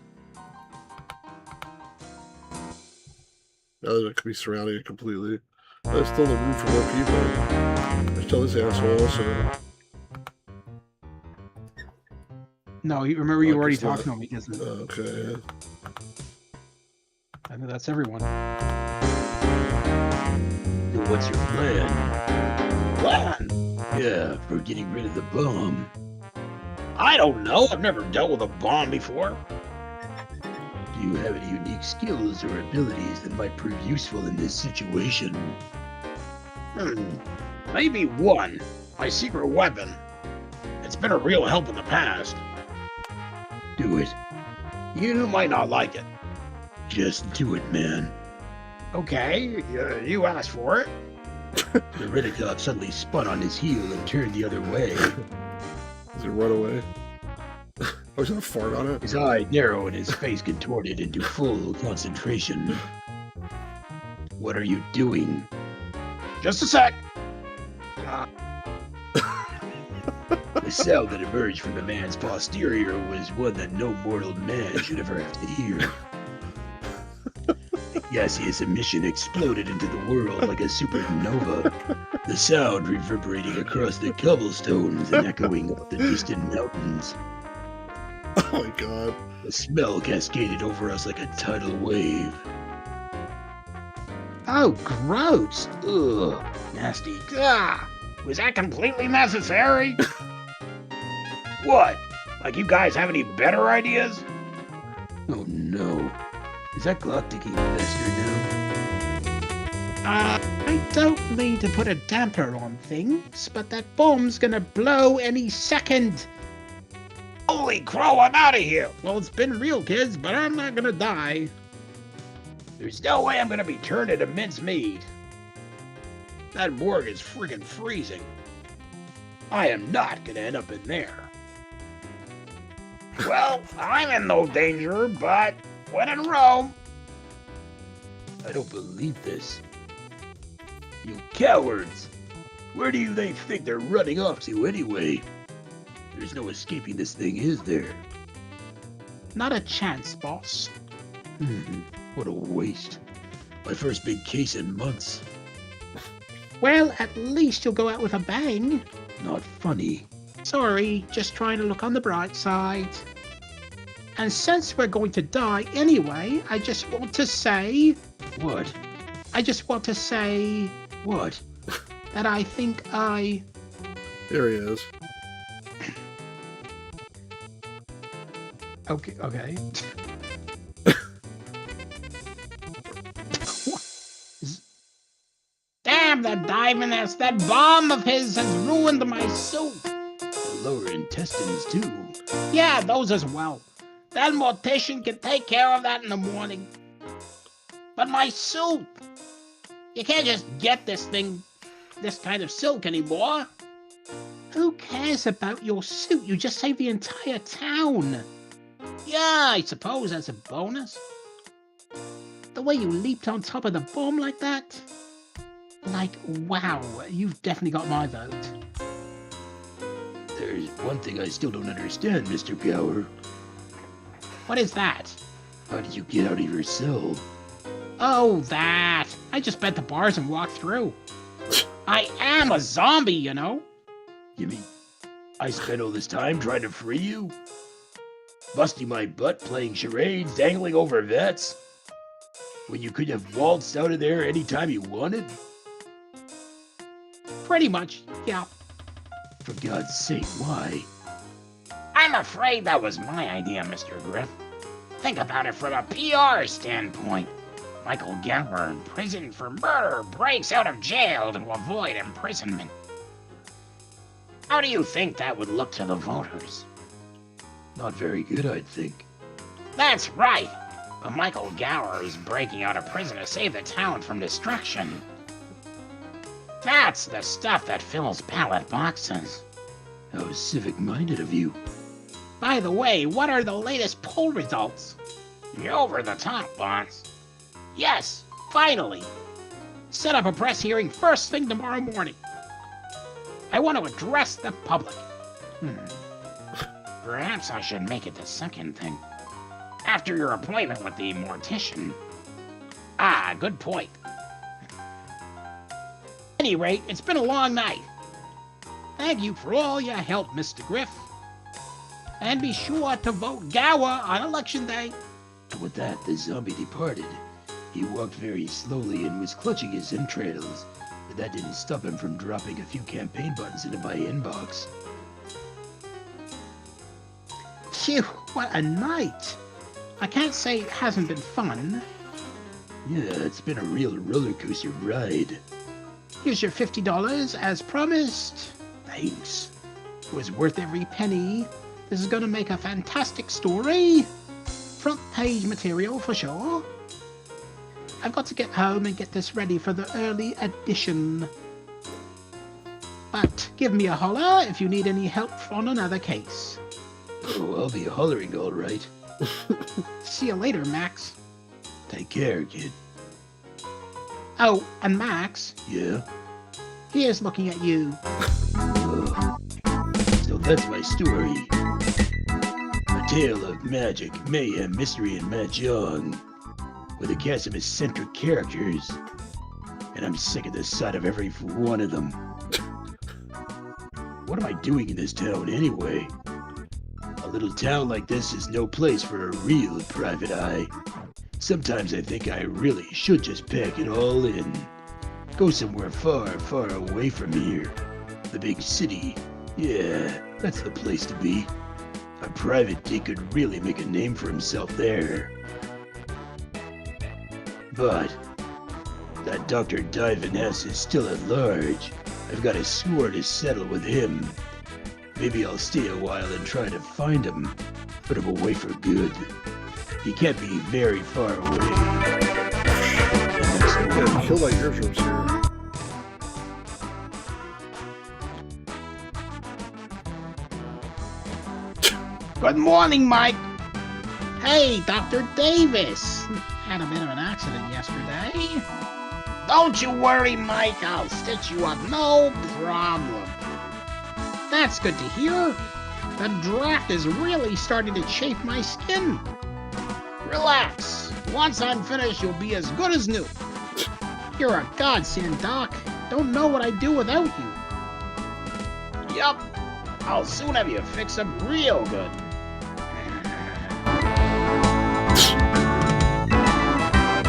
Now that it could be surrounding it completely. There's still the room for more people. There's still this asshole also. No, remember you already it's not. talked to him. He doesn't. Okay. I know that's everyone. So what's your plan? Plan? Yeah, for getting rid of the bomb. I don't know. I've never dealt with a bomb before. Do you have any unique skills or abilities that might prove useful in this situation? Maybe one. My secret weapon. It's been a real help in the past. Do it. You might not like it. Just do it, man. Okay, you asked for it. The Redicop suddenly spun on his heel and turned the other way. Does it run away? I was gonna fart on it. His eye narrowed and his face contorted into full concentration. What are you doing? Just a sec. The sound that emerged from the man's posterior was one that no mortal man should ever have to hear. The gaseous emission exploded into the world like a supernova, the sound reverberating across the cobblestones and echoing up the distant mountains. Oh my god. The smell cascaded over us like a tidal wave. Oh, gross! Ugh, nasty. Ah, was that completely necessary? What? Like you guys have any better ideas? Oh no. Is that clock ticking faster now? I don't mean to put a damper on things, but that bomb's gonna blow any second. Holy crow, I'm out of here! Well, it's been real, kids, but I'm not gonna die. There's no way I'm gonna be turned into mincemeat. That morgue is friggin' freezing. I am not gonna end up in there. Well, I'm in no danger, but when in Rome. I don't believe this. You cowards! Where do they think they're running off to anyway? There's no escaping this thing, is there? Not a chance, boss. What a waste. My first big case in months. Well, at least you'll go out with a bang. Not funny. Sorry, just trying to look on the bright side. And since we're going to die anyway, I just want to say... What? I just want to say... What? That I think I... There he is. Okay. Damn, that diviness! That bomb of his has ruined my soup! The lower intestines, too. Yeah, those as well. That mortician can take care of that in the morning. But my soup! You can't just get this kind of silk anymore. Who cares about your suit? You just saved the entire town. Yeah, I suppose that's a bonus. The way you leaped on top of the bomb like that. Like, wow, you've definitely got my vote. There's one thing I still don't understand, Mr. Gower. What is that? How did you get out of your cell? Oh, that. I just bent the bars and walked through. I am a zombie, you know. You mean I spent all this time trying to free you? Busting my butt playing charades, dangling over vets? When you could have waltzed out of there any time you wanted? Pretty much, yeah. For God's sake, why? I'm afraid that was my idea, Mr. Griff. Think about it from a PR standpoint. Michael Gower, in prison for murder, breaks out of jail to avoid imprisonment. How do you think that would look to the voters? Not very good, I'd think. That's right. But Michael Gower is breaking out of prison to save the town from destruction. That's the stuff that fills ballot boxes. How civic-minded of you. By the way, what are the latest poll results? You're over the top, boss. Yes, finally. Set up a press hearing first thing tomorrow morning. I want to address the public. Perhaps I should make it the second thing. After your appointment with the mortician. Ah, good point. At any rate, it's been a long night. Thank you for all your help, Mr. Griff. And be sure to vote Gower on Election Day. With that, the zombie departed. He walked very slowly and was clutching his entrails, but that didn't stop him from dropping a few campaign buttons into my inbox. Phew, what a night. I can't say it hasn't been fun. Yeah, it's been a real roller coaster ride. Here's your $50 as promised. Thanks. It was worth every penny. This is gonna make a fantastic story. Front page material for sure. I've got to get home and get this ready for the early edition. But give me a holler if you need any help on another case. Oh, I'll be hollering all right. See you later, Max. Take care, kid. Oh, and Max, Yeah? here's looking at you. So that's my story. A tale of magic, mayhem, mystery, and mahjong. With a cast of eccentric characters. And I'm sick of the sight of every one of them. What am I doing in this town anyway? A little town like this is no place for a real private eye. Sometimes I think I really should just pack it all in. Go somewhere far, far away from here. The big city. Yeah, that's the place to be. A private dick could really make a name for himself there. But that Dr. Divaness is still at large. I've got a score to settle with him. Maybe I'll stay a while and try to find him. Put him away for good. He can't be very far away. Yeah, kill like eardrums here. Good morning, Mike. Hey, Dr. Davis. Had a bit of an accident yesterday. Don't you worry, Mike. I'll stitch you up. No problem. That's good to hear. The draft is really starting to chafe my skin. Relax. Once I'm finished, you'll be as good as new. You're a godsend, Doc. Don't know what I'd do without you. Yup. I'll soon have you fix up real good.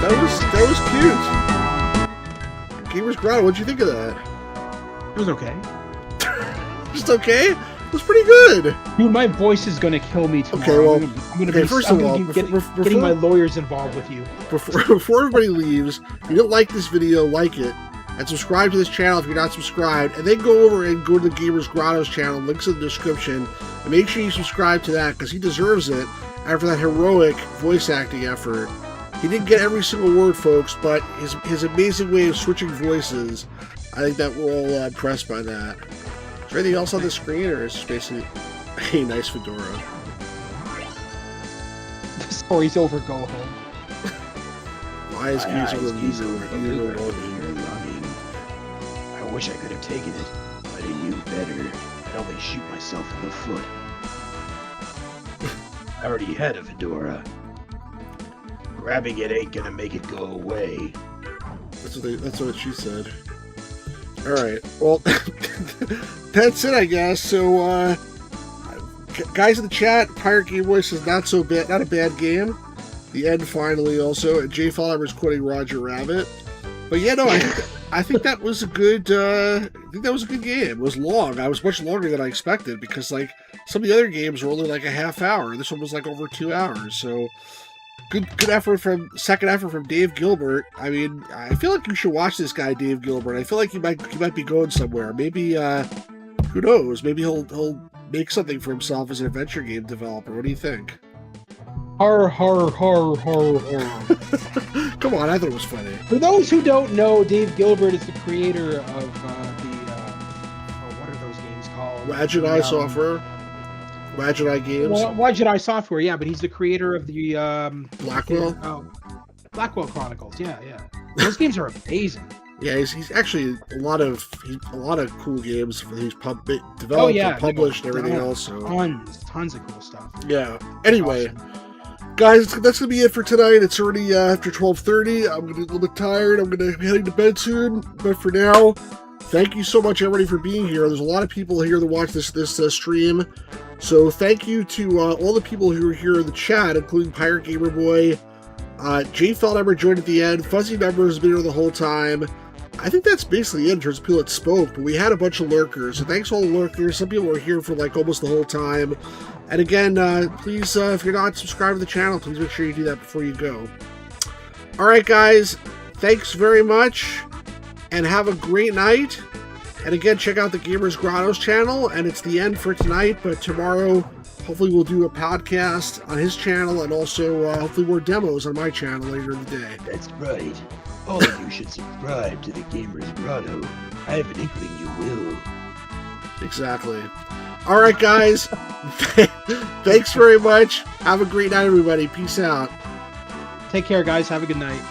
That was cute. Gamer's Grotto, what'd you think of that? It was okay. Just okay? It was pretty good. Dude, my voice is gonna kill me tomorrow. Okay, well, I'm gonna okay, be first of all, getting my lawyers involved with you. Before everybody leaves, if you don't like this video, like it, and subscribe to this channel if you're not subscribed, and then go over and go to the Gamer's Grotto's channel, links in the description, and make sure you subscribe to that, because he deserves it after that heroic voice acting effort. He didn't get every single word, folks, but his amazing way of switching voices, I think that we're all impressed by that. Is there anything else on the screen, or is it basically a nice fedora? The story's over, go home. My eyes My eyes gaze over gaze over the the looker longing. of longing. I wish I could have taken it, but I knew better. I'd only shoot myself in the foot. I already had a fedora. Grabbing it ain't gonna make it go away. That's what she said. Alright, well, that's it, I guess. So, guys in the chat, Pirate Game Voice is not a bad game. The end finally also, and Jay Fowler was quoting Roger Rabbit. But yeah, no, I think that was a good. Game. It was long. I was much longer than I expected because like some of the other games were only like a half hour. This one was like over 2 hours. So good second effort from Dave Gilbert. I mean, I feel like you should watch this guy, Dave Gilbert. I feel like he might be going somewhere. Maybe who knows? Maybe he'll make something for himself as an adventure game developer. What do you think? Har, har, har, har, har. Come on, I thought it was funny. For those who don't know, Dave Gilbert is the creator of what are those games called? Wadget Eye Software. Wadget Eye Games. Well, Wadget Eye Software, yeah, but he's the creator of the Blackwell? Blackwell Chronicles, yeah. Those games are amazing. Yeah, he's actually a lot of cool games that he's developed and published and everything else. So. Tons of cool stuff. Yeah. Anyway, Awesome. guys, that's gonna be it for tonight. It's already after 12:30. I'm gonna be a little bit tired. I'm gonna be heading to bed soon. But for now, thank you so much, everybody, for being here. There's a lot of people here that watch this stream. So thank you to all the people who are here in the chat, including Pirate Gamer Boy, Jay Feldheimer joined at the end. Fuzzy Numbers has been here the whole time. I think that's basically it in terms of people that spoke, but we had a bunch of lurkers. So thanks to all the lurkers. Some people were here for like almost the whole time. And again, please, if you're not subscribed to the channel, please make sure you do that before you go. All right, guys. Thanks very much, and have a great night. And again, check out the Gamers Grotto's channel. And it's the end for tonight, but tomorrow, hopefully we'll do a podcast on his channel, and also hopefully more demos on my channel later in the day. That's right. All of you should subscribe to the Gamers Grotto. I have an inkling you will. Exactly. All right, guys. Thanks very much. Have a great night, everybody. Peace out. Take care, guys. Have a good night.